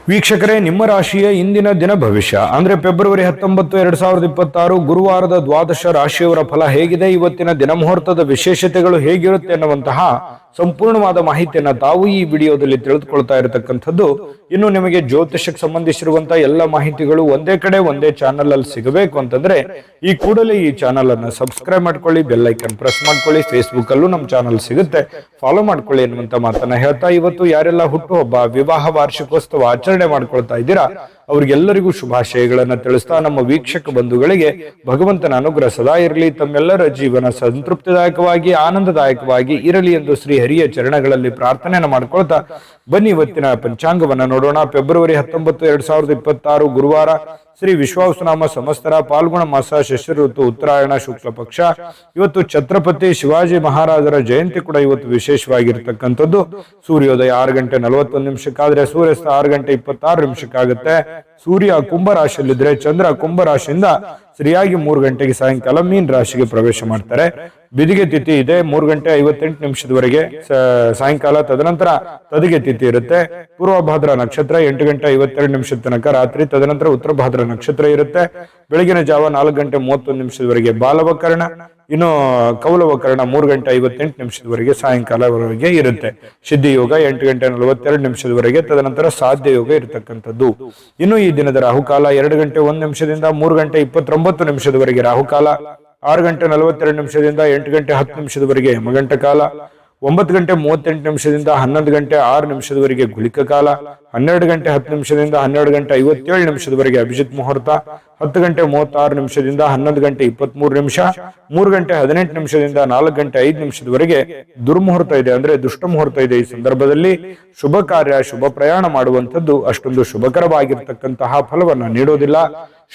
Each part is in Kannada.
ವೀಕ್ಷಕರೇ, ನಿಮ್ಮ ರಾಶಿಯ ಇಂದಿನ ದಿನ ಭವಿಷ್ಯ ಅಂದ್ರೆ ಫೆಬ್ರವರಿ 19, 2026 ಗುರುವಾರದ ದ್ವಾದಶ ರಾಶಿಯವರ ಫಲ ಹೇಗಿದೆ, ಇವತ್ತಿನ ದಿನ ಮುಹೂರ್ತದ ವಿಶೇಷತೆಗಳು ಹೇಗಿರುತ್ತೆ ಎನ್ನುವಂತಹ ಸಂಪೂರ್ಣವಾದ ಮಾಹಿತಿಯನ್ನ ತಾವು ಈ ವಿಡಿಯೋದಲ್ಲಿ ತಿಳಿದುಕೊಳ್ತಾ ಇರತಕ್ಕಂಥದ್ದು. ಇನ್ನು ನಿಮಗೆ ಜ್ಯೋತಿಷಕ್ಕೆ ಸಂಬಂಧಿಸಿರುವಂತಹ ಎಲ್ಲ ಮಾಹಿತಿಗಳು ಒಂದೇ ಕಡೆ ಒಂದೇ ಚಾನಲ್ ಅಲ್ಲಿ ಸಿಗಬೇಕು ಅಂತಂದ್ರೆ ಈ ಕೂಡಲೇ ಈ ಚಾನಲ್ ಅನ್ನ ಸಬ್ಸ್ಕ್ರೈಬ್ ಮಾಡ್ಕೊಳ್ಳಿ, ಬೆಲ್ ಐಕನ್ ಪ್ರೆಸ್ ಮಾಡ್ಕೊಳ್ಳಿ. ಫೇಸ್ಬುಕ್ ಅಲ್ಲೂ ನಮ್ಮ ಚಾನಲ್ ಸಿಗುತ್ತೆ, ಫಾಲೋ ಮಾಡ್ಕೊಳ್ಳಿ ಎನ್ನುವಂತ ಮಾತನ್ನ ಹೇಳ್ತಾ, ಇವತ್ತು ಯಾರೆಲ್ಲ ಹುಟ್ಟುಹಬ್ಬ, ವಿವಾಹ ವಾರ್ಷಿಕೋತ್ಸವ ಆಚರಣೆ ಮಾಡ್ಕೊಳ್ತಾ ಇದ್ದೀರಾ ಅವ್ರಿಗೆಲ್ಲರಿಗೂ ಶುಭಾಶಯಗಳನ್ನ ತಿಳಿಸ್ತಾ, ನಮ್ಮ ವೀಕ್ಷಕ ಬಂಧುಗಳಿಗೆ ಭಗವಂತನ ಅನುಗ್ರಹ ಸದಾ ಇರಲಿ, ತಮ್ಮೆಲ್ಲರ ಜೀವನ ಸಂತೃಪ್ತಿದಾಯಕವಾಗಿ ಆನಂದದಾಯಕವಾಗಿ ಇರಲಿ ಎಂದು ಶ್ರೀ ಹರಿಯ ಚರಣಗಳಲ್ಲಿ ಪ್ರಾರ್ಥನೆಯನ್ನು ಮಾಡ್ಕೊಳ್ತಾ ಬನ್ನಿ ಇವತ್ತಿನ ಪಂಚಾಂಗವನ್ನ ನೋಡೋಣ. ಫೆಬ್ರವರಿ 19, 2026 ಗುರುವಾರ, ಶ್ರೀ ವಿಶ್ವಾವಸುನಾಮ ಸಂವತ್ಸರ, ಪಾಲ್ಗುಣ ಮಾಸ, ಶಶಿರ ಋತು, ಉತ್ತರಾಯಣ, ಶುಕ್ಲ ಪಕ್ಷ. ಇವತ್ತು ಛತ್ರಪತಿ ಶಿವಾಜಿ ಮಹಾರಾಜರ ಜಯಂತಿ ಕೂಡ ಇವತ್ತು ವಿಶೇಷವಾಗಿರ್ತಕ್ಕಂಥದ್ದು. ಸೂರ್ಯೋದಯ 6 ಗಂಟೆ 41 ನಿಮಿಷಕ್ಕಾದ್ರೆ ಸೂರ್ಯಾಸ್ತ 6 ಗಂಟೆ 26 ನಿಮಿಷಕ್ಕಾಗುತ್ತೆ. ಸೂರ್ಯ ಕುಂಭ ರಾಶಿಯಲ್ಲಿದ್ರೆ ಚಂದ್ರ ಕುಂಭ ರಾಶಿಯಿಂದ ಸರಿಯಾಗಿ 3 ಗಂಟೆಗೆ ಸಾಯಂಕಾಲ ಮೀನ್ ರಾಶಿಗೆ ಪ್ರವೇಶ ಮಾಡ್ತಾರೆ. ಬಿದಿಗೆ ತಿಥಿ ಇದೆ 3 ಗಂಟೆ 58 ನಿಮಿಷದವರೆಗೆ ಸಾಯಂಕಾಲ. ತದನಂತರ ತದಿಗೆ ತಿಥಿ ಇರುತ್ತೆ. ಪೂರ್ವಭಾದ್ರ ನಕ್ಷತ್ರ 8 ಗಂಟೆ 52 ನಿಮಿಷದ ತನಕ ರಾತ್ರಿ. ತದನಂತರ ಉತ್ತರ ಭಾದ್ರ ನಕ್ಷತ್ರ ಇರುತ್ತೆ. ಬೆಳಗಿನ ಜಾವ 4 ಗಂಟೆ 31 ನಿಮಿಷದವರೆಗೆ ಬಾಲವಕರಣ. ಇನ್ನು ಕೌಲವಕರಣ 3 ಗಂಟೆ 58 ನಿಮಿಷದವರೆಗೆ ಸಾಯಂಕಾಲವರೆಗೆ ಇರುತ್ತೆ. ಸಿದ್ಧಿ ಯೋಗ 8 ಗಂಟೆ 42 ನಿಮಿಷದವರೆಗೆ. ತದನಂತರ ಸಾಧ್ಯ ಯೋಗ ಇರತಕ್ಕಂಥದ್ದು. ಇನ್ನು ಈ ದಿನದ ರಾಹುಕಾಲ 2 ಗಂಟೆ 1 ನಿಮಿಷದಿಂದ 3 ಗಂಟೆ 29 ನಿಮಿಷದವರೆಗೆ ರಾಹುಕಾಲ. 6 ಗಂಟೆ 42 ನಿಮಿಷದಿಂದ 8 ಗಂಟೆ 10 ನಿಮಿಷದವರೆಗೆ ಯಮಗಂಟ ಕಾಲ. 9 ಗಂಟೆ 38 ನಿಮಿಷದಿಂದ 11 ಗಂಟೆ 6 ನಿಮಿಷದವರೆಗೆ ಗುಳಿಕ ಕಾಲ. 12 ಗಂಟೆ 10 ನಿಮಿಷದಿಂದ 12 ಗಂಟೆ 57 ನಿಮಿಷದವರೆಗೆ ಅಭಿಜಿತ್ ಮುಹೂರ್ತ. 10 ಗಂಟೆ 36 ನಿಮಿಷದಿಂದ 11 ಗಂಟೆ 23 ನಿಮಿಷ. 3 ಗಂಟೆ 18 ನಿಮಿಷದಿಂದ 4 ಗಂಟೆ 5 ನಿಮಿಷದವರೆಗೆ ದುರ್ಮುಹೂರ್ತ ಇದೆ, ಅಂದ್ರೆ ದುಷ್ಟ ಮುಹೂರ್ತ ಇದೆ. ಈ ಸಂದರ್ಭದಲ್ಲಿ ಶುಭ ಕಾರ್ಯ, ಶುಭ ಪ್ರಯಾಣ ಮಾಡುವಂಥದ್ದು ಅಷ್ಟೊಂದು ಶುಭಕರವಾಗಿರ್ತಕ್ಕಂತಹ ಫಲವನ್ನ ನೀಡೋದಿಲ್ಲ.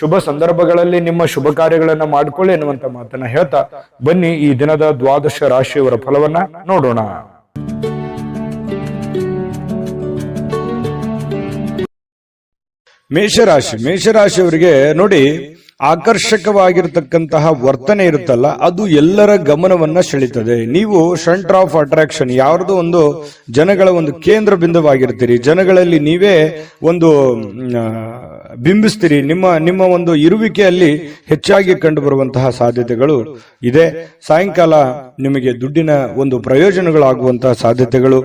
ಶುಭ ಸಂದರ್ಭಗಳಲ್ಲಿ ನಿಮ್ಮ ಶುಭ ಕಾರ್ಯಗಳನ್ನ ಮಾಡಿಕೊಳ್ಳಿ ಎನ್ನುವಂತ ಮಾತನ್ನ ಹೇಳ್ತಾ ಬನ್ನಿ ಈ ದಿನದ ದ್ವಾದಶ ರಾಶಿಯವರ ಫಲವನ್ನ ನೋಡೋಣ. ಮೇಷರಾಶಿಯವರಿಗೆ ನೋಡಿ, ಆಕರ್ಷಕವಾಗಿರತಕ್ಕಂತಹ ವರ್ತನೆ ಇರುತ್ತಲ್ಲ, ಅದು ಎಲ್ಲರ ಗಮನವನ್ನ ಸೆಳೀತದೆ. ನೀವು ಸೆಂಟರ್ ಆಫ್ ಅಟ್ರಾಕ್ಷನ್, ಯಾವ್ದು ಒಂದು ಜನಗಳ ಒಂದು ಕೇಂದ್ರ ಬಿಂದುವಾಗಿರ್ತೀರಿ. ಜನಗಳಲ್ಲಿ ನೀವೇ ಒಂದು ಬಿಂಬಿಸ್ತೀರಿ. ನಿಮ್ಮ ಒಂದು ಇರುವಿಕೆಯಲ್ಲಿ ಹೆಚ್ಚಾಗಿ ಕಂಡು ಬರುವಂತಹ ಸಾಧ್ಯತೆಗಳು ಇದೆ. ಸಾಯಂಕಾಲ ನಿಮಗೆ ದುಡ್ಡಿನ ಒಂದು ಪ್ರಯೋಜನಗಳಾಗುವಂತಹ ಸಾಧ್ಯತೆಗಳು,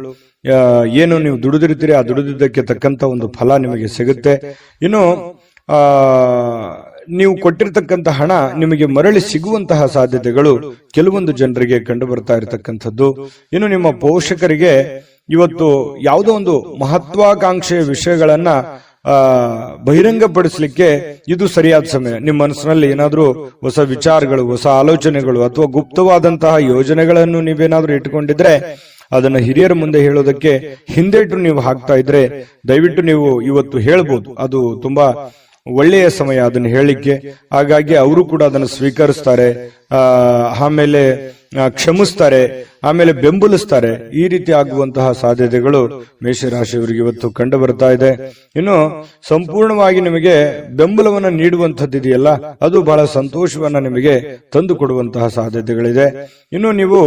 ಏನು ನೀವು ದುಡಿದಿರ್ತೀರಿ ಆ ದುಡಿದಿದ್ದಕ್ಕೆ ತಕ್ಕಂತ ಒಂದು ಫಲ ನಿಮಗೆ ಸಿಗುತ್ತೆ. ಇನ್ನು ನೀವು ಕೊಟ್ಟಿರ್ತಕ್ಕಂಥ ಹಣ ನಿಮಗೆ ಮರಳಿ ಸಿಗುವಂತಹ ಸಾಧ್ಯತೆಗಳು ಕೆಲವೊಂದು ಜನರಿಗೆ ಕಂಡು ಬರ್ತಾ ಇರತಕ್ಕಂಥದ್ದು. ಇನ್ನು ನಿಮ್ಮ ಪೋಷಕರಿಗೆ ಇವತ್ತು ಯಾವುದೋ ಒಂದು ಮಹತ್ವಾಕಾಂಕ್ಷೆಯ ವಿಷಯಗಳನ್ನ ಬಹಿರಂಗಪಡಿಸಲಿಕ್ಕೆ ಇದು ಸರಿಯಾದ ಸಮಯ. ನಿಮ್ಮ ಮನಸ್ಸಿನಲ್ಲಿ ಏನಾದ್ರೂ ಹೊಸ ವಿಚಾರಗಳು, ಹೊಸ ಆಲೋಚನೆಗಳು ಅಥವಾ ಗುಪ್ತವಾದಂತಹ ಯೋಜನೆಗಳನ್ನು ನೀವೇನಾದ್ರೂ ಇಟ್ಟುಕೊಂಡಿದ್ರೆ ಅದನ್ನ ಹಿರಿಯರ ಮುಂದೆ ಹೇಳೋದಕ್ಕೆ ಹಿಂದೇಟು ನೀವು ಹಾಕ್ತಾ ಇದ್ರೆ ದಯವಿಟ್ಟು ನೀವು ಇವತ್ತು ಹೇಳ್ಬೋದು. ಅದು ತುಂಬಾ ಒಳ್ಳೆಯ ಸಮಯ ಅದನ್ನು ಹೇಳಿಕ್ಕೆ. ಹಾಗಾಗಿ ಅವರು ಕೂಡ ಅದನ್ನು ಸ್ವೀಕರಿಸ್ತಾರೆ, ಆಮೇಲೆ ಕ್ಷಮಿಸ್ತಾರೆ, ಆಮೇಲೆ ಬೆಂಬಲಿಸ್ತಾರೆ. ಈ ರೀತಿ ಆಗುವಂತಹ ಸಾಧ್ಯತೆಗಳು ಮೇಷರಾಶಿಯವರಿಗೆ ಇವತ್ತು ಕಂಡು ಬರ್ತಾ ಇದೆ. ಇನ್ನು ಸಂಪೂರ್ಣವಾಗಿ ನಿಮಗೆ ಬೆಂಬಲವನ್ನ ನೀಡುವಂತದ್ದಿದೆಯಲ್ಲ, ಅದು ಬಹಳ ಸಂತೋಷವನ್ನ ನಿಮಗೆ ತಂದು ಕೊಡುವಂತಹ ಸಾಧ್ಯತೆಗಳಿದೆ. ಇನ್ನು ನೀವು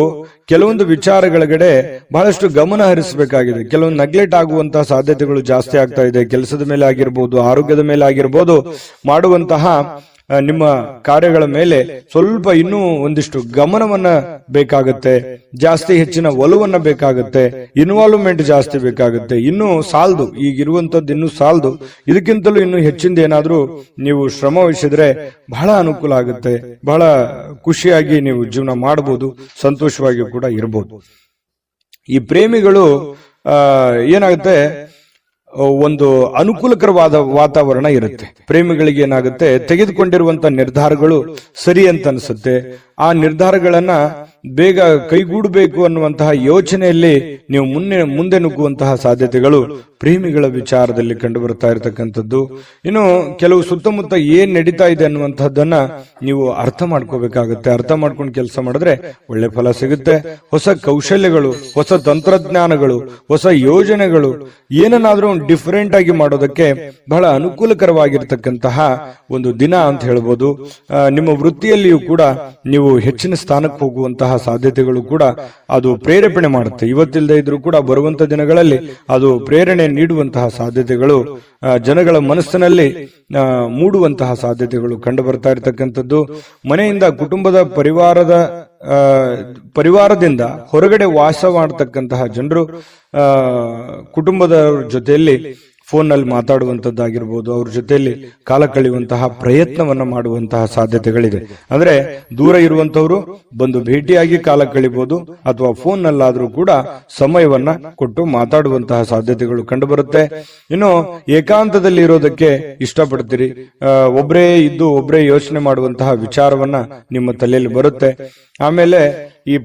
ಕೆಲವೊಂದು ವಿಚಾರಗಳಗಡೆ ಬಹಳಷ್ಟು ಗಮನ ಹರಿಸಬೇಕಾಗಿದೆ. ಕೆಲವೊಂದು ನೆಗ್ಲೆಕ್ಟ್ ಆಗುವಂತಹ ಸಾಧ್ಯತೆಗಳು ಜಾಸ್ತಿ ಆಗ್ತಾ ಇದೆ. ಕೆಲಸದ ಮೇಲೆ ಆಗಿರ್ಬೋದು, ಆರೋಗ್ಯದ ಮೇಲೆ ಆಗಿರ್ಬೋದು, ಮಾಡುವಂತಹ ನಿಮ್ಮ ಕಾರ್ಯಗಳ ಮೇಲೆ ಸ್ವಲ್ಪ ಇನ್ನೂ ಒಂದಿಷ್ಟು ಗಮನವನ್ನ ಬೇಕಾಗುತ್ತೆ. ಜಾಸ್ತಿ ಹೆಚ್ಚಿನ ಒಲವನ್ನ ಬೇಕಾಗುತ್ತೆ. ಇನ್ವಾಲ್ವ್ಮೆಂಟ್ ಜಾಸ್ತಿ ಬೇಕಾಗುತ್ತೆ. ಇನ್ನೂ ಸಾಲದು, ಈಗಿರುವಂತದ್ದು ಇನ್ನೂ ಸಾಲದು. ಇದಕ್ಕಿಂತಲೂ ಇನ್ನೂ ಹೆಚ್ಚಿಂದ ಏನಾದ್ರೂ ನೀವು ಶ್ರಮ ವಹಿಸಿದ್ರೆ ಬಹಳ ಅನುಕೂಲ ಆಗುತ್ತೆ. ಬಹಳ ಖುಷಿಯಾಗಿ ನೀವು ಜೀವನ ಮಾಡಬಹುದು, ಸಂತೋಷವಾಗಿ ಕೂಡ ಇರಬಹುದು. ಈ ಪ್ರೇಮಿಗಳು ಏನಾಗುತ್ತೆ, ಒಂದು ಅನುಕೂಲಕರವಾದ ವಾತಾವರಣ ಇರುತ್ತೆ. ಪ್ರೇಮಿಗಳಿಗೆ ಏನಾಗುತ್ತೆ, ತೆಗೆದುಕೊಂಡಿರುವಂತ ನಿರ್ಧಾರಗಳು ಸರಿ ಅಂತ ಅನ್ಸುತ್ತೆ. ಆ ನಿರ್ಧಾರಗಳನ್ನ ಬೇಗ ಕೈಗೂಡಬೇಕು ಅನ್ನುವಂತಹ ಯೋಚನೆಯಲ್ಲಿ ನೀವು ಮುಂದೆ ನುಗ್ಗುವಂತಹ ಸಾಧ್ಯತೆಗಳು ಪ್ರೇಮಿಗಳ ವಿಚಾರದಲ್ಲಿ ಕಂಡು ಬರ್ತಾ ಇರತಕ್ಕಂಥದ್ದು. ಇನ್ನು ಕೆಲವು ಸುತ್ತಮುತ್ತ ಏನ್ ನಡೀತಾ ಇದೆ ಅನ್ನುವಂಥದ್ದನ್ನ ನೀವು ಅರ್ಥ ಮಾಡ್ಕೋಬೇಕಾಗುತ್ತೆ. ಅರ್ಥ ಮಾಡ್ಕೊಂಡು ಕೆಲಸ ಮಾಡಿದ್ರೆ ಒಳ್ಳೆ ಫಲ ಸಿಗುತ್ತೆ. ಹೊಸ ಕೌಶಲ್ಯಗಳು, ಹೊಸ ತಂತ್ರಜ್ಞಾನಗಳು, ಹೊಸ ಯೋಜನೆಗಳು, ಏನನ್ನಾದ್ರೂ ಡಿಫರೆಂಟ್ ಆಗಿ ಮಾಡೋದಕ್ಕೆ ಬಹಳ ಅನುಕೂಲಕರವಾಗಿರ್ತಕ್ಕಂತಹ ಒಂದು ದಿನ ಅಂತ ಹೇಳ್ಬೋದು. ನಿಮ್ಮ ವೃತ್ತಿಯಲ್ಲಿಯೂ ಕೂಡ ನೀವು ನೀವು ಹೆಚ್ಚಿನ ಸ್ಥಾನಕ್ಕೆ ಹೋಗುವಂತಹ ಸಾಧ್ಯತೆಗಳು ಕೂಡ ಅದು ಪ್ರೇರೇಪಣೆ ಮಾಡುತ್ತೆ. ಇವತ್ತಿಲ್ಲದೆ ಇದ್ರೂ ಕೂಡ ಬರುವಂತ ದಿನಗಳಲ್ಲಿ ಅದು ಪ್ರೇರಣೆ ನೀಡುವಂತಹ ಸಾಧ್ಯತೆಗಳು ಜನಗಳ ಮನಸ್ಸಿನಲ್ಲಿ ಮೂಡುವಂತಹ ಸಾಧ್ಯತೆಗಳು ಕಂಡು ಬರ್ತಾ ಇರತಕ್ಕಂಥದ್ದು. ಮನೆಯಿಂದ ಕುಟುಂಬದ ಪರಿವಾರದಿಂದ ಹೊರಗಡೆ ವಾಸ ಮಾಡತಕ್ಕಂತಹ ಜನರು ಕುಟುಂಬದ ಜೊತೆಯಲ್ಲಿ ಫೋನ್ ನಲ್ಲಿ ಮಾತಾಡುವಂತದ್ದಾಗಿರ್ಬೋದು, ಅವ್ರ ಜೊತೆಯಲ್ಲಿ ಕಾಲ ಕಳೆಯುವಂತಹ ಪ್ರಯತ್ನವನ್ನ ಮಾಡುವಂತಹ ಸಾಧ್ಯತೆಗಳಿದೆ. ಅಂದ್ರೆ ದೂರ ಇರುವಂತವರು ಬಂದು ಭೇಟಿಯಾಗಿ ಕಾಲ ಕಳಿಬಹುದು, ಅಥವಾ ಫೋನ್ ನಲ್ಲಾದ್ರೂ ಕೂಡ ಸಮಯವನ್ನ ಕೊಟ್ಟು ಮಾತಾಡುವಂತಹ ಸಾಧ್ಯತೆಗಳು ಕಂಡು ಬರುತ್ತೆ. ಇನ್ನು ಏಕಾಂತದಲ್ಲಿ ಇರೋದಕ್ಕೆ ಇಷ್ಟಪಡ್ತೀರಿ, ಒಬ್ಬರೇ ಇದ್ದು ಒಬ್ಬರೇ ಯೋಚನೆ ಮಾಡುವಂತಹ ವಿಚಾರವನ್ನ ನಿಮ್ಮ ತಲೆಯಲ್ಲಿ ಬರುತ್ತೆ. ಆಮೇಲೆ ಈ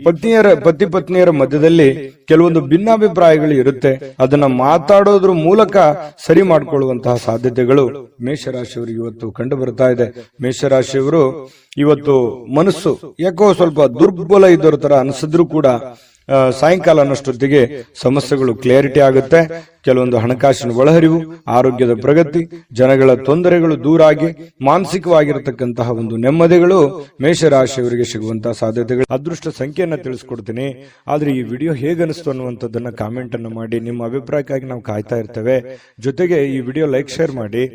ಪತಿ ಪತ್ನಿಯರ ಮಧ್ಯದಲ್ಲಿ ಕೆಲವೊಂದು ಭಿನ್ನಾಭಿಪ್ರಾಯಗಳು ಇರುತ್ತೆ, ಅದನ್ನ ಮಾತಾಡೋದ್ರ ಮೂಲಕ ಸರಿ ಮಾಡಿಕೊಳ್ಳುವಂತಹ ಸಾಧ್ಯತೆಗಳು ಮೇಷರಾಶಿಯವರಿಗೆ ಇವತ್ತು ಕಂಡು ಬರ್ತಾ ಇದೆ. ಮೇಷರಾಶಿಯವರು ಇವತ್ತು ಮನಸ್ಸು ಯಾಕೋ ಸ್ವಲ್ಪ ದುರ್ಬಲ ಇದ್ದವ್ರ ತರ ಅನಿಸಿದ್ರು ಕೂಡ ಸಾಯಂಕಾಲ ಅನ್ನೋಷ್ಟೊತ್ತಿಗೆ ಸಮಸ್ಯೆಗಳು ಕ್ಲಿಯರಿಟಿ ಆಗುತ್ತೆ. ಕೆಲವೊಂದು ಹಣಕಾಸಿನ ಒಳಹರಿವು, ಆರೋಗ್ಯದ ಪ್ರಗತಿ, ಜನಗಳ ತೊಂದರೆಗಳು ದೂರಾಗಿ ಮಾನಸಿಕವಾಗಿರತಕ್ಕಂತಹ ಒಂದು ನೆಮ್ಮದಿಗಳು ಮೇಷರಾಶಿಯವರಿಗೆ ಸಿಗುವಂತಹ ಸಾಧ್ಯತೆಗಳು. ಅದೃಷ್ಟ ಸಂಖ್ಯೆಯನ್ನ ತಿಳಿಸ್ಕೊಡ್ತೀನಿ, ಆದ್ರೆ ಈ ವಿಡಿಯೋ ಹೇಗನಿಸ್ತು ಅನ್ನುವಂಥದ್ದನ್ನ ಕಾಮೆಂಟ್ ಅನ್ನು ಮಾಡಿ. ನಿಮ್ಮ ಅಭಿಪ್ರಾಯಕ್ಕಾಗಿ ನಾವು ಕಾಯ್ತಾ ಇರ್ತೇವೆ. ಜೊತೆಗೆ ಈ ವಿಡಿಯೋ ಲೈಕ್ ಶೇರ್ ಮಾಡಿ.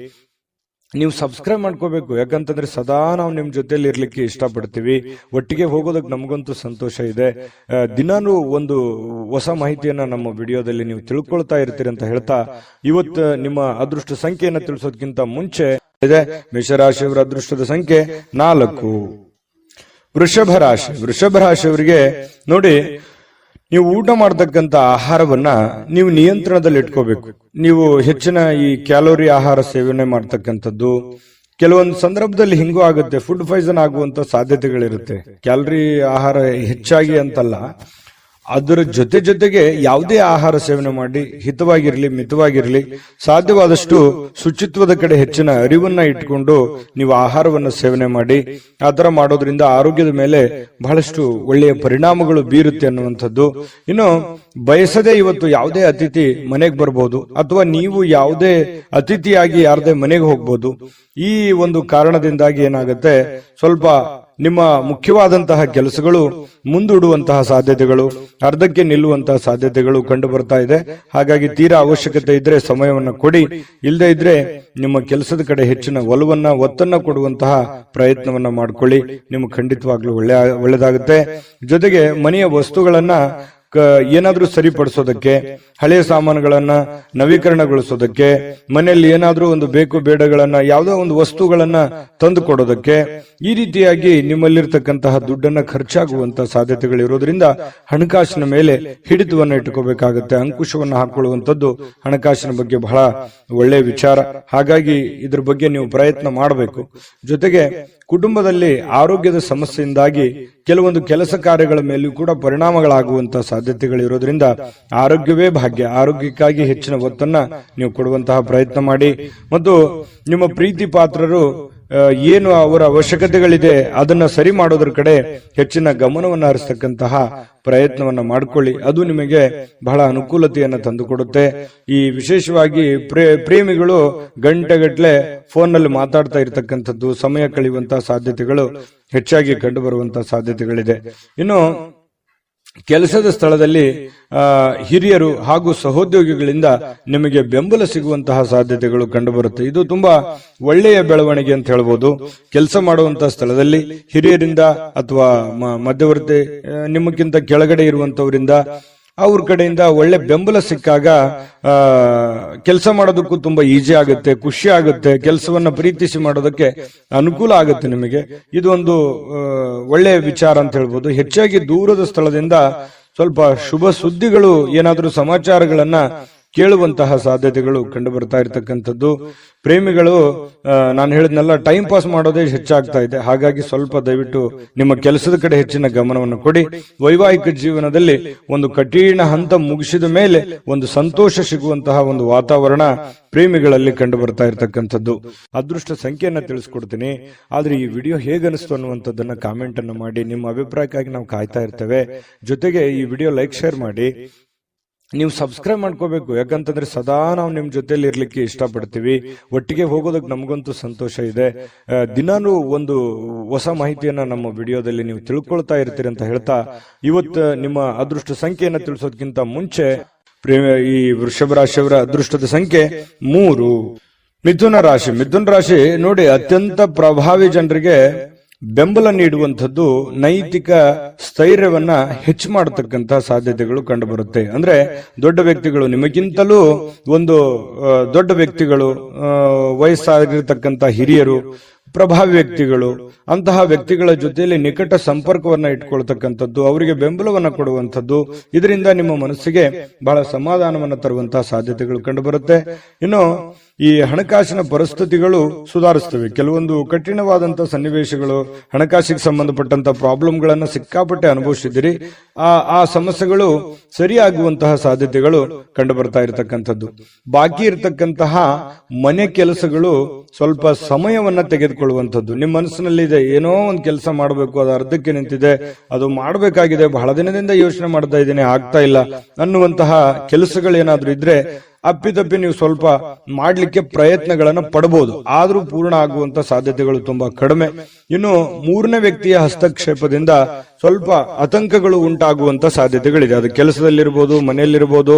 ನೀವು ಸಬ್ಸ್ಕ್ರೈಬ್ ಮಾಡ್ಕೋಬೇಕು, ಯಾಕಂತಂದ್ರೆ ಸದಾ ನಾವು ನಿಮ್ ಜೊತೆಲಿ ಇರ್ಲಿಕ್ಕೆ ಇಷ್ಟಪಡ್ತೀವಿ. ಒಟ್ಟಿಗೆ ಹೋಗೋದಕ್ಕೆ ನಮಗಂತೂ ಸಂತೋಷ ಇದೆ. ದಿನಾನು ಒಂದು ಹೊಸ ಮಾಹಿತಿಯನ್ನ ನಮ್ಮ ವಿಡಿಯೋದಲ್ಲಿ ನೀವು ತಿಳ್ಕೊಳ್ತಾ ಇರ್ತೀರಿ ಅಂತ ಹೇಳ್ತಾ, ಇವತ್ತು ನಿಮ್ಮ ಅದೃಷ್ಟ ಸಂಖ್ಯೆಯನ್ನ ತಿಳಿಸೋದಕ್ಕಿಂತ ಮುಂಚೆ ಇದೆ ಮೇಷರಾಶಿಯವರ ಅದೃಷ್ಟದ ಸಂಖ್ಯೆ 4. ವೃಷಭ ರಾಶಿಯವರಿಗೆ ನೋಡಿ, ನೀವು ಊಟ ಮಾಡತಕ್ಕಂತ ಆಹಾರವನ್ನ ನೀವು ನಿಯಂತ್ರಣದಲ್ಲಿ ಇಟ್ಕೋಬೇಕು. ನೀವು ಹೆಚ್ಚಿನ ಈ ಕ್ಯಾಲೋರಿ ಆಹಾರ ಸೇವನೆ ಮಾಡ್ತಕ್ಕಂಥದ್ದು ಕೆಲವೊಂದು ಸಂದರ್ಭದಲ್ಲಿ ಹಿಂಗೂ ಆಗುತ್ತೆ, ಫುಡ್ ಪಾಯ್ಸನ್ ಆಗುವಂತ ಸಾಧ್ಯತೆಗಳಿರುತ್ತೆ. ಕ್ಯಾಲೋರಿ ಆಹಾರ ಹೆಚ್ಚಾಗಿ ಅಂತಲ್ಲ, ಅದರ ಜೊತೆಗೆ ಯಾವುದೇ ಆಹಾರ ಸೇವನೆ ಮಾಡಿ ಹಿತವಾಗಿರ್ಲಿ, ಮಿತವಾಗಿರ್ಲಿ, ಸಾಧ್ಯವಾದಷ್ಟು ಶುಚಿತ್ವದ ಕಡೆ ಹೆಚ್ಚಿನ ಅರಿವನ್ನ ಇಟ್ಕೊಂಡು ನೀವು ಆಹಾರವನ್ನು ಸೇವನೆ ಮಾಡಿ. ಆ ತರ ಮಾಡೋದ್ರಿಂದ ಆರೋಗ್ಯದ ಮೇಲೆ ಬಹಳಷ್ಟು ಒಳ್ಳೆಯ ಪರಿಣಾಮಗಳು ಬೀರುತ್ತೆ ಅನ್ನುವಂಥದ್ದು. ಇನ್ನು ಬಯಸದೆ ಇವತ್ತು ಯಾವುದೇ ಅತಿಥಿ ಮನೆಗೆ ಬರ್ಬೋದು, ಅಥವಾ ನೀವು ಯಾವುದೇ ಅತಿಥಿಯಾಗಿ ಯಾರದೇ ಮನೆಗೆ ಹೋಗ್ಬೋದು. ಈ ಒಂದು ಕಾರಣದಿಂದಾಗಿ ಏನಾಗುತ್ತೆ, ಸ್ವಲ್ಪ ನಿಮ್ಮ ಮುಖ್ಯವಾದಂತಹ ಕೆಲಸಗಳು ಮುಂದೂಡುವಂತಹ ಸಾಧ್ಯತೆಗಳು, ಅರ್ಧಕ್ಕೆ ನಿಲ್ಲುವಂತಹ ಸಾಧ್ಯತೆಗಳು ಕಂಡು ಬರ್ತಾ ಇದೆ. ಹಾಗಾಗಿ ತೀರಾ ಅವಶ್ಯಕತೆ ಇದ್ರೆ ಸಮಯವನ್ನ ಕೊಡಿ, ಇಲ್ಲದೆ ಇದ್ರೆ ನಿಮ್ಮ ಕೆಲಸದ ಕಡೆ ಹೆಚ್ಚಿನ ಒತ್ತನ್ನ ಕೊಡುವಂತಹ ಪ್ರಯತ್ನವನ್ನ ಮಾಡ್ಕೊಳ್ಳಿ. ನಿಮ್ಗೆ ಖಂಡಿತವಾಗ್ಲೂ ಒಳ್ಳೆದಾಗುತ್ತೆ. ಜೊತೆಗೆ ಮನೆಯ ವಸ್ತುಗಳನ್ನ ಏನಾದ್ರೂ ಸರಿಪಡಿಸೋದಕ್ಕೆ, ಹಳೆಯ ಸಾಮಾನುಗಳನ್ನ ನವೀಕರಣಗೊಳಿಸೋದಕ್ಕೆ, ಮನೆಯಲ್ಲಿ ಏನಾದ್ರೂ ಒಂದು ಬೇಕು ಬೇಡಗಳನ್ನ, ಯಾವುದೋ ಒಂದು ವಸ್ತುಗಳನ್ನ ತಂದು ಕೊಡೋದಕ್ಕೆ, ಈ ರೀತಿಯಾಗಿ ನಿಮ್ಮಲ್ಲಿರ್ತಕ್ಕಂತಹ ದುಡ್ಡನ್ನ ಖರ್ಚಾಗುವಂತಹ ಸಾಧ್ಯತೆಗಳಿರೋದ್ರಿಂದ ಹಣಕಾಸಿನ ಮೇಲೆ ಹಿಡಿತವನ್ನ ಇಟ್ಟುಕೋಬೇಕಾಗುತ್ತೆ. ಅಂಕುಶವನ್ನ ಹಾಕೊಳ್ಳುವಂಥದ್ದು ಹಣಕಾಸಿನ ಬಗ್ಗೆ ಬಹಳ ಒಳ್ಳೆಯ ವಿಚಾರ. ಹಾಗಾಗಿ ಇದ್ರ ಬಗ್ಗೆ ನೀವು ಪ್ರಯತ್ನ ಮಾಡಬೇಕು. ಜೊತೆಗೆ ಕುಟುಂಬದಲ್ಲಿ ಆರೋಗ್ಯದ ಸಮಸ್ಯೆಯಿಂದಾಗಿ ಕೆಲವೊಂದು ಕೆಲಸ ಕಾರ್ಯಗಳ ಮೇಲೂ ಕೂಡ ಪರಿಣಾಮಗಳಾಗುವಂತಹ ಸಾಧ್ಯತೆಗಳಿರೋದ್ರಿಂದ ಆರೋಗ್ಯವೇ ಭಾಗ್ಯ. ಆರೋಗ್ಯಕ್ಕಾಗಿ ಹೆಚ್ಚಿನ ಒತ್ತನ್ನ ನೀವು ಕೊಡುವಂತಹ ಪ್ರಯತ್ನ ಮಾಡಿ. ಮತ್ತು ನಿಮ್ಮ ಪ್ರೀತಿ ಪಾತ್ರರು ಏನು ಅವರ ಅವಶ್ಯಕತೆಗಳಿದೆ ಅದನ್ನ ಸರಿ ಮಾಡೋದ್ರ ಕಡೆ ಹೆಚ್ಚಿನ ಗಮನವನ್ನು ಹರಿಸತಕ್ಕಂತಹ ಪ್ರಯತ್ನವನ್ನ ಮಾಡಿಕೊಳ್ಳಿ. ಅದು ನಿಮಗೆ ಬಹಳ ಅನುಕೂಲತೆಯನ್ನ ತಂದುಕೊಡುತ್ತೆ. ಈ ವಿಶೇಷವಾಗಿ ಪ್ರೇಮಿಗಳು ಗಂಟೆಗಟ್ಟಲೆ ಫೋನ್ ನಲ್ಲಿ ಮಾತಾಡ್ತಾ ಇರತಕ್ಕಂಥದ್ದು, ಸಮಯ ಕಳೆಯುವಂತಹ ಸಾಧ್ಯತೆಗಳು ಹೆಚ್ಚಾಗಿ ಕಂಡು ಬರುವಂತಹ ಸಾಧ್ಯತೆಗಳಿದೆ. ಇನ್ನು ಕೆಲಸದ ಸ್ಥಳದಲ್ಲಿ ಹಿರಿಯರು ಹಾಗೂ ಸಹೋದ್ಯೋಗಿಗಳಿಂದ ನಿಮಗೆ ಬೆಂಬಲ ಸಿಗುವಂತಹ ಸಾಧ್ಯತೆಗಳು ಕಂಡುಬರುತ್ತೆ. ಇದು ತುಂಬಾ ಒಳ್ಳೆಯ ಬೆಳವಣಿಗೆ ಅಂತ ಹೇಳ್ಬೋದು. ಕೆಲಸ ಮಾಡುವಂತಹ ಸ್ಥಳದಲ್ಲಿ ಹಿರಿಯರಿಂದ ಅಥವಾ ಮಧ್ಯವರ್ತಿ ನಿಮ್ಮಕ್ಕಿಂತ ಕೆಳಗಡೆ ಇರುವಂತವರಿಂದ ಅವ್ರ ಕಡೆಯಿಂದ ಒಳ್ಳೆ ಬೆಂಬಲ ಸಿಕ್ಕಾಗ ಕೆಲಸ ಮಾಡೋದಕ್ಕೂ ತುಂಬಾ ಈಜಿ ಆಗುತ್ತೆ, ಖುಷಿ ಆಗುತ್ತೆ. ಕೆಲಸವನ್ನ ಪ್ರೀತಿಸಿ ಮಾಡೋದಕ್ಕೆ ಅನುಕೂಲ ಆಗುತ್ತೆ ನಿಮಗೆ. ಇದು ಒಂದು ಒಳ್ಳೆಯ ವಿಚಾರ ಅಂತ ಹೇಳ್ಬೋದು. ಹೆಚ್ಚಾಗಿ ದೂರದ ಸ್ಥಳದಿಂದ ಸ್ವಲ್ಪ ಶುಭ ಸುದ್ದಿಗಳು, ಏನಾದ್ರೂ ಸಮಾಚಾರಗಳನ್ನ ಕೇಳುವಂತಹ ಸಾಧ್ಯತೆಗಳು ಕಂಡು ಬರ್ತಾ ಇರತಕ್ಕಂಥದ್ದು. ಪ್ರೇಮಿಗಳು ನಾನು ಹೇಳಿದ್ನೆಲ್ಲ ಟೈಮ್ ಪಾಸ್ ಮಾಡೋದೇ ಹೆಚ್ಚಾಗ್ತಾ ಇದೆ. ಹಾಗಾಗಿ ಸ್ವಲ್ಪ ದಯವಿಟ್ಟು ನಿಮ್ಮ ಕೆಲಸದ ಕಡೆ ಹೆಚ್ಚಿನ ಗಮನವನ್ನು ಕೊಡಿ. ವೈವಾಹಿಕ ಜೀವನದಲ್ಲಿ ಒಂದು ಕಠಿಣ ಹಂತ ಮುಗಿಸಿದ ಮೇಲೆ ಒಂದು ಸಂತೋಷ ಸಿಗುವಂತಹ ಒಂದು ವಾತಾವರಣ ಪ್ರೇಮಿಗಳಲ್ಲಿ ಕಂಡು ಬರ್ತಾ ಇರತಕ್ಕಂಥದ್ದು. ಅದೃಷ್ಟ ಸಂಖ್ಯೆಯನ್ನ ತಿಳಿಸ್ಕೊಡ್ತೀನಿ, ಆದ್ರೆ ಈ ವಿಡಿಯೋ ಹೇಗನಿಸ್ತು ಅನ್ನುವಂಥದ್ದನ್ನ ಕಾಮೆಂಟ್ ಅನ್ನು ಮಾಡಿ. ನಿಮ್ಮ ಅಭಿಪ್ರಾಯಕ್ಕಾಗಿ ನಾವು ಕಾಯ್ತಾ ಇರ್ತೇವೆ. ಜೊತೆಗೆ ಈ ವಿಡಿಯೋ ಲೈಕ್ ಶೇರ್ ಮಾಡಿ. ನೀವು ಸಬ್ಸ್ಕ್ರೈಬ್ ಮಾಡ್ಕೋಬೇಕು. ಯಾಕಂತಂದ್ರೆ ಸದಾ ನಾವು ನಿಮ್ ಜೊತೆಲಿ ಇರ್ಲಿಕ್ಕೆ ಇಷ್ಟಪಡ್ತೀವಿ. ಒಟ್ಟಿಗೆ ಹೋಗೋದಕ್ಕೆ ನಮಗಂತೂ ಸಂತೋಷ ಇದೆ. ದಿನಾನು ಒಂದು ಹೊಸ ಮಾಹಿತಿಯನ್ನ ನಮ್ಮ ವಿಡಿಯೋದಲ್ಲಿ ನೀವು ತಿಳ್ಕೊಳ್ತಾ ಇರ್ತೀರಿ ಅಂತ ಹೇಳ್ತಾ, ಇವತ್ತು ನಿಮ್ಮ ಅದೃಷ್ಟ ಸಂಖ್ಯೆಯನ್ನ ತಿಳಿಸೋದಕ್ಕಿಂತ ಮುಂಚೆ ಈ ವೃಷಭ ರಾಶಿಯವರ ಅದೃಷ್ಟದ ಸಂಖ್ಯೆ 3. ಮಿಥುನ ರಾಶಿ ನೋಡಿ, ಅತ್ಯಂತ ಪ್ರಭಾವಿ ಜನರಿಗೆ ಬೆಂಬಲ ನೀಡುವಂಥದ್ದು ನೈತಿಕ ಸ್ಥೈರ್ಯವನ್ನ ಹೆಚ್ಚು ಮಾಡತಕ್ಕಂತಹ ಸಾಧ್ಯತೆಗಳು ಕಂಡುಬರುತ್ತೆ. ಅಂದ್ರೆ ದೊಡ್ಡ ವ್ಯಕ್ತಿಗಳು, ನಿಮಗಿಂತಲೂ ಒಂದು ದೊಡ್ಡ ವ್ಯಕ್ತಿಗಳು, ವಯಸ್ಸಾಗಿರ್ತಕ್ಕಂಥ ಹಿರಿಯರು, ಪ್ರಭಾವಿ ವ್ಯಕ್ತಿಗಳು, ಅಂತಹ ವ್ಯಕ್ತಿಗಳ ಜೊತೆಯಲ್ಲಿ ನಿಕಟ ಸಂಪರ್ಕವನ್ನ ಇಟ್ಕೊಳ್ತಕ್ಕಂಥದ್ದು, ಅವರಿಗೆ ಬೆಂಬಲವನ್ನ ಕೊಡುವಂಥದ್ದು, ಇದರಿಂದ ನಿಮ್ಮ ಮನಸ್ಸಿಗೆ ಬಹಳ ಸಮಾಧಾನವನ್ನ ತರುವಂತಹ ಸಾಧ್ಯತೆಗಳು ಕಂಡುಬರುತ್ತೆ. ಇನ್ನು ಈ ಹಣಕಾಸಿನ ಪರಿಸ್ಥಿತಿಗಳು ಸುಧಾರಿಸ್ತವೆ. ಕೆಲವೊಂದು ಕಠಿಣವಾದಂತಹ ಸನ್ನಿವೇಶಗಳು, ಹಣಕಾಸಿಗೆ ಸಂಬಂಧಪಟ್ಟಂತಹ ಪ್ರಾಬ್ಲಮ್ಗಳನ್ನ ಸಿಕ್ಕಾಪಟ್ಟೆ ಅನುಭವಿಸಿದಿರಿ. ಆ ಸಮಸ್ಯೆಗಳು ಸರಿಯಾಗುವಂತಹ ಸಾಧ್ಯತೆಗಳು ಕಂಡುಬರ್ತಾ ಇರತಕ್ಕಂಥದ್ದು. ಬಾಕಿ ಇರತಕ್ಕಂತಹ ಮನೆ ಕೆಲಸಗಳು ಸ್ವಲ್ಪ ಸಮಯವನ್ನ ತೆಗೆದುಕೊಳ್ಳುವಂಥದ್ದು. ನಿಮ್ಮ ಮನಸ್ಸಿನಲ್ಲಿ ಇದೆ, ಏನೋ ಒಂದು ಕೆಲಸ ಮಾಡಬೇಕು, ಅದು ಅರ್ಧಕ್ಕೆ ನಿಂತಿದೆ, ಅದು ಮಾಡಬೇಕಾಗಿದೆ, ಬಹಳ ದಿನದಿಂದ ಯೋಚನೆ ಮಾಡ್ತಾ ಇದ್ದೇನೆ, ಆಗ್ತಾ ಇಲ್ಲ ಅನ್ನುವಂತಹ ಕೆಲಸಗಳೇನಾದ್ರೂ ಇದ್ರೆ ಅಪ್ಪಿತಪ್ಪಿ ನೀವು ಸ್ವಲ್ಪ ಮಾಡ್ಲಿಕ್ಕೆ ಪ್ರಯತ್ನಗಳನ್ನ ಪಡಬಹುದು. ಆದ್ರೂ ಪೂರ್ಣ ಆಗುವಂತ ಸಾಧ್ಯತೆಗಳು ತುಂಬಾ ಕಡಿಮೆ. ಇನ್ನು 3ನೇ ವ್ಯಕ್ತಿಯ ಹಸ್ತಕ್ಷೇಪದಿಂದ ಸ್ವಲ್ಪ ಆತಂಕಗಳು ಉಂಟಾಗುವಂತ ಸಾಧ್ಯತೆಗಳಿದೆ. ಅದು ಕೆಲಸದಲ್ಲಿರ್ಬೋದು, ಮನೆಯಲ್ಲಿರ್ಬೋದು,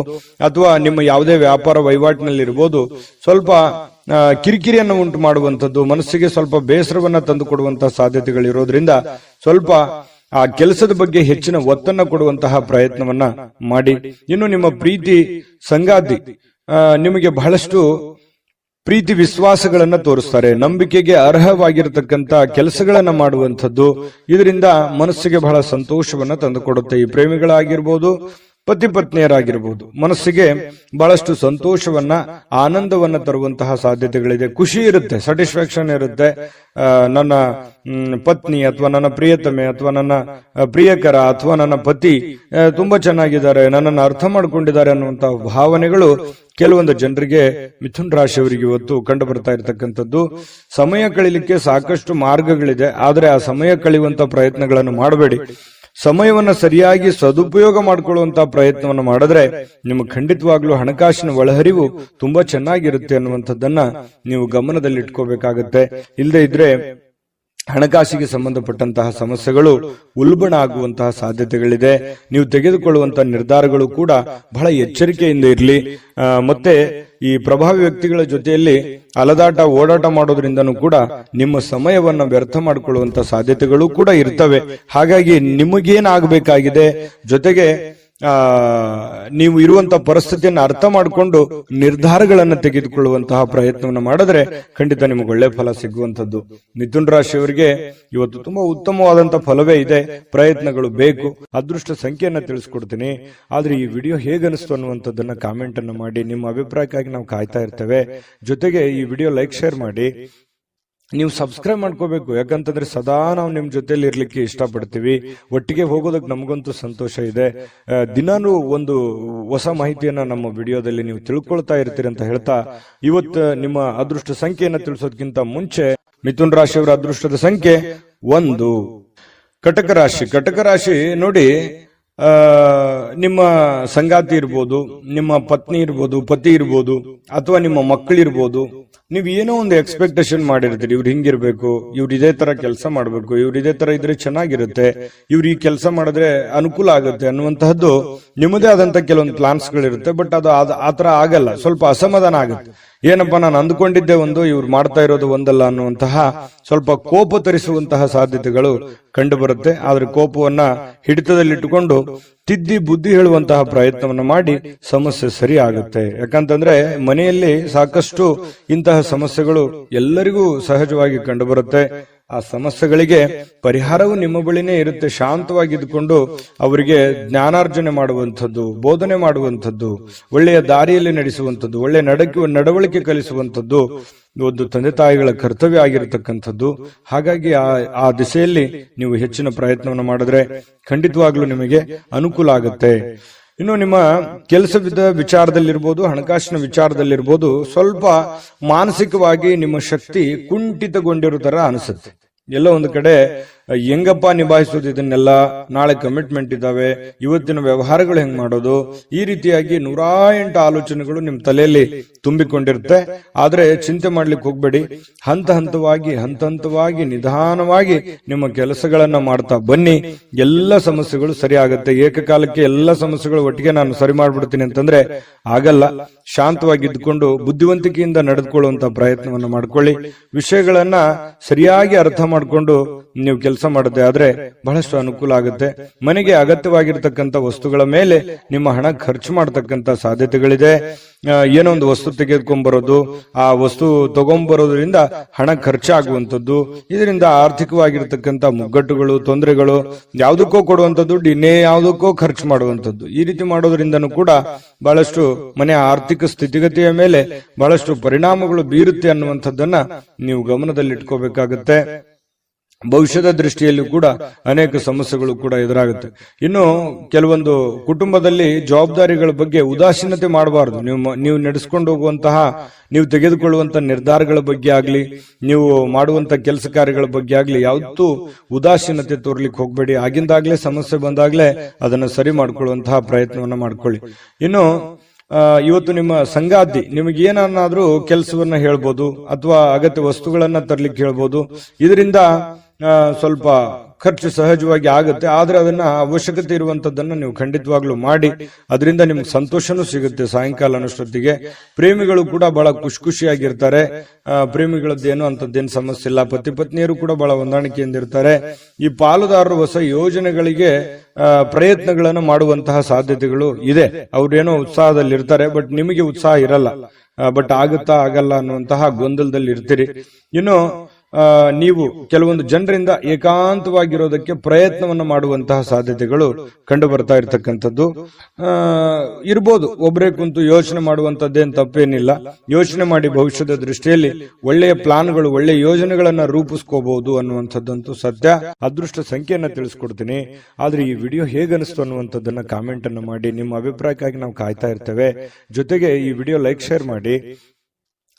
ಅಥವಾ ನಿಮ್ಮ ಯಾವುದೇ ವ್ಯಾಪಾರ ವಹಿವಾಟಿನಲ್ಲಿರ್ಬೋದು. ಸ್ವಲ್ಪ ಕಿರಿಕಿರಿಯನ್ನು ಉಂಟು ಮಾಡುವಂಥದ್ದು, ಮನಸ್ಸಿಗೆ ಸ್ವಲ್ಪ ಬೇಸರವನ್ನ ತಂದು ಕೊಡುವಂತಹ ಸಾಧ್ಯತೆಗಳಿರೋದ್ರಿಂದ ಸ್ವಲ್ಪ ಆ ಕೆಲಸದ ಬಗ್ಗೆ ಹೆಚ್ಚಿನ ಒತ್ತನ್ನು ಕೊಡುವಂತಹ ಪ್ರಯತ್ನವನ್ನ ಮಾಡಿ. ಇನ್ನು ನಿಮ್ಮ ಪ್ರೀತಿ ಸಂಗಾತಿ ನಿಮಗೆ ಬಹಳಷ್ಟು ಪ್ರೀತಿ ವಿಶ್ವಾಸಗಳನ್ನ ತೋರಿಸ್ತಾರೆ. ನಂಬಿಕೆಗೆ ಅರ್ಹವಾಗಿರತಕ್ಕಂತ ಕೆಲಸಗಳನ್ನ ಮಾಡುವಂಥದ್ದು, ಇದರಿಂದ ಮನಸ್ಸಿಗೆ ಬಹಳ ಸಂತೋಷವನ್ನ ತಂದುಕೊಡುತ್ತೆ. ಈ ಪ್ರೇಮಿಗಳಾಗಿರ್ಬೋದು, ಪತಿ ಪತ್ನಿಯರಾಗಿರ್ಬೋದು, ಮನಸ್ಸಿಗೆ ಬಹಳಷ್ಟು ಸಂತೋಷವನ್ನ, ಆನಂದವನ್ನ ತರುವಂತಹ ಸಾಧ್ಯತೆಗಳಿದೆ. ಖುಷಿ ಇರುತ್ತೆ, ಸ್ಯಾಟಿಸ್ಫ್ಯಾಕ್ಷನ್ ಇರುತ್ತೆ. ನನ್ನ ಪತ್ನಿ ಅಥವಾ ನನ್ನ ಪ್ರಿಯತಮೆ ಅಥವಾ ನನ್ನ ಪ್ರಿಯಕರ ಅಥವಾ ನನ್ನ ಪತಿ ತುಂಬಾ ಚೆನ್ನಾಗಿದ್ದಾರೆ, ನನ್ನನ್ನು ಅರ್ಥ ಮಾಡ್ಕೊಂಡಿದ್ದಾರೆ ಅನ್ನುವಂತಹ ಭಾವನೆಗಳು ಕೆಲವೊಂದು ಜನರಿಗೆ, ಮಿಥುನ್ ರಾಶಿಯವರಿಗೆ ಇವತ್ತು ಕಂಡು ಬರ್ತಾ ಇರತಕ್ಕಂಥದ್ದು. ಸಮಯ ಕಳಿಲಿಕ್ಕೆ ಸಾಕಷ್ಟು ಮಾರ್ಗಗಳಿದೆ, ಆದರೆ ಆ ಸಮಯ ಕಳೆಯುವಂತ ಪ್ರಯತ್ನಗಳನ್ನು ಮಾಡಬೇಡಿ. ಸಮಯವನ್ನ ಸರಿಯಾಗಿ ಸದುಪಯೋಗ ಮಾಡಿಕೊಳ್ಳುವಂತಹ ಪ್ರಯತ್ನವನ್ನು ಮಾಡಿದ್ರೆ ನಿಮಗೆ ಖಂಡಿತವಾಗ್ಲೂ ಹಣಕಾಸಿನ ಒಳಹರಿವು ತುಂಬಾ ಚೆನ್ನಾಗಿರುತ್ತೆ ಅನ್ನುವಂಥದ್ದನ್ನ ನೀವು ಗಮನದಲ್ಲಿಟ್ಕೋಬೇಕಾಗತ್ತೆ. ಇಲ್ಲದೆ ಇದ್ರೆ ಹಣಕಾಸಿಗೆ ಸಂಬಂಧಪಟ್ಟಂತಹ ಸಮಸ್ಯೆಗಳು ಉಲ್ಬಣ ಆಗುವಂತಹ ಸಾಧ್ಯತೆಗಳಿದೆ. ನೀವು ತೆಗೆದುಕೊಳ್ಳುವಂತಹ ನಿರ್ಧಾರಗಳು ಕೂಡ ಬಹಳ ಎಚ್ಚರಿಕೆಯಿಂದ ಇರಲಿ. ಮತ್ತೆ ಈ ಪ್ರಭಾವಿ ವ್ಯಕ್ತಿಗಳ ಜೊತೆಯಲ್ಲಿ ಅಲದಾಟ ಓಡಾಟ ಮಾಡೋದ್ರಿಂದನೂ ಕೂಡ ನಿಮ್ಮ ಸಮಯವನ್ನ ವ್ಯರ್ಥ ಮಾಡಿಕೊಳ್ಳುವಂತ ಸಾಧ್ಯತೆಗಳು ಕೂಡ ಇರ್ತವೆ. ಹಾಗಾಗಿ ನಿಮಗೇನಾಗಬೇಕಾಗಿದೆ, ಜೊತೆಗೆ ನೀವು ಇರುವಂತಹ ಪರಿಸ್ಥಿತಿಯನ್ನು ಅರ್ಥ ಮಾಡಿಕೊಂಡು ನಿರ್ಧಾರಗಳನ್ನು ತೆಗೆದುಕೊಳ್ಳುವಂತಹ ಪ್ರಯತ್ನವನ್ನು ಮಾಡಿದ್ರೆ ಖಂಡಿತ ನಿಮಗೆ ಒಳ್ಳೆ ಫಲ ಸಿಗುವಂತದ್ದು. ಮಿಥುನ್ ರಾಶಿಯವರಿಗೆ ಇವತ್ತು ತುಂಬಾ ಉತ್ತಮವಾದಂತಹ ಫಲವೇ ಇದೆ. ಪ್ರಯತ್ನಗಳು ಬೇಕು. ಅದೃಷ್ಟ ಸಂಖ್ಯೆಯನ್ನ ತಿಳಿಸ್ಕೊಡ್ತೀನಿ. ಆದ್ರೆ ಈ ವಿಡಿಯೋ ಹೇಗನಿಸ್ತು ಅನ್ನುವಂಥದ್ದನ್ನ ಕಾಮೆಂಟ್ ಅನ್ನು ಮಾಡಿ. ನಿಮ್ಮ ಅಭಿಪ್ರಾಯಕ್ಕಾಗಿ ನಾವು ಕಾಯ್ತಾ ಇರ್ತೇವೆ. ಜೊತೆಗೆ ಈ ವಿಡಿಯೋ ಲೈಕ್, ಶೇರ್ ಮಾಡಿ. ನೀವು ಸಬ್ಸ್ಕ್ರೈಬ್ ಮಾಡ್ಕೋಬೇಕು. ಯಾಕಂತಂದ್ರೆ ಸದಾ ನಾವು ನಿಮ್ ಜೊತೆಲಿ ಇರ್ಲಿಕ್ಕೆ ಇಷ್ಟಪಡ್ತೀವಿ. ಒಟ್ಟಿಗೆ ಹೋಗೋದಕ್ಕೆ ನಮಗಂತೂ ಸಂತೋಷ ಇದೆ. ದಿನಾನು ಒಂದು ಹೊಸ ಮಾಹಿತಿಯನ್ನ ನಮ್ಮ ವಿಡಿಯೋದಲ್ಲಿ ನೀವು ತಿಳ್ಕೊಳ್ತಾ ಇರ್ತೀರಿ ಅಂತ ಹೇಳ್ತಾ, ಇವತ್ತು ನಿಮ್ಮ ಅದೃಷ್ಟ ಸಂಖ್ಯೆಯನ್ನ ತಿಳಿಸೋದಕ್ಕಿಂತ ಮುಂಚೆ ಮಿಥುನ್ ರಾಶಿಯವರ ಅದೃಷ್ಟದ ಸಂಖ್ಯೆ 1. ಕಟಕ ರಾಶಿ ನೋಡಿ, ನಿಮ್ಮ ಸಂಗಾತಿ ಇರ್ಬೋದು, ನಿಮ್ಮ ಪತ್ನಿ ಇರ್ಬೋದು, ಪತಿ ಇರ್ಬೋದು, ಅಥವಾ ನಿಮ್ಮ ಮಕ್ಕಳಿರ್ಬೋದು. ನೀವು ಏನೋ ಒಂದು ಎಕ್ಸ್ಪೆಕ್ಟೇಷನ್ ಮಾಡಿರ್ತೀರಿ, ಇವ್ರು ಹಿಂಗಿರ್ಬೇಕು, ಇವ್ರು ಇದೇ ತರ ಕೆಲಸ ಮಾಡ್ಬೇಕು, ಇವ್ರು ಇದೇ ತರ ಇದ್ರೆ ಚೆನ್ನಾಗಿರುತ್ತೆ, ಇವ್ರು ಈ ಕೆಲಸ ಮಾಡಿದ್ರೆ ಅನುಕೂಲ ಆಗುತ್ತೆ ಅನ್ನುವಂತಹದ್ದು ನಿಮ್ಮದೇ ಆದಂತ ಕೆಲವೊಂದು ಪ್ಲಾನ್ಸ್ ಗಳಿರುತ್ತೆ. ಬಟ್ ಅದು ಆತರ ಆಗಲ್ಲ, ಸ್ವಲ್ಪ ಅಸಮಾಧಾನ ಆಗುತ್ತೆ. ಏನಪ್ಪಾ ನಾನು ಅಂದ್ಕೊಂಡಿದ್ದೆ ಒಂದು, ಇವ್ರು ಮಾಡ್ತಾ ಇರೋದು ಒಂದಲ್ಲ ಅನ್ನುವಂತಹ ಸ್ವಲ್ಪ ಕೋಪ ತರಿಸುವಂತಹ ಸಾಧ್ಯತೆಗಳು ಕಂಡು ಬರುತ್ತೆ. ಆದ್ರೆ ಕೋಪವನ್ನ ಹಿಡಿತದಲ್ಲಿಟ್ಟುಕೊಂಡು ತಿದ್ದಿ ಬುದ್ಧಿ ಹೇಳುವಂತಹ ಪ್ರಯತ್ನವನ್ನ ಮಾಡಿ ಸಮಸ್ಯೆ ಸರಿ ಆಗುತ್ತೆ. ಯಾಕಂತಂದ್ರೆ ಮನೆಯಲ್ಲಿ ಸಾಕಷ್ಟು ಇಂತಹ ಸಮಸ್ಯೆಗಳು ಎಲ್ಲರಿಗೂ ಸಹಜವಾಗಿ ಕಂಡು ಬರುತ್ತೆ. ಆ ಸಮಸ್ಯೆಗಳಿಗೆ ಪರಿಹಾರವು ನಿಮ್ಮ ಬಳಿನೇ ಇರುತ್ತೆ. ಶಾಂತವಾಗಿದ್ದುಕೊಂಡು ಅವರಿಗೆ ಜ್ಞಾನಾರ್ಜನೆ ಮಾಡುವಂಥದ್ದು, ಬೋಧನೆ ಮಾಡುವಂಥದ್ದು, ಒಳ್ಳೆಯ ದಾರಿಯಲ್ಲಿ ನಡೆಸುವಂಥದ್ದು, ಒಳ್ಳೆಯ ನಡವಳಿಕೆ ಕಲಿಸುವಂಥದ್ದು ಒಂದು ತಂದೆ ತಾಯಿಗಳ ಕರ್ತವ್ಯ ಆಗಿರತಕ್ಕಂಥದ್ದು. ಹಾಗಾಗಿ ಆ ದಿಸೆಯಲ್ಲಿ ನೀವು ಹೆಚ್ಚಿನ ಪ್ರಯತ್ನವನ್ನು ಮಾಡಿದ್ರೆ ಖಂಡಿತವಾಗ್ಲೂ ನಿಮಗೆ ಅನುಕೂಲ ಆಗುತ್ತೆ. ಇನ್ನು ನಿಮ್ಮ ಕೆಲಸದ ವಿಚಾರದಲ್ಲಿರ್ಬೋದು, ಹಣಕಾಸಿನ ವಿಚಾರದಲ್ಲಿರ್ಬೋದು, ಸ್ವಲ್ಪ ಮಾನಸಿಕವಾಗಿ ನಿಮ್ಮ ಶಕ್ತಿ ಕುಂಠಿತಗೊಂಡಿರೋ ತರ ಅನಿಸುತ್ತೆ. ಎಲ್ಲೋ ಒಂದು ಕಡೆ ಹೆಂಗಪ್ಪ ನಿಭಾಯಿಸೋದು ಇದನ್ನೆಲ್ಲ, ನಾಳೆ ಕಮಿಟ್ಮೆಂಟ್ ಇದಾವೆ, ಇವತ್ತಿನ ವ್ಯವಹಾರಗಳು ಹೆಂಗ್ ಮಾಡೋದು, ಈ ರೀತಿಯಾಗಿ 108 ಆಲೋಚನೆಗಳು ನಿಮ್ ತಲೆಯಲ್ಲಿ ತುಂಬಿಕೊಂಡಿರುತ್ತೆ. ಆದ್ರೆ ಚಿಂತೆ ಮಾಡ್ಲಿಕ್ಕೆ ಹೋಗ್ಬೇಡಿ. ಹಂತ ಹಂತವಾಗಿ ನಿಧಾನವಾಗಿ ನಿಮ್ಮ ಕೆಲಸಗಳನ್ನ ಮಾಡ್ತಾ ಬನ್ನಿ. ಎಲ್ಲ ಸಮಸ್ಯೆಗಳು ಸರಿ ಆಗುತ್ತೆ. ಏಕಕಾಲಕ್ಕೆ ಎಲ್ಲ ಸಮಸ್ಯೆಗಳು ಒಟ್ಟಿಗೆ ನಾನು ಸರಿ ಮಾಡ್ಬಿಡ್ತೀನಿ ಅಂತಂದ್ರೆ ಆಗಲ್ಲ. ಶಾಂತವಾಗಿ ಇದ್ಕೊಂಡು ಬುದ್ಧಿವಂತಿಕೆಯಿಂದ ನಡೆದುಕೊಳ್ಳುವಂತ ಪ್ರಯತ್ನವನ್ನ ಮಾಡ್ಕೊಳ್ಳಿ. ವಿಷಯಗಳನ್ನ ಸರಿಯಾಗಿ ಅರ್ಥ ಮಾಡ್ಕೊಂಡು ನೀವು ಕೆಲಸ ಮಾಡದೆ ಆದ್ರೆ ಬಹಳಷ್ಟು ಅನುಕೂಲ ಆಗುತ್ತೆ. ಮನೆಗೆ ಅಗತ್ಯವಾಗಿರ್ತಕ್ಕಂಥ ವಸ್ತುಗಳ ಮೇಲೆ ನಿಮ್ಮ ಹಣ ಖರ್ಚು ಮಾಡತಕ್ಕಂತ ಸಾಧ್ಯತೆಗಳಿದೆ. ಏನೋ ಒಂದು ವಸ್ತು ತೆಗೆದುಕೊಂಡ್ಬರೋದು, ಆ ವಸ್ತು ತಗೊಂಡ್ಬರೋದ್ರಿಂದ ಹಣ ಖರ್ಚಾಗುವಂಥದ್ದು, ಇದರಿಂದ ಆರ್ಥಿಕವಾಗಿರ್ತಕ್ಕಂಥ ಮುಗ್ಗಟ್ಟುಗಳು, ತೊಂದರೆಗಳು, ಯಾವುದಕ್ಕೋ ಕೊಡುವಂತ ದುಡ್ಡು ಇನ್ನೇ ಯಾವುದಕ್ಕೋ ಖರ್ಚು ಮಾಡುವಂಥದ್ದು, ಈ ರೀತಿ ಮಾಡೋದ್ರಿಂದನೂ ಕೂಡ ಬಹಳಷ್ಟು ಮನೆಯ ಆರ್ಥಿಕ ಸ್ಥಿತಿಗತಿಯ ಮೇಲೆ ಬಹಳಷ್ಟು ಪರಿಣಾಮಗಳು ಬೀರುತ್ತೆ ಅನ್ನುವಂಥದ್ದನ್ನ ನೀವು ಗಮನದಲ್ಲಿಟ್ಕೋಬೇಕಾಗತ್ತೆ. ಭವಿಷ್ಯದ ದೃಷ್ಟಿಯಲ್ಲೂ ಕೂಡ ಅನೇಕ ಸಮಸ್ಯೆಗಳು ಕೂಡ ಎದುರಾಗುತ್ತೆ. ಇನ್ನು ಕೆಲವೊಂದು ಕುಟುಂಬದಲ್ಲಿ ಜವಾಬ್ದಾರಿಗಳ ಬಗ್ಗೆ ಉದಾಸೀನತೆ ಮಾಡಬಾರದು. ನೀವು ನಡೆಸ್ಕೊಂಡು ಹೋಗುವಂತಹ, ನೀವು ತೆಗೆದುಕೊಳ್ಳುವಂತ ನಿರ್ಧಾರಗಳ ಬಗ್ಗೆ ಆಗ್ಲಿ, ನೀವು ಮಾಡುವಂತ ಕೆಲಸ ಕಾರ್ಯಗಳ ಬಗ್ಗೆ ಆಗ್ಲಿ ಯಾವತ್ತೂ ಉದಾಸೀನತೆ ತೋರ್ಲಿಕ್ಕೆ ಹೋಗ್ಬೇಡಿ. ಆಗಿಂದಾಗ್ಲೇ ಸಮಸ್ಯೆ ಬಂದಾಗ್ಲೇ ಅದನ್ನ ಸರಿ ಮಾಡ್ಕೊಳ್ಳುವಂತಹ ಪ್ರಯತ್ನವನ್ನ ಮಾಡ್ಕೊಳ್ಳಿ. ಇನ್ನು ಇವತ್ತು ನಿಮ್ಮ ಸಂಗಾತಿ ನಿಮಗೆ ಏನನ್ನಾದ್ರೂ ಕೆಲಸವನ್ನ ಹೇಳ್ಬೋದು, ಅಥವಾ ಅಗತ್ಯ ವಸ್ತುಗಳನ್ನ ತರ್ಲಿಕ್ಕೆ ಹೇಳ್ಬೋದು. ಇದರಿಂದ ಸ್ವಲ್ಪ ಖರ್ಚು ಸಹಜವಾಗಿ ಆಗುತ್ತೆ. ಆದ್ರೆ ಅದನ್ನ ಅವಶ್ಯಕತೆ ಇರುವಂತದ್ದನ್ನ ನೀವು ಖಂಡಿತವಾಗ್ಲೂ ಮಾಡಿ. ಅದರಿಂದ ನಿಮ್ಗೆ ಸಂತೋಷನೂ ಸಿಗುತ್ತೆ. ಸಾಯಂಕಾಲ ಅನ್ನೋಷ್ಟೊತ್ತಿಗೆ ಪ್ರೇಮಿಗಳು ಕೂಡ ಬಹಳ ಖುಷಿಯಾಗಿರ್ತಾರೆ. ಪ್ರೇಮಿಗಳದ್ದೇನು ಅಂತದ್ದೇನು ಸಮಸ್ಯೆ ಇಲ್ಲ. ಪತಿ ಪತ್ನಿಯರು ಕೂಡ ಬಹಳ ಹೊಂದಾಣಿಕೆಯಿಂದ ಇರ್ತಾರೆ. ಈ ಪಾಲುದಾರರು ಹೊಸ ಯೋಜನೆಗಳಿಗೆ ಪ್ರಯತ್ನಗಳನ್ನು ಮಾಡುವಂತಹ ಸಾಧ್ಯತೆಗಳು ಇದೆ. ಅವ್ರೇನೋ ಉತ್ಸಾಹದಲ್ಲಿ ಇರ್ತಾರೆ, ಬಟ್ ನಿಮಗೆ ಉತ್ಸಾಹ ಇರಲ್ಲ. ಬಟ್ ಆಗುತ್ತಾ ಆಗಲ್ಲ ಅನ್ನುವಂತಹ ಗೊಂದಲದಲ್ಲಿ ಇರ್ತೀರಿ. ಇನ್ನು ನೀವು ಕೆಲವೊಂದು ಜನರಿಂದ ಏಕಾಂತವಾಗಿರೋದಕ್ಕೆ ಪ್ರಯತ್ನವನ್ನು ಮಾಡುವಂತಹ ಸಾಧ್ಯತೆಗಳು ಕಂಡು ಬರ್ತಾ ಇರತಕ್ಕಂಥದ್ದು ಇರ್ಬೋದು. ಒಬ್ಬರೇ ಕುಂತು ಯೋಚನೆ ಮಾಡುವಂತದ್ದೇನು ತಪ್ಪೇನಿಲ್ಲ. ಯೋಚನೆ ಮಾಡಿ ಭವಿಷ್ಯದ ದೃಷ್ಟಿಯಲ್ಲಿ ಒಳ್ಳೆಯ ಪ್ಲಾನ್ಗಳು, ಒಳ್ಳೆಯ ಯೋಜನೆಗಳನ್ನ ರೂಪಿಸ್ಕೋಬಹುದು ಅನ್ನುವಂಥದ್ದಂತೂ ಸತ್ಯ. ಅದೃಷ್ಟ ಸಂಖ್ಯೆಯನ್ನ ತಿಳಿಸ್ಕೊಡ್ತೀನಿ. ಆದ್ರೆ ಈ ವಿಡಿಯೋ ಹೇಗನಿಸ್ತು ಅನ್ನುವಂಥದ್ದನ್ನ ಕಾಮೆಂಟ್ ಅನ್ನು ಮಾಡಿ. ನಿಮ್ಮ ಅಭಿಪ್ರಾಯಕ್ಕಾಗಿ ನಾವು ಕಾಯ್ತಾ ಇರ್ತೇವೆ. ಜೊತೆಗೆ ಈ ವಿಡಿಯೋ ಲೈಕ್, ಶೇರ್ ಮಾಡಿ.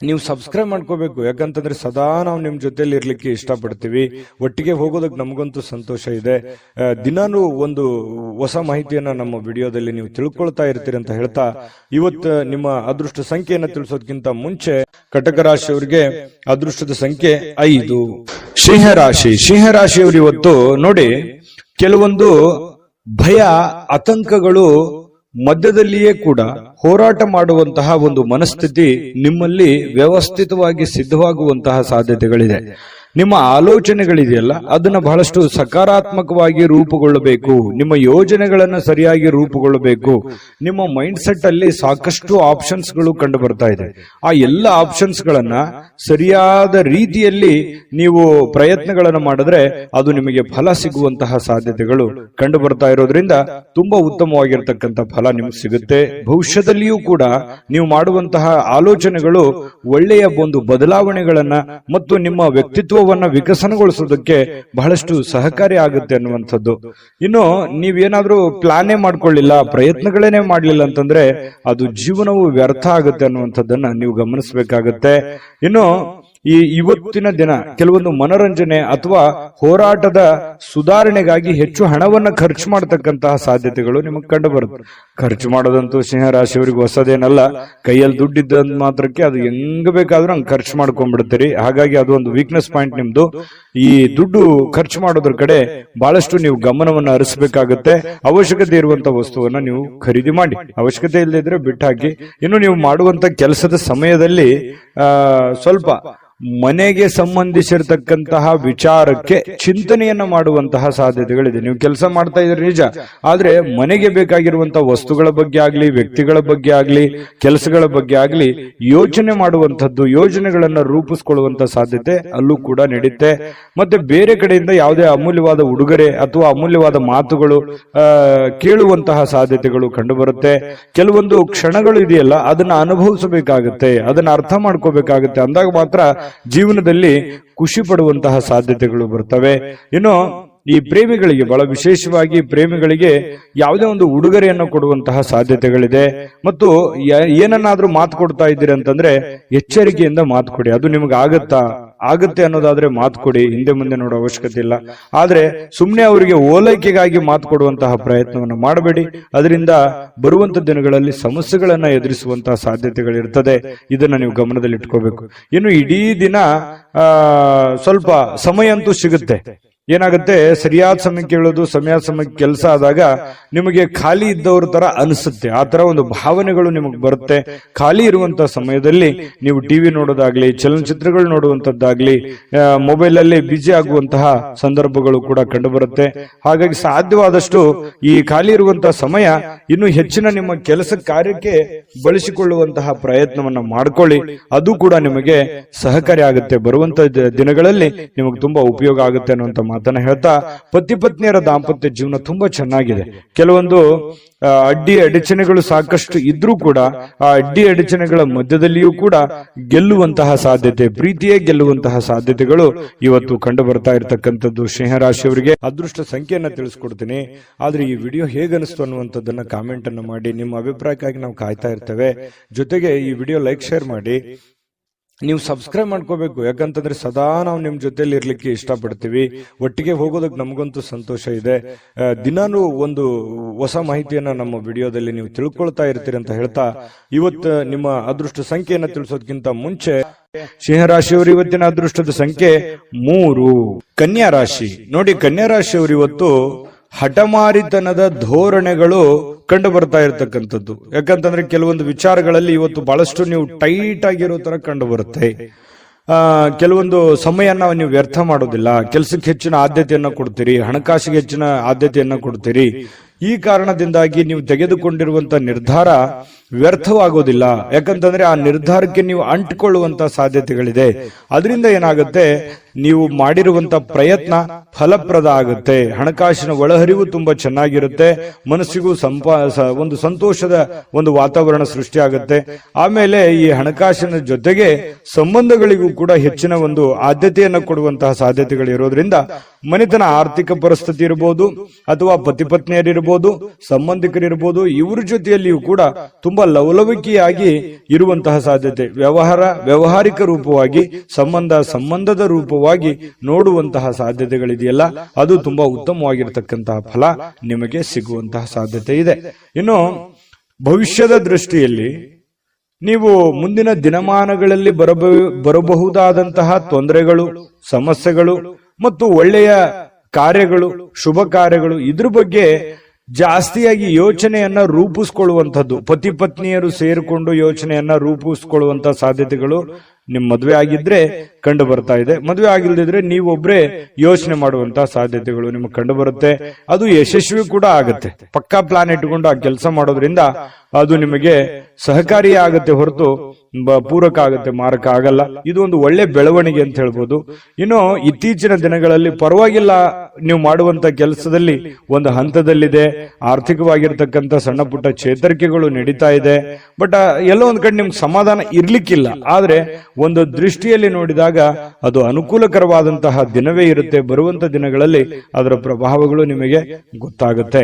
ನೀವು ಸಬ್ಸ್ಕ್ರೈಬ್ ಮಾಡ್ಕೋಬೇಕು. ಯಾಕಂತಂದ್ರೆ ಸದಾ ನಾವು ನಿಮ್ ಜೊತೆಲಿ ಇರ್ಲಿಕ್ಕೆ ಇಷ್ಟಪಡ್ತೀವಿ. ಒಟ್ಟಿಗೆ ಹೋಗೋದಕ್ಕೆ ನಮಗಂತೂ ಸಂತೋಷ ಇದೆ. ದಿನಾನು ಒಂದು ಹೊಸ ಮಾಹಿತಿಯನ್ನ ನಮ್ಮ ವಿಡಿಯೋದಲ್ಲಿ ನೀವು ತಿಳ್ಕೊಳ್ತಾ ಇರ್ತೀರಿ ಅಂತ ಹೇಳ್ತಾ, ಇವತ್ತು ನಿಮ್ಮ ಅದೃಷ್ಟ ಸಂಖ್ಯೆಯನ್ನ ತಿಳಿಸೋದಕ್ಕಿಂತ ಮುಂಚೆ ಕಟಕ ರಾಶಿಯವರಿಗೆ ಅದೃಷ್ಟದ ಸಂಖ್ಯೆ 5. ಸಿಂಹರಾಶಿಯವರು ಇವತ್ತು ನೋಡಿ, ಕೆಲವೊಂದು ಭಯ, ಆತಂಕಗಳು ಮಧ್ಯದಲ್ಲಿಯೇ ಕೂಡ ಹೋರಾಟ ಮಾಡುವಂತಹ ಒಂದು ಮನಸ್ಥಿತಿ ನಿಮ್ಮಲ್ಲಿ ವ್ಯವಸ್ಥಿತವಾಗಿ ಸಿದ್ಧವಾಗುವಂತಹ ಸಾಧ್ಯತೆಗಳಿದೆ. ನಿಮ್ಮ ಆಲೋಚನೆಗಳಿದೆಯಲ್ಲ, ಅದನ್ನ ಬಹಳಷ್ಟು ಸಕಾರಾತ್ಮಕವಾಗಿ ರೂಪುಗೊಳ್ಳಬೇಕು. ನಿಮ್ಮ ಯೋಜನೆಗಳನ್ನ ಸರಿಯಾಗಿ ರೂಪುಗೊಳ್ಳಬೇಕು. ನಿಮ್ಮ ಮೈಂಡ್ ಸೆಟ್ ಅಲ್ಲಿ ಸಾಕಷ್ಟು ಆಪ್ಷನ್ಸ್ ಗಳು ಕಂಡು ಬರ್ತಾ ಇದೆ. ಆ ಎಲ್ಲ ಆಪ್ಷನ್ಸ್ ಗಳನ್ನ ಸರಿಯಾದ ರೀತಿಯಲ್ಲಿ ನೀವು ಪ್ರಯತ್ನಗಳನ್ನು ಮಾಡಿದ್ರೆ ಅದು ನಿಮಗೆ ಫಲ ಸಿಗುವಂತಹ ಸಾಧ್ಯತೆಗಳು ಕಂಡು ಬರ್ತಾ ಇರೋದ್ರಿಂದ ತುಂಬಾ ಉತ್ತಮವಾಗಿರ್ತಕ್ಕಂಥ ಫಲ ನಿಮ್ಗೆ ಸಿಗುತ್ತೆ. ಭವಿಷ್ಯದಲ್ಲಿಯೂ ಕೂಡ ನೀವು ಮಾಡುವಂತಹ ಆಲೋಚನೆಗಳು ಒಳ್ಳೆಯ ಒಂದು ಬದಲಾವಣೆಗಳನ್ನ ಮತ್ತು ನಿಮ್ಮ ವ್ಯಕ್ತಿತ್ವ ವಿಕಸನಗೊಳಿಸೋದಕ್ಕೆ ಬಹಳಷ್ಟು ಸಹಕಾರಿ ಆಗುತ್ತೆ ಅನ್ನುವಂಥದ್ದು. ಇನ್ನು ನೀವೇನಾದ್ರೂ ಪ್ಲಾನೇ ಮಾಡ್ಕೊಳ್ಳಿಲ್ಲ, ಪ್ರಯತ್ನಗಳೇನೆ ಮಾಡ್ಲಿಲ್ಲ ಅಂತಂದ್ರೆ ಅದು ಜೀವನವು ವ್ಯರ್ಥ ಆಗುತ್ತೆ ಅನ್ನುವಂಥದ್ದನ್ನ ನೀವು ಗಮನಿಸಬೇಕಾಗತ್ತೆ. ಇನ್ನು ಇವತ್ತಿನ ದಿನ ಕೆಲವೊಂದು ಮನೋರಂಜನೆ ಅಥವಾ ಹೋರಾಟದ ಸುಧಾರಣೆಗಾಗಿ ಹೆಚ್ಚು ಹಣವನ್ನ ಖರ್ಚು ಮಾಡತಕ್ಕಂತಹ ಸಾಧ್ಯತೆಗಳು ನಿಮಗೆ ಕಂಡು ಬರುತ್ತೆ. ಖರ್ಚು ಮಾಡೋದಂತೂ ಸಿಂಹರಾಶಿಯವರಿಗೆ ಹೊಸದೇನಲ್ಲ. ಕೈಯಲ್ಲಿ ದುಡ್ಡಿದ್ದ ಮಾತ್ರಕ್ಕೆ ಅದು ಹೆಂಗ್ ಬೇಕಾದ್ರೂ ಹಂಗೆ ಖರ್ಚು ಮಾಡ್ಕೊಂಡ್ಬಿಡ್ತೀರಿ. ಹಾಗಾಗಿ ಅದು ಒಂದು ವೀಕ್ನೆಸ್ ಪಾಯಿಂಟ್ ನಿಮ್ದು. ಈ ದುಡ್ಡು ಖರ್ಚು ಮಾಡೋದ್ರ ಕಡೆ ಬಹಳಷ್ಟು ನೀವು ಗಮನವನ್ನ ಹರಿಸಬೇಕಾಗುತ್ತೆ. ಅವಶ್ಯಕತೆ ಇರುವಂತ ವಸ್ತುವನ್ನ ನೀವು ಖರೀದಿ ಮಾಡಿ, ಅವಶ್ಯಕತೆ ಇಲ್ಲದಿದ್ರೆ ಬಿಟ್ಟು ಹಾಕಿ. ಇನ್ನು ನೀವು ಮಾಡುವಂತ ಕೆಲಸದ ಸಮಯದಲ್ಲಿ ಸ್ವಲ್ಪ ಮನೆಗೆ ಸಂಬಂಧಿಸಿರ್ತಕ್ಕಂತಹ ವಿಚಾರಕ್ಕೆ ಚಿಂತನೆಯನ್ನ ಮಾಡುವಂತಹ ಸಾಧ್ಯತೆಗಳಿದೆ. ನೀವು ಕೆಲಸ ಮಾಡ್ತಾ ಇದ್ರಿ ನಿಜ, ಆದ್ರೆ ಮನೆಗೆ ಬೇಕಾಗಿರುವಂತಹ ವಸ್ತುಗಳ ಬಗ್ಗೆ ಆಗ್ಲಿ, ವ್ಯಕ್ತಿಗಳ ಬಗ್ಗೆ ಆಗ್ಲಿ, ಕೆಲಸಗಳ ಬಗ್ಗೆ ಆಗ್ಲಿ ಯೋಚನೆ ಮಾಡುವಂತದ್ದು, ಯೋಜನೆಗಳನ್ನ ರೂಪಿಸ್ಕೊಳ್ಳುವಂತ ಸಾಧ್ಯತೆ ಅಲ್ಲೂ ಕೂಡ ನಡೆಯುತ್ತೆ. ಮತ್ತೆ ಬೇರೆ ಕಡೆಯಿಂದ ಯಾವುದೇ ಅಮೂಲ್ಯವಾದ ಉಡುಗೊರೆ ಅಥವಾ ಅಮೂಲ್ಯವಾದ ಮಾತುಗಳು ಕೇಳುವಂತಹ ಸಾಧ್ಯತೆಗಳು ಕಂಡು ಬರುತ್ತೆ. ಕೆಲವೊಂದು ಕ್ಷಣಗಳು ಇದೆಯಲ್ಲ, ಅದನ್ನ ಅನುಭವಿಸಬೇಕಾಗುತ್ತೆ, ಅದನ್ನ ಅರ್ಥ ಮಾಡ್ಕೋಬೇಕಾಗುತ್ತೆ. ಅಂದಾಗ ಮಾತ್ರ ಜೀವನದಲ್ಲಿ ಖುಷಿ ಪಡುವಂತಹ ಸಾಧ್ಯತೆಗಳು ಬರ್ತವೆ. ಇನ್ನು ಈ ಪ್ರೇಮಿಗಳಿಗೆ, ಬಹಳ ವಿಶೇಷವಾಗಿ ಪ್ರೇಮಿಗಳಿಗೆ ಯಾವುದೇ ಒಂದು ಉಡುಗೊರೆಯನ್ನು ಕೊಡುವಂತಹ ಸಾಧ್ಯತೆಗಳಿದೆ. ಮತ್ತು ಏನನ್ನಾದ್ರೂ ಮಾತು ಕೊಡ್ತಾ ಇದ್ದೀರಿ ಅಂತಂದ್ರೆ ಎಚ್ಚರಿಕೆಯಿಂದ ಮಾತು ಕೊಡಿ. ಅದು ನಿಮ್ಗೆ ಆಗತ್ತಾ ಆಗುತ್ತೆ ಅನ್ನೋದಾದ್ರೆ ಮಾತು ಕೊಡಿ, ಹಿಂದೆ ಮುಂದೆ ನೋಡೋ ಅವಶ್ಯಕತೆ ಇಲ್ಲ. ಆದ್ರೆ ಸುಮ್ಮನೆ ಅವರಿಗೆ ಓಲೈಕೆಗಾಗಿ ಮಾತು ಕೊಡುವಂತಹ ಪ್ರಯತ್ನವನ್ನು ಮಾಡಬೇಡಿ. ಅದರಿಂದ ಬರುವಂತ ದಿನಗಳಲ್ಲಿ ಸಮಸ್ಯೆಗಳನ್ನ ಎದುರಿಸುವಂತಹ ಸಾಧ್ಯತೆಗಳಿರ್ತದೆ. ಇದನ್ನ ನೀವು ಗಮನದಲ್ಲಿ ಇಟ್ಕೋಬೇಕು. ಇನ್ನು ಇಡೀ ದಿನ ಸ್ವಲ್ಪ ಸಮಯ ಅಂತೂ ಸಿಗುತ್ತೆ. ಏನಾಗುತ್ತೆ, ಸರಿಯಾದ ಸಮಯಕ್ಕೆ ಹೇಳೋದು, ಸಮಯಕ್ಕೆ ಕೆಲಸ ಆದಾಗ ನಿಮಗೆ ಖಾಲಿ ಇದ್ದವ್ರ ತರ ಅನಿಸುತ್ತೆ. ಆ ತರ ಒಂದು ಭಾವನೆಗಳು ನಿಮಗೆ ಬರುತ್ತೆ. ಖಾಲಿ ಇರುವಂತಹ ಸಮಯದಲ್ಲಿ ನೀವು ಟಿವಿ ನೋಡೋದಾಗ್ಲಿ, ಚಲನಚಿತ್ರಗಳು ನೋಡುವಂತದ್ದಾಗ್ಲಿ, ಮೊಬೈಲ್ ಅಲ್ಲಿ ಬಿಜಿ ಆಗುವಂತಹ ಸಂದರ್ಭಗಳು ಕೂಡ ಕಂಡು ಬರುತ್ತೆ. ಹಾಗಾಗಿ ಸಾಧ್ಯವಾದಷ್ಟು ಈ ಖಾಲಿ ಇರುವಂತಹ ಸಮಯ ಇನ್ನು ಹೆಚ್ಚಿನ ನಿಮ್ಮ ಕೆಲಸ ಕಾರ್ಯಕ್ಕೆ ಬಳಸಿಕೊಳ್ಳುವಂತಹ ಪ್ರಯತ್ನವನ್ನ ಮಾಡ್ಕೊಳ್ಳಿ. ಅದು ಕೂಡ ನಿಮಗೆ ಸಹಕಾರಿ ಆಗುತ್ತೆ. ಬರುವಂತ ದಿನಗಳಲ್ಲಿ ನಿಮಗೆ ತುಂಬಾ ಉಪಯೋಗ ಆಗುತ್ತೆ ಅನ್ನುವಂತ ಮಾತನ್ನ ಹೇಳ್ತಾ, ಪತಿ ಪತ್ನಿಯರ ದಾಂಪತ್ಯ ಜೀವನ ತುಂಬಾ ಚೆನ್ನಾಗಿದೆ. ಕೆಲವೊಂದು ಅಡ್ಡಿ ಅಡಚಣೆಗಳು ಸಾಕಷ್ಟು ಇದ್ರೂ ಕೂಡ ಆ ಅಡ್ಡಿ ಅಡಚಣೆಗಳ ಮಧ್ಯದಲ್ಲಿಯೂ ಕೂಡ ಗೆಲ್ಲುವಂತಹ ಸಾಧ್ಯತೆ, ಪ್ರೀತಿಯೇ ಗೆಲ್ಲುವಂತಹ ಸಾಧ್ಯತೆಗಳು ಇವತ್ತು ಕಂಡು ಬರ್ತಾ ಇರತಕ್ಕಂಥದ್ದು. ಸಿಂಹರಾಶಿಯವರಿಗೆ ಅದೃಷ್ಟ ಸಂಖ್ಯೆಯನ್ನ ತಿಳಿಸ್ಕೊಡ್ತೀನಿ. ಆದ್ರೆ ಈ ವಿಡಿಯೋ ಹೇಗನಿಸ್ತು ಅನ್ನುವಂಥದ್ದನ್ನ ಕಾಮೆಂಟ್ ಅನ್ನು ಮಾಡಿ. ನಿಮ್ಮ ಅಭಿಪ್ರಾಯಕ್ಕಾಗಿ ನಾವು ಕಾಯ್ತಾ ಇರ್ತೇವೆ. ಜೊತೆಗೆ ಈ ವಿಡಿಯೋ ಲೈಕ್, ಶೇರ್ ಮಾಡಿ. ನೀವು ಸಬ್ಸ್ಕ್ರೈಬ್ ಮಾಡ್ಕೋಬೇಕು. ಯಾಕಂತಂದ್ರೆ ಸದಾ ನಾವು ನಿಮ್ ಜೊತೆಲಿ ಇರ್ಲಿಕ್ಕೆ ಇಷ್ಟಪಡ್ತೀವಿ. ಒಟ್ಟಿಗೆ ಹೋಗೋದಕ್ಕೆ ನಮಗಂತೂ ಸಂತೋಷ ಇದೆ. ದಿನಾನು ಒಂದು ಹೊಸ ಮಾಹಿತಿಯನ್ನ ನಮ್ಮ ವಿಡಿಯೋದಲ್ಲಿ ನೀವು ತಿಳ್ಕೊಳ್ತಾ ಇರ್ತೀರಿ ಅಂತ ಹೇಳ್ತಾ, ಇವತ್ತು ನಿಮ್ಮ ಅದೃಷ್ಟ ಸಂಖ್ಯೆಯನ್ನ ತಿಳಿಸೋದಕ್ಕಿಂತ ಮುಂಚೆ ಸಿಂಹರಾಶಿಯವರು ಇವತ್ತಿನ ಅದೃಷ್ಟದ ಸಂಖ್ಯೆ 3. ಕನ್ಯಾ ರಾಶಿ ನೋಡಿ, ಕನ್ಯಾ ರಾಶಿಯವರು ಇವತ್ತು ಹಠಮಾರಿತನದ ಧೋರಣೆಗಳು ಕಂಡು ಬರ್ತಾ ಇರತಕ್ಕಂಥದ್ದು. ಯಾಕಂತಂದ್ರೆ ಕೆಲವೊಂದು ವಿಚಾರಗಳಲ್ಲಿ ಇವತ್ತು ಬಹಳಷ್ಟು ನೀವು ಟೈಟ್ ಆಗಿರೋ ತರ ಕಂಡು ಬರುತ್ತೆ. ಕೆಲವೊಂದು ಸಮಯನ ನೀವು ವ್ಯರ್ಥ ಮಾಡೋದಿಲ್ಲ. ಕೆಲಸಕ್ಕೆ ಹೆಚ್ಚಿನ ಆದ್ಯತೆಯನ್ನ ಕೊಡ್ತೀರಿ, ಹಣಕಾಸಿಗೆ ಹೆಚ್ಚಿನ ಆದ್ಯತೆಯನ್ನ ಕೊಡ್ತೀರಿ. ಈ ಕಾರಣದಿಂದಾಗಿ ನೀವು ತೆಗೆದುಕೊಂಡಿರುವಂತಹ ನಿರ್ಧಾರ ವ್ಯರ್ಥವಾಗೋದಿಲ್ಲ. ಯಾಕಂತಂದ್ರೆ ಆ ನಿರ್ಧಾರಕ್ಕೆ ನೀವು ಅಂಟಿಕೊಳ್ಳುವಂತ ಸಾಧ್ಯತೆಗಳಿದೆ. ಅದರಿಂದ ಏನಾಗುತ್ತೆ, ನೀವು ಮಾಡಿರುವಂತ ಪ್ರಯತ್ನ ಫಲಪ್ರದ ಆಗುತ್ತೆ. ಹಣಕಾಸಿನ ಒಳಹರಿವು ತುಂಬಾ ಚೆನ್ನಾಗಿರುತ್ತೆ. ಮನಸ್ಸಿಗೂ ಒಂದು ಸಂತೋಷದ ಒಂದು ವಾತಾವರಣ ಸೃಷ್ಟಿಯಾಗುತ್ತೆ. ಆಮೇಲೆ ಈ ಹಣಕಾಸಿನ ಜೊತೆಗೆ ಸಂಬಂಧಗಳಿಗೂ ಕೂಡ ಹೆಚ್ಚಿನ ಒಂದು ಆದ್ಯತೆಯನ್ನು ಕೊಡುವಂತಹ ಸಾಧ್ಯತೆಗಳು ಇರೋದ್ರಿಂದ ಮನೆತನ ಆರ್ಥಿಕ ಪರಿಸ್ಥಿತಿ ಇರಬಹುದು, ಅಥವಾ ಪತಿ ಪತ್ನಿಯರಿರ್ಬೋದು, ಸಂಬಂಧಿಕರಿರ್ಬೋದು, ಇವರ ಜೊತೆಯಲ್ಲಿಯೂ ಕೂಡ ತುಂಬಾ ಲವಲವಿಕೆಯಾಗಿ ಇರುವಂತಹ ಸಾಧ್ಯತೆ. ವ್ಯವಹಾರಿಕ ರೂಪವಾಗಿ, ಸಂಬಂಧದ ರೂಪವಾಗಿ ನೋಡುವಂತಹ ಸಾಧ್ಯತೆಗಳಿದೆಯಲ್ಲ, ಅದು ತುಂಬಾ ಉತ್ತಮವಾಗಿರತಕ್ಕಂತಹ ಫಲ ನಿಮಗೆ ಸಿಗುವಂತಹ ಸಾಧ್ಯತೆ ಇದೆ. ಇನ್ನು ಭವಿಷ್ಯದ ದೃಷ್ಟಿಯಲ್ಲಿ ನೀವು ಮುಂದಿನ ದಿನಮಾನಗಳಲ್ಲಿ ಬರಬಹುದಾದಂತಹ ತೊಂದರೆಗಳು, ಸಮಸ್ಯೆಗಳು ಮತ್ತು ಒಳ್ಳೆಯ ಕಾರ್ಯಗಳು, ಶುಭ ಕಾರ್ಯಗಳು, ಇದ್ರ ಬಗ್ಗೆ ಜಾಸ್ತಿಯಾಗಿ ಯೋಚನೆಯನ್ನ ರೂಪಿಸ್ಕೊಳ್ಳುವಂಥದ್ದು. ಪತಿ ಪತ್ನಿಯರು ಸೇರಿಕೊಂಡು ಯೋಚನೆಯನ್ನ ರೂಪಿಸ್ಕೊಳ್ಳುವಂತಹ ಸಾಧ್ಯತೆಗಳು ನಿಮ್ ಮದುವೆ ಆಗಿದ್ರೆ ಕಂಡು ಬರ್ತಾ ಇದೆ. ಮದುವೆ ಆಗಿಲ್ದಿದ್ರೆ ನೀವೊಬ್ರೇ ಯೋಚನೆ ಮಾಡುವಂತಹ ಸಾಧ್ಯತೆಗಳು ನಿಮಗೆ ಕಂಡು ಬರುತ್ತೆ. ಅದು ಯಶಸ್ವಿ ಕೂಡ ಆಗುತ್ತೆ. ಪಕ್ಕಾ ಪ್ಲಾನ್ ಇಟ್ಟುಕೊಂಡು ಆ ಕೆಲಸ ಮಾಡೋದ್ರಿಂದ ಅದು ನಿಮಗೆ ಸಹಕಾರಿ ಆಗುತ್ತೆ ಹೊರತು ಪೂರಕ ಆಗುತ್ತೆ, ಮಾರಕ ಆಗಲ್ಲ. ಇದು ಒಂದು ಒಳ್ಳೆ ಬೆಳವಣಿಗೆ ಅಂತ ಹೇಳ್ಬೋದು. ಇನ್ನು ಇತ್ತೀಚಿನ ದಿನಗಳಲ್ಲಿ ಪರವಾಗಿಲ್ಲ, ನೀವು ಮಾಡುವಂತ ಕೆಲಸದಲ್ಲಿ ಒಂದು ಹಂತದಲ್ಲಿದೆ. ಆರ್ಥಿಕವಾಗಿರ್ತಕ್ಕಂಥ ಸಣ್ಣ ಪುಟ್ಟ ಚೇತರಿಕೆಗಳು ನಡೀತಾ ಇದೆ. ಬಟ್ ಎಲ್ಲೋ ಒಂದ್ ಕಡೆ ನಿಮ್ಗೆ ಸಮಾಧಾನ ಇರ್ಲಿಕ್ಕಿಲ್ಲ. ಆದ್ರೆ ಒಂದು ದೃಷ್ಟಿಯಲ್ಲಿ ನೋಡಿದಾಗ ಅದು ಅನುಕೂಲಕರವಾದಂತಹ ದಿನವೇ ಇರುತ್ತೆ. ಬರುವಂತ ದಿನಗಳಲ್ಲಿ ಅದರ ಪ್ರಭಾವಗಳು ನಿಮಗೆ ಗೊತ್ತಾಗುತ್ತೆ.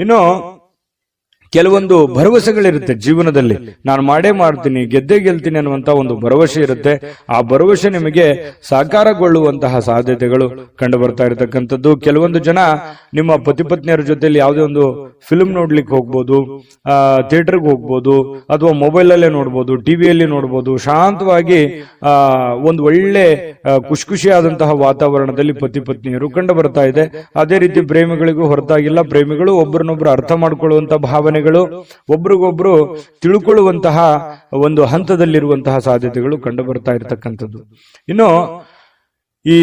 ಇನ್ನು ಕೆಲವೊಂದು ಭರವಸೆಗಳಿರುತ್ತೆ ಜೀವನದಲ್ಲಿ. ನಾನು ಮಾಡೇ ಮಾಡ್ತೀನಿ, ಗೆದ್ದೇ ಗೆಲ್ತೀನಿ ಅನ್ನುವಂತ ಒಂದು ಭರವಸೆ ಇರುತ್ತೆ. ಆ ಭರವಸೆ ನಿಮಗೆ ಸಾಕಾರಗೊಳ್ಳುವಂತಹ ಸಾಧ್ಯತೆಗಳು ಕಂಡು ಬರ್ತಾ ಇರತಕ್ಕಂಥದ್ದು. ಕೆಲವೊಂದು ಜನ ನಿಮ್ಮ ಪತಿ ಪತ್ನಿಯರ ಜೊತೆಲಿ ಯಾವುದೇ ಒಂದು ಫಿಲ್ಮ್ ನೋಡ್ಲಿಕ್ಕೆ ಹೋಗ್ಬೋದು, ಥಿಯೇಟರ್ಗೆ ಹೋಗ್ಬೋದು, ಅಥವಾ ಮೊಬೈಲ್ ಅಲ್ಲೇ ನೋಡ್ಬೋದು, ಟಿವಿಯಲ್ಲಿ ನೋಡ್ಬೋದು. ಶಾಂತವಾಗಿ ಒಂದು ಒಳ್ಳೆ ಖುಷಿಯಾದಂತಹ ವಾತಾವರಣದಲ್ಲಿ ಪತಿ ಪತ್ನಿಯರು ಕಂಡು ಬರ್ತಾ ಇದೆ. ಅದೇ ರೀತಿ ಪ್ರೇಮಿಗಳಿಗೂ ಹೊರತಾಗಿಲ್ಲ. ಪ್ರೇಮಿಗಳು ಒಬ್ಬರನ್ನೊಬ್ರು ಅರ್ಥ ಮಾಡ್ಕೊಳ್ಳುವಂತ ಭಾವನೆ, ಒಬ್ರಿಗೊಬ್ರು ತಿಳ್ಕೊಳ್ಳುವಂತಹ ಒಂದು ಹಂತದಲ್ಲಿರುವಂತಹ ಸಾಧ್ಯತೆಗಳು ಕಂಡು ಬರ್ತಾ ಇರತಕ್ಕಂಥದ್ದು. ಇನ್ನು ಈ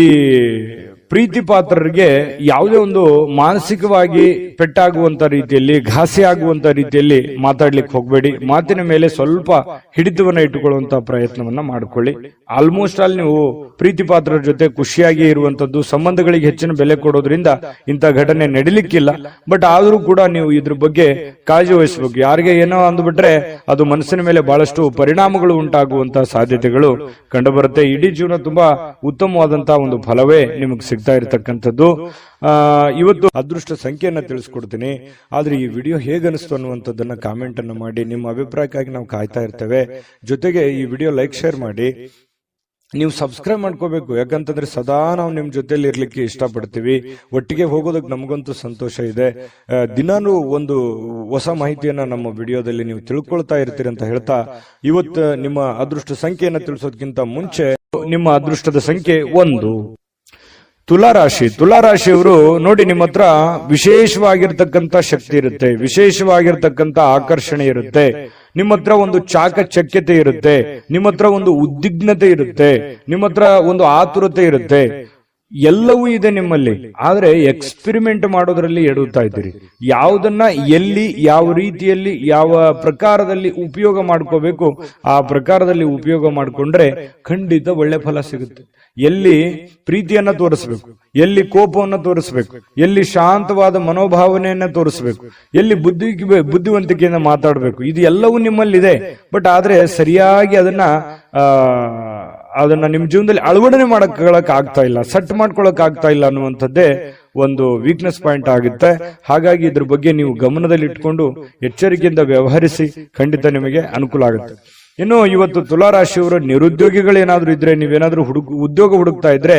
ಪ್ರೀತಿ ಪಾತ್ರರಿಗೆ ಯಾವುದೇ ಒಂದು ಮಾನಸಿಕವಾಗಿ ಪೆಟ್ಟಾಗುವಂತ ರೀತಿಯಲ್ಲಿ, ಘಾಸಿ ಆಗುವಂತ ರೀತಿಯಲ್ಲಿ ಮಾತಾಡ್ಲಿಕ್ಕೆ ಹೋಗಬೇಡಿ. ಮಾತಿನ ಮೇಲೆ ಸ್ವಲ್ಪ ಹಿಡಿತವನ್ನ ಇಟ್ಟುಕೊಳ್ಳುವಂತ ಪ್ರಯತ್ನವನ್ನ ಮಾಡಿಕೊಳ್ಳಿ. ಆಲ್ಮೋಸ್ಟ್ ಆಲ್ ನೀವು ಪ್ರೀತಿ ಪಾತ್ರರ ಜೊತೆ ಖುಷಿಯಾಗಿ ಇರುವಂತದ್ದು, ಸಂಬಂಧಗಳಿಗೆ ಹೆಚ್ಚಿನ ಬೆಲೆ ಕೊಡೋದ್ರಿಂದ ಇಂಥ ಘಟನೆ ನಡಿಲಿಕ್ಕಿಲ್ಲ. ಬಟ್ ಆದ್ರೂ ಕೂಡ ನೀವು ಇದ್ರ ಬಗ್ಗೆ ಕಾಳಜಿ ವಹಿಸಬೇಕು. ಯಾರಿಗೆ ಏನೋ ಅಂದ್ಬಿಟ್ರೆ ಅದು ಮನಸ್ಸಿನ ಮೇಲೆ ಬಹಳಷ್ಟು ಪರಿಣಾಮಗಳು ಉಂಟಾಗುವಂತಹ ಸಾಧ್ಯತೆಗಳು ಕಂಡುಬರುತ್ತೆ. ಇಡೀ ಜೀವನ ತುಂಬಾ ಉತ್ತಮವಾದಂತಹ ಒಂದು ಫಲವೇ ನಿಮಗೆ ಸಿಗ್ತಾ ಇರತಕ್ಕಂಥದ್ದು. ಇವತ್ತು ಅದೃಷ್ಟ ಸಂಖ್ಯೆಯನ್ನ ತಿಳಿಸ್ಕೊಡ್ತೀನಿ. ಆದ್ರೆ ಈ ವಿಡಿಯೋ ಹೇಗನಿಸ್ತು ಅನ್ನುವಂಥದ್ದನ್ನ ಕಾಮೆಂಟ್ ಅನ್ನು ಮಾಡಿ. ನಿಮ್ಮ ಅಭಿಪ್ರಾಯಕ್ಕಾಗಿ ನಾವು ಕಾಯ್ತಾ ಇರ್ತೇವೆ. ಜೊತೆಗೆ ಈ ವಿಡಿಯೋ ಲೈಕ್, ಶೇರ್ ಮಾಡಿ. ನೀವು ಸಬ್ಸ್ಕ್ರೈಬ್ ಮಾಡ್ಕೋಬೇಕು. ಯಾಕಂತಂದ್ರೆ ಸದಾ ನಾವು ನಿಮ್ ಜೊತೆಲಿ ಇರ್ಲಿಕ್ಕೆ ಇಷ್ಟಪಡ್ತೀವಿ. ಒಟ್ಟಿಗೆ ಹೋಗೋದಕ್ಕೆ ನಮಗಂತೂ ಸಂತೋಷ ಇದೆ. ದಿನಾನು ಒಂದು ಹೊಸ ಮಾಹಿತಿಯನ್ನ ನಮ್ಮ ವಿಡಿಯೋದಲ್ಲಿ ನೀವು ತಿಳ್ಕೊಳ್ತಾ ಇರ್ತೀರಿ ಅಂತ ಹೇಳ್ತಾ, ಇವತ್ತು ನಿಮ್ಮ ಅದೃಷ್ಟ ಸಂಖ್ಯೆಯನ್ನ ತಿಳಿಸೋದಕ್ಕಿಂತ ಮುಂಚೆ ನಿಮ್ಮ ಅದೃಷ್ಟದ ಸಂಖ್ಯೆ 1. ತುಲಾರಾಶಿಯವರು ನೋಡಿ, ನಿಮ್ಮ ಹತ್ರ ವಿಶೇಷವಾಗಿರ್ತಕ್ಕಂಥ ಶಕ್ತಿ ಇರುತ್ತೆ, ವಿಶೇಷವಾಗಿರ್ತಕ್ಕಂಥ ಆಕರ್ಷಣೆ ಇರುತ್ತೆ, ನಿಮ್ಮ ಹತ್ರ ಒಂದು ಚಾಕಚಕ್ಯತೆ ಇರುತ್ತೆ, ನಿಮ್ಮ ಹತ್ರ ಒಂದು ಉದ್ವಿಗ್ನತೆ ಇರುತ್ತೆ, ನಿಮ್ಮ ಹತ್ರ ಒಂದು ಆತುರತೆ ಇರುತ್ತೆ, ಎಲ್ಲವೂ ಇದೆ ನಿಮ್ಮಲ್ಲಿ. ಆದ್ರೆ ಎಕ್ಸ್ಪೆರಿಮೆಂಟ್ ಮಾಡೋದ್ರಲ್ಲಿ ಎಡುತ್ತಾ ಇದ್ದೀರಿ. ಯಾವುದನ್ನ ಎಲ್ಲಿ, ಯಾವ ರೀತಿಯಲ್ಲಿ, ಯಾವ ಪ್ರಕಾರದಲ್ಲಿ ಉಪಯೋಗ ಮಾಡ್ಕೋಬೇಕು ಆ ಪ್ರಕಾರದಲ್ಲಿ ಉಪಯೋಗ ಮಾಡ್ಕೊಂಡ್ರೆ ಖಂಡಿತ ಒಳ್ಳೆ ಫಲ ಸಿಗುತ್ತೆ. ಎಲ್ಲಿ ಪ್ರೀತಿಯನ್ನ ತೋರಿಸ್ಬೇಕು, ಎಲ್ಲಿ ಕೋಪವನ್ನ ತೋರಿಸ್ಬೇಕು, ಎಲ್ಲಿ ಶಾಂತವಾದ ಮನೋಭಾವನೆಯನ್ನ ತೋರಿಸ್ಬೇಕು, ಎಲ್ಲಿ ಬುದ್ಧಿವಂತಿಕೆಯಿಂದ ಮಾತಾಡಬೇಕು, ಇದು ಎಲ್ಲವೂ ನಿಮ್ಮಲ್ಲಿದೆ. ಬಟ್ ಆದ್ರೆ ಸರಿಯಾಗಿ ಅದನ್ನ ನಿಮ್ ಜೀವನದಲ್ಲಿ ಅಳವಡನೆ ಮಾಡಕ್ ಆಗ್ತಾ ಇಲ್ಲ, ಸೆಟ್ ಮಾಡ್ಕೊಳಕ್ ಆಗ್ತಾ ಇಲ್ಲ ಅನ್ನುವಂಥದ್ದೇ ಒಂದು ವೀಕ್ನೆಸ್ ಪಾಯಿಂಟ್ ಆಗುತ್ತೆ. ಹಾಗಾಗಿ ಇದ್ರ ಬಗ್ಗೆ ನೀವು ಗಮನದಲ್ಲಿ ಇಟ್ಕೊಂಡು ಎಚ್ಚರಿಕೆಯಿಂದ ವ್ಯವಹರಿಸಿ, ಖಂಡಿತ ನಿಮಗೆ ಅನುಕೂಲ ಆಗುತ್ತೆ. ಇನ್ನು ಇವತ್ತು ತುಲಾರಾಶಿಯವರ ನಿರುದ್ಯೋಗಿಗಳೇನಾದ್ರೂ ಇದ್ರೆ, ನೀವೇನಾದ್ರೂ ಉದ್ಯೋಗ ಹುಡುಕ್ತಾ ಇದ್ರೆ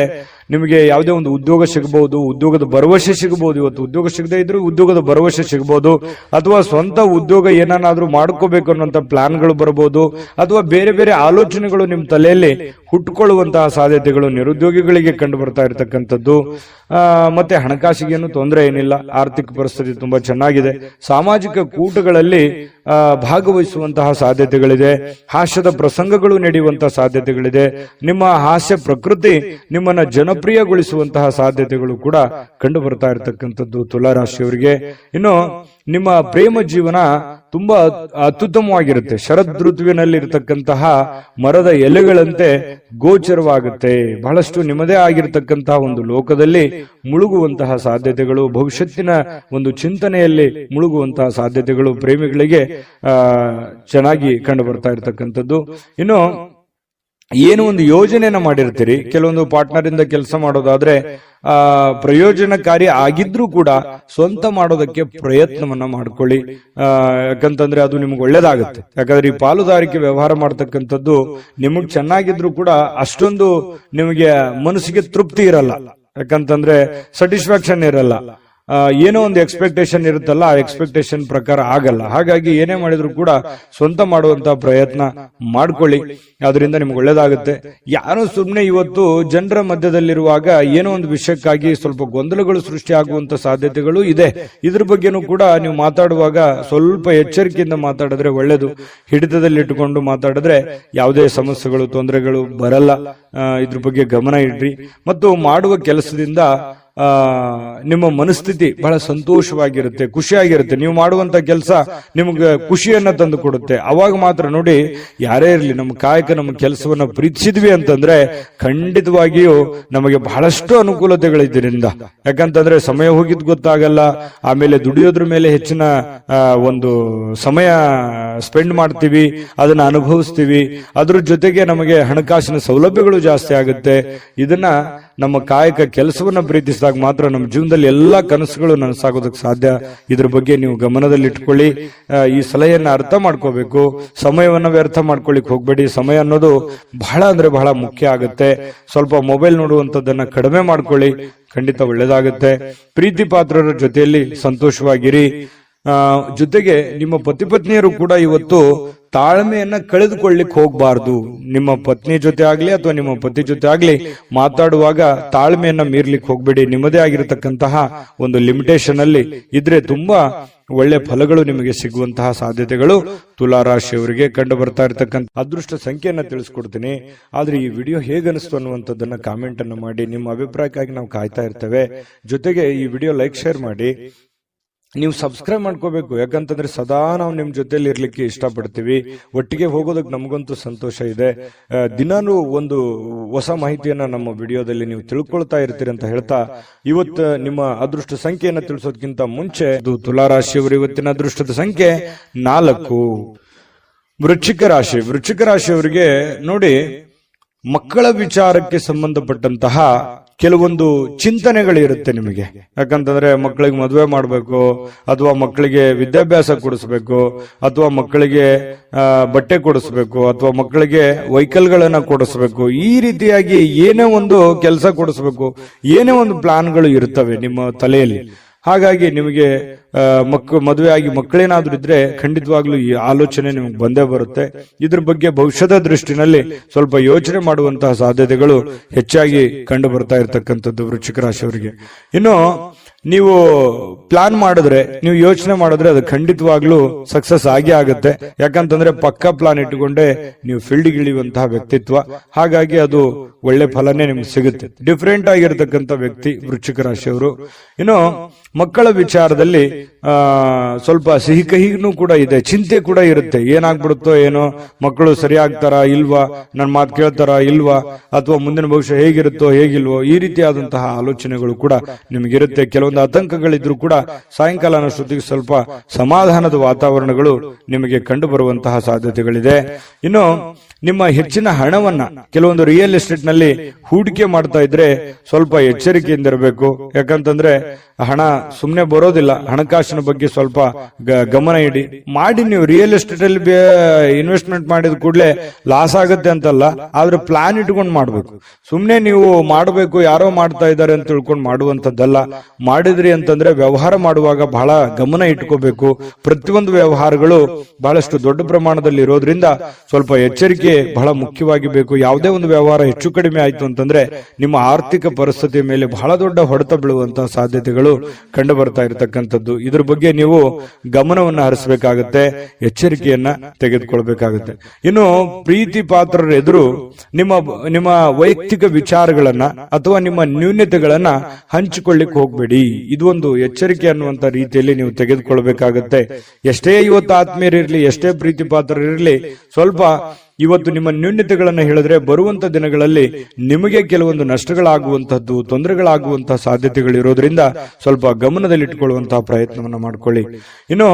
ನಿಮಗೆ ಯಾವುದೇ ಒಂದು ಉದ್ಯೋಗ ಸಿಗಬಹುದು, ಉದ್ಯೋಗದ ಭರವಸೆ ಸಿಗಬಹುದು. ಇವತ್ತು ಉದ್ಯೋಗ ಸಿಗದೆ ಇದ್ರೂ ಉದ್ಯೋಗದ ಭರವಸೆ ಸಿಗಬಹುದು, ಅಥವಾ ಸ್ವಂತ ಉದ್ಯೋಗ ಏನಾದ್ರೂ ಮಾಡ್ಕೋಬೇಕು ಅನ್ನುವಂತ ಪ್ಲಾನ್ಗಳು ಬರಬಹುದು, ಅಥವಾ ಬೇರೆ ಬೇರೆ ಆಲೋಚನೆಗಳು ನಿಮ್ ತಲೆಯಲ್ಲಿ ಹುಟ್ಟುಕೊಳ್ಳುವಂತಹ ಸಾಧ್ಯತೆಗಳು ನಿರುದ್ಯೋಗಿಗಳಿಗೆ ಕಂಡು ಬರ್ತಾ ಇರತಕ್ಕಂಥದ್ದು. ಮತ್ತೆ ಹಣಕಾಸಿಗೇನು ತೊಂದರೆ ಏನಿಲ್ಲ, ಆರ್ಥಿಕ ಪರಿಸ್ಥಿತಿ ತುಂಬಾ ಚೆನ್ನಾಗಿದೆ. ಸಾಮಾಜಿಕ ಕೂಟಗಳಲ್ಲಿ ಭಾಗವಹಿಸುವಂತಹ ಸಾಧ್ಯತೆಗಳಿದೆ, ಹಾಸ್ಯದ ಪ್ರಸಂಗಗಳು ನಡೆಯುವಂತಹ ಸಾಧ್ಯತೆಗಳಿದೆ. ನಿಮ್ಮ ಹಾಸ್ಯ ಪ್ರಕೃತಿ ನಿಮ್ಮನ್ನ ಜನಪ್ರಿಯಗೊಳಿಸುವಂತಹ ಸಾಧ್ಯತೆಗಳು ಕೂಡ ಕಂಡು ಬರ್ತಾ ಇರತಕ್ಕಂಥದ್ದು ತುಲಾರಾಶಿಯವರಿಗೆ. ಇನ್ನು ನಿಮ್ಮ ಪ್ರೇಮ ಜೀವನ ತುಂಬಾ ಅತ್ಯುತ್ತಮವಾಗಿರುತ್ತೆ. ಶರದ್ ಋತುವಿನಲ್ಲಿ ಇರತಕ್ಕಂತಹ ಮರದ ಎಲೆಗಳಂತೆ ಗೋಚರವಾಗುತ್ತೆ. ಬಹಳಷ್ಟು ನಿಮ್ಮದೇ ಆಗಿರತಕ್ಕಂತಹ ಒಂದು ಲೋಕದಲ್ಲಿ ಮುಳುಗುವಂತಹ ಸಾಧ್ಯತೆಗಳು, ಭವಿಷ್ಯತ್ತಿನ ಒಂದು ಚಿಂತನೆಯಲ್ಲಿ ಮುಳುಗುವಂತಹ ಸಾಧ್ಯತೆಗಳು ಪ್ರೇಮಿಗಳಿಗೆ ಚೆನ್ನಾಗಿ ಕಂಡು ಬರ್ತಾ ಇರತಕ್ಕಂಥದ್ದು. ಇನ್ನು ಏನು ಒಂದು ಯೋಜನೆಯನ್ನ ಮಾಡಿರ್ತೀರಿ, ಕೆಲವೊಂದು ಪಾರ್ಟ್ನರ್ ಇಂದ ಕೆಲಸ ಮಾಡೋದಾದ್ರೆ ಪ್ರಯೋಜನಕಾರಿ ಆಗಿದ್ರೂ ಕೂಡ ಸ್ವಂತ ಮಾಡೋದಕ್ಕೆ ಪ್ರಯತ್ನವನ್ನ ಮಾಡ್ಕೊಳ್ಳಿ. ಯಾಕಂತಂದ್ರೆ ಅದು ನಿಮ್ಗೆ ಒಳ್ಳೇದಾಗುತ್ತೆ. ಯಾಕಂದ್ರೆ ಈ ಪಾಲುದಾರಿಕೆ ವ್ಯವಹಾರ ಮಾಡ್ತಕ್ಕಂಥದ್ದು ನಿಮಗ್ ಚೆನ್ನಾಗಿದ್ರು ಕೂಡ ಅಷ್ಟೊಂದು ನಿಮಗೆ ಮನಸ್ಸಿಗೆ ತೃಪ್ತಿ ಇರಲ್ಲ. ಯಾಕಂತಂದ್ರೆ ಸ್ಯಾಟಿಸ್ಫ್ಯಾಕ್ಷನ್ ಇರಲ್ಲ. ಏನೋ ಒಂದು ಎಕ್ಸ್ಪೆಕ್ಟೇಷನ್ ಇರುತ್ತಲ್ಲ, ಆ ಎಕ್ಸ್ಪೆಕ್ಟೇಷನ್ ಪ್ರಕಾರ ಆಗಲ್ಲ. ಹಾಗಾಗಿ ಏನೇ ಮಾಡಿದ್ರು ಕೂಡ ಸ್ವಂತ ಮಾಡುವಂತ ಪ್ರಯತ್ನ ಮಾಡ್ಕೊಳ್ಳಿ, ಅದರಿಂದ ನಿಮ್ಗೆ ಒಳ್ಳೇದಾಗುತ್ತೆ. ಯಾರೋ ಸುಮ್ಮನೆ ಇವತ್ತು ಜನರ ಮಧ್ಯದಲ್ಲಿರುವಾಗ ಏನೋ ಒಂದು ವಿಷಯಕ್ಕಾಗಿ ಸ್ವಲ್ಪ ಗೊಂದಲಗಳು ಸೃಷ್ಟಿ ಆಗುವಂತ ಸಾಧ್ಯತೆಗಳು ಇದೆ. ಇದ್ರ ಬಗ್ಗೆನೂ ಕೂಡ ನೀವು ಮಾತಾಡುವಾಗ ಸ್ವಲ್ಪ ಎಚ್ಚರಿಕೆಯಿಂದ ಮಾತಾಡಿದ್ರೆ ಒಳ್ಳೇದು. ಹಿಡಿತದಲ್ಲಿ ಇಟ್ಟುಕೊಂಡು ಮಾತಾಡಿದ್ರೆ ಯಾವುದೇ ಸಮಸ್ಯೆಗಳು, ತೊಂದರೆಗಳು ಬರಲ್ಲ. ಇದ್ರ ಬಗ್ಗೆ ಗಮನ ಇಡ್ರಿ. ಮತ್ತು ಮಾಡುವ ಕೆಲಸದಿಂದ ನಿಮ್ಮ ಮನಸ್ಥಿತಿ ಬಹಳ ಸಂತೋಷವಾಗಿರುತ್ತೆ, ಖುಷಿಯಾಗಿರುತ್ತೆ. ನೀವು ಮಾಡುವಂತ ಕೆಲಸ ನಿಮ್ಗೆ ಖುಷಿಯನ್ನ ತಂದು ಕೊಡುತ್ತೆ. ಅವಾಗ ಮಾತ್ರ ನೋಡಿ, ಯಾರೇ ಇರಲಿ, ನಮ್ಮ ಕಾಯಕ, ನಮ್ಮ ಕೆಲಸವನ್ನ ಪ್ರೀತಿಸಿದ್ವಿ ಅಂತಂದ್ರೆ ಖಂಡಿತವಾಗಿಯೂ ನಮಗೆ ಬಹಳಷ್ಟು ಅನುಕೂಲತೆಗಳಿದ್ದರಿಂದ. ಯಾಕಂತಂದ್ರೆ ಸಮಯ ಹೋಗಿದ್ ಗೊತ್ತಾಗಲ್ಲ. ಆಮೇಲೆ ದುಡಿಯೋದ್ರ ಮೇಲೆ ಹೆಚ್ಚಿನ ಒಂದು ಸಮಯ ಸ್ಪೆಂಡ್ ಮಾಡ್ತೀವಿ, ಅದನ್ನ ಅನುಭವಿಸ್ತೀವಿ. ಅದ್ರ ಜೊತೆಗೆ ನಮಗೆ ಹಣಕಾಸಿನ ಸೌಲಭ್ಯಗಳು ಜಾಸ್ತಿ ಆಗುತ್ತೆ. ಇದನ್ನ ನಮ್ಮ ಕಾಯಕ ಕೆಲಸವನ್ನ ಪ್ರೀತಿಸಿದಾಗ ಮಾತ್ರ ನಮ್ಮ ಜೀವನದಲ್ಲಿ ಎಲ್ಲಾ ಕನಸುಗಳು ನನಸಾಗೋದಕ್ಕೆ ಸಾಧ್ಯ. ಇದ್ರ ಬಗ್ಗೆ ನೀವು ಗಮನದಲ್ಲಿ ಇಟ್ಕೊಳ್ಳಿ. ಈ ಸಲಹೆಯನ್ನ ಅರ್ಥ ಮಾಡ್ಕೋಬೇಕು. ಸಮಯವನ್ನ ವ್ಯರ್ಥ ಮಾಡ್ಕೊಳ್ಳಿಕ್ ಹೋಗ್ಬೇಡಿ. ಸಮಯ ಅನ್ನೋದು ಬಹಳ ಅಂದ್ರೆ ಬಹಳ ಮುಖ್ಯ ಆಗುತ್ತೆ. ಸ್ವಲ್ಪ ಮೊಬೈಲ್ ನೋಡುವಂತದ್ದನ್ನ ಕಡಿಮೆ ಮಾಡ್ಕೊಳ್ಳಿ, ಖಂಡಿತ ಒಳ್ಳೇದಾಗುತ್ತೆ. ಪ್ರೀತಿ ಪಾತ್ರರ ಜೊತೆಯಲ್ಲಿ ಸಂತೋಷವಾಗಿರಿ. ಜೊತೆಗೆ ನಿಮ್ಮ ಪತಿಪತ್ನಿಯರು ಕೂಡ ಇವತ್ತು ತಾಳ್ಮೆಯನ್ನ ಕಳೆದುಕೊಳ್ಳಿಕ್ ಹೋಗ್ಬಾರ್ದು. ನಿಮ್ಮ ಪತ್ನಿ ಜೊತೆ ಆಗ್ಲಿ ಅಥವಾ ನಿಮ್ಮ ಪತಿ ಜೊತೆ ಆಗ್ಲಿ ಮಾತಾಡುವಾಗ ತಾಳ್ಮೆಯನ್ನ ಮೀರ್ಲಿಕ್ಕೆ ಹೋಗ್ಬೇಡಿ. ನಿಮ್ಮದೇ ಆಗಿರತಕ್ಕಂತಹ ಒಂದು ಲಿಮಿಟೇಷನ್ ಅಲ್ಲಿ ಇದ್ರೆ ತುಂಬಾ ಒಳ್ಳೆ ಫಲಗಳು ನಿಮಗೆ ಸಿಗುವಂತಹ ಸಾಧ್ಯತೆಗಳು ತುಲಾರಾಶಿಯವರಿಗೆ ಕಂಡು ಬರ್ತಾ ಇರತಕ್ಕಂಥ. ಅದೃಷ್ಟ ಸಂಖ್ಯೆಯನ್ನ ತಿಳಿಸ್ಕೊಡ್ತೀನಿ. ಆದ್ರೆ ಈ ವಿಡಿಯೋ ಹೇಗನಿಸ್ತು ಅನ್ನುವಂಥದ್ದನ್ನ ಕಾಮೆಂಟ್ ಅನ್ನು ಮಾಡಿ. ನಿಮ್ಮ ಅಭಿಪ್ರಾಯಕ್ಕಾಗಿ ನಾವು ಕಾಯ್ತಾ ಇರ್ತೇವೆ. ಜೊತೆಗೆ ಈ ವಿಡಿಯೋ ಲೈಕ್, ಶೇರ್ ಮಾಡಿ. ನೀವು ಸಬ್ಸ್ಕ್ರೈಬ್ ಮಾಡ್ಕೋಬೇಕು. ಯಾಕಂತಂದ್ರೆ ಸದಾ ನಾವು ನಿಮ್ ಜೊತೆಲಿ ಇರ್ಲಿಕ್ಕೆ ಇಷ್ಟಪಡ್ತೀವಿ. ಒಟ್ಟಿಗೆ ಹೋಗೋದಕ್ಕೆ ನಮಗಂತೂ ಸಂತೋಷ ಇದೆ. ದಿನಾನು ಒಂದು ಹೊಸ ಮಾಹಿತಿಯನ್ನ ನಮ್ಮ ವಿಡಿಯೋದಲ್ಲಿ ನೀವು ತಿಳ್ಕೊಳ್ತಾ ಇರ್ತೀರಿ ಅಂತ ಹೇಳ್ತಾ, ಇವತ್ತು ನಿಮ್ಮ ಅದೃಷ್ಟ ಸಂಖ್ಯೆಯನ್ನ ತಿಳಿಸೋದಕ್ಕಿಂತ ಮುಂಚೆ ತುಲಾರಾಶಿಯವರು ಇವತ್ತಿನ ಅದೃಷ್ಟದ ಸಂಖ್ಯೆ 4. ವೃಶ್ಚಿಕ ರಾಶಿಯವರಿಗೆ ನೋಡಿ, ಮಕ್ಕಳ ವಿಚಾರಕ್ಕೆ ಸಂಬಂಧಪಟ್ಟಂತಹ ಕೆಲವೊಂದು ಚಿಂತನೆಗಳಿರುತ್ತೆ ನಿಮಗೆ. ಯಾಕಂತಂದ್ರೆ ಮಕ್ಕಳಿಗೆ ಮದುವೆ ಮಾಡಬೇಕು, ಅಥವಾ ಮಕ್ಕಳಿಗೆ ವಿದ್ಯಾಭ್ಯಾಸ ಕೊಡಿಸ್ಬೇಕು, ಅಥವಾ ಮಕ್ಕಳಿಗೆ ಬಟ್ಟೆ ಕೊಡಿಸ್ಬೇಕು, ಅಥವಾ ಮಕ್ಕಳಿಗೆ ವೆಹಿಕಲ್ಗಳನ್ನ ಕೊಡಿಸ್ಬೇಕು, ಈ ರೀತಿಯಾಗಿ ಏನೇ ಒಂದು ಕೆಲಸ ಕೊಡಿಸ್ಬೇಕು, ಏನೇ ಒಂದು ಪ್ಲಾನ್ಗಳು ಇರ್ತವೆ ನಿಮ್ಮ ತಲೆಯಲ್ಲಿ. ಹಾಗಾಗಿ ನಿಮಗೆ ಮದುವೆ ಆಗಿ ಮಕ್ಕಳೇನಾದ್ರೂ ಇದ್ರೆ ಖಂಡಿತವಾಗ್ಲೂ ಈ ಆಲೋಚನೆ ನಿಮಗೆ ಬಂದೇ ಬರುತ್ತೆ. ಇದ್ರ ಬಗ್ಗೆ ಭವಿಷ್ಯದ ದೃಷ್ಟಿನಲ್ಲಿ ಸ್ವಲ್ಪ ಯೋಚನೆ ಮಾಡುವಂತಹ ಸಾಧ್ಯತೆಗಳು ಹೆಚ್ಚಾಗಿ ಕಂಡು ಬರ್ತಾ ಇರತಕ್ಕಂಥದ್ದು ವೃಶ್ಚಿಕ ರಾಶಿಯವರಿಗೆ. ಇನ್ನು ನೀವು ಪ್ಲಾನ್ ಮಾಡಿದ್ರೆ, ನೀವು ಯೋಚನೆ ಮಾಡಿದ್ರೆ ಅದು ಖಂಡಿತವಾಗ್ಲೂ ಸಕ್ಸಸ್ ಆಗೇ ಆಗುತ್ತೆ. ಯಾಕಂತಂದ್ರೆ ಪಕ್ಕಾ ಪ್ಲಾನ್ ಇಟ್ಟುಕೊಂಡೇ ನೀವು ಫೀಲ್ಡ್ ಇಳಿಯುವಂತಹ ವ್ಯಕ್ತಿತ್ವ. ಹಾಗಾಗಿ ಅದು ಒಳ್ಳೆ ಫಲನೇ ನಿಮ್ಗೆ ಸಿಗುತ್ತೆ. ಡಿಫರೆಂಟ್ ಆಗಿರತಕ್ಕಂಥ ವ್ಯಕ್ತಿ ವೃಶ್ಚಿಕ ರಾಶಿಯವರು. ಇನ್ನು ಮಕ್ಕಳ ವಿಚಾರದಲ್ಲಿ ಸ್ವಲ್ಪ ಸಿಹಿ ಕಹಿನೂ ಕೂಡ ಇದೆ, ಚಿಂತೆ ಕೂಡ ಇರುತ್ತೆ. ಏನಾಗ್ಬಿಡುತ್ತೋ ಏನೋ, ಮಕ್ಕಳು ಸರಿ ಆಗ್ತಾರಾ ಇಲ್ವಾ, ನನ್ನ ಮಾತು ಕೇಳ್ತಾರಾ ಇಲ್ವಾ, ಅಥವಾ ಮುಂದಿನ ಭವಿಷ್ಯ ಹೇಗಿರುತ್ತೋ ಹೇಗಿಲ್ವೋ, ಈ ರೀತಿಯಾದಂತಹ ಆಲೋಚನೆಗಳು ಕೂಡ ನಿಮಗಿರುತ್ತೆ. ಕೆಲವೊಂದು ಆತಂಕಗಳಿದ್ರು ಕೂಡ ಸಾಯಂಕಾಲ ಅನ್ನೋಷ್ಟೊತ್ತಿಗೆ ಸ್ವಲ್ಪ ಸಮಾಧಾನದ ವಾತಾವರಣಗಳು ನಿಮಗೆ ಕಂಡು ಬರುವಂತಹ ಸಾಧ್ಯತೆಗಳಿದೆ. ಇನ್ನು ನಿಮ್ಮ ಹೆಚ್ಚಿನ ಹಣವನ್ನ ಕೆಲವೊಂದು ರಿಯಲ್ ಎಸ್ಟೇಟ್ ನಲ್ಲಿ ಹೂಡಿಕೆ ಮಾಡ್ತಾ ಇದ್ರೆ ಸ್ವಲ್ಪ ಎಚ್ಚರಿಕೆಯಿಂದ ಇರಬೇಕು. ಯಾಕಂತಂದ್ರೆ ಹಣ ಸುಮ್ಮನೆ ಬರೋದಿಲ್ಲ. ಹಣಕಾಸಿನ ಬಗ್ಗೆ ಸ್ವಲ್ಪ ಗಮನ ಇಡಿ. ಮಾಡಿ ನೀವು ರಿಯಲ್ ಎಸ್ಟೇಟ್ ಅಲ್ಲಿ ಇನ್ವೆಸ್ಟ್ಮೆಂಟ್ ಮಾಡಿದ ಕೂಡಲೇ ಲಾಸ್ ಆಗುತ್ತೆ ಅಂತಲ್ಲ, ಆದ್ರೆ ಪ್ಲಾನ್ ಇಟ್ಕೊಂಡು ಮಾಡ್ಬೇಕು. ಸುಮ್ನೆ ನೀವು ಮಾಡಬೇಕು ಯಾರೋ ಮಾಡ್ತಾ ಇದ್ದಾರೆ ಅಂತ ತಿಳ್ಕೊಂಡು ಮಾಡುವಂತದ್ದಲ್ಲ. ಮಾಡಿದ್ರಿ ಅಂತಂದ್ರೆ ವ್ಯವಹಾರ ಮಾಡುವಾಗ ಬಹಳ ಗಮನ ಇಟ್ಕೋಬೇಕು. ಪ್ರತಿಯೊಂದು ವ್ಯವಹಾರಗಳು ಬಹಳಷ್ಟು ದೊಡ್ಡ ಪ್ರಮಾಣದಲ್ಲಿ ಇರೋದ್ರಿಂದ ಸ್ವಲ್ಪ ಎಚ್ಚರಿಕೆ ಬಹಳ ಮುಖ್ಯವಾಗಿ ಬೇಕು. ಯಾವುದೇ ಒಂದು ವ್ಯವಹಾರ ಹೆಚ್ಚು ಕಡಿಮೆ ಆಯ್ತು ಅಂತಂದ್ರೆ ನಿಮ್ಮ ಆರ್ಥಿಕ ಪರಿಸ್ಥಿತಿಯ ಮೇಲೆ ಬಹಳ ದೊಡ್ಡ ಹೊಡೆತ ಬೀಳುವಂತಹ ಸಾಧ್ಯತೆಗಳು ಕಂಡು ಬರ್ತಾ ಇರತಕ್ಕಂಥದ್ದು. ಇದ್ರ ಬಗ್ಗೆ ನೀವು ಗಮನವನ್ನು ಹರಿಸಬೇಕಾಗುತ್ತೆ, ಎಚ್ಚರಿಕೆಯನ್ನ ತೆಗೆದುಕೊಳ್ಬೇಕಾಗುತ್ತೆ. ಇನ್ನು ಪ್ರೀತಿ ಪಾತ್ರರ ಎದುರು ನಿಮ್ಮ ವೈಯಕ್ತಿಕ ವಿಚಾರಗಳನ್ನ ಅಥವಾ ನಿಮ್ಮ ನ್ಯೂನತೆಗಳನ್ನ ಹಂಚಿಕೊಳ್ಳಿಕ್ಕೆ ಹೋಗ್ಬೇಡಿ. ಇದು ಒಂದು ಎಚ್ಚರಿಕೆ ಅನ್ನುವಂತ ರೀತಿಯಲ್ಲಿ ನೀವು ತೆಗೆದುಕೊಳ್ಬೇಕಾಗತ್ತೆ. ಎಷ್ಟೇ ಇವತ್ತು ಆತ್ಮೀಯರಿರ್ಲಿ, ಎಷ್ಟೇ ಪ್ರೀತಿ ಪಾತ್ರರಿರ್ಲಿ, ಸ್ವಲ್ಪ ಇವತ್ತು ನಿಮ್ಮ ನ್ಯೂನತೆಗಳನ್ನು ಹೇಳಿದ್ರೆ ಬರುವಂತ ದಿನಗಳಲ್ಲಿ ನಿಮಗೆ ಕೆಲವೊಂದು ನಷ್ಟಗಳಾಗುವಂತಹದ್ದು, ತೊಂದರೆಗಳಾಗುವಂತಹ ಸಾಧ್ಯತೆಗಳಿರೋದ್ರಿಂದ ಸ್ವಲ್ಪ ಗಮನದಲ್ಲಿಟ್ಟುಕೊಳ್ಳುವಂತಹ ಪ್ರಯತ್ನವನ್ನ ಮಾಡಿಕೊಳ್ಳಿ. ಇನ್ನು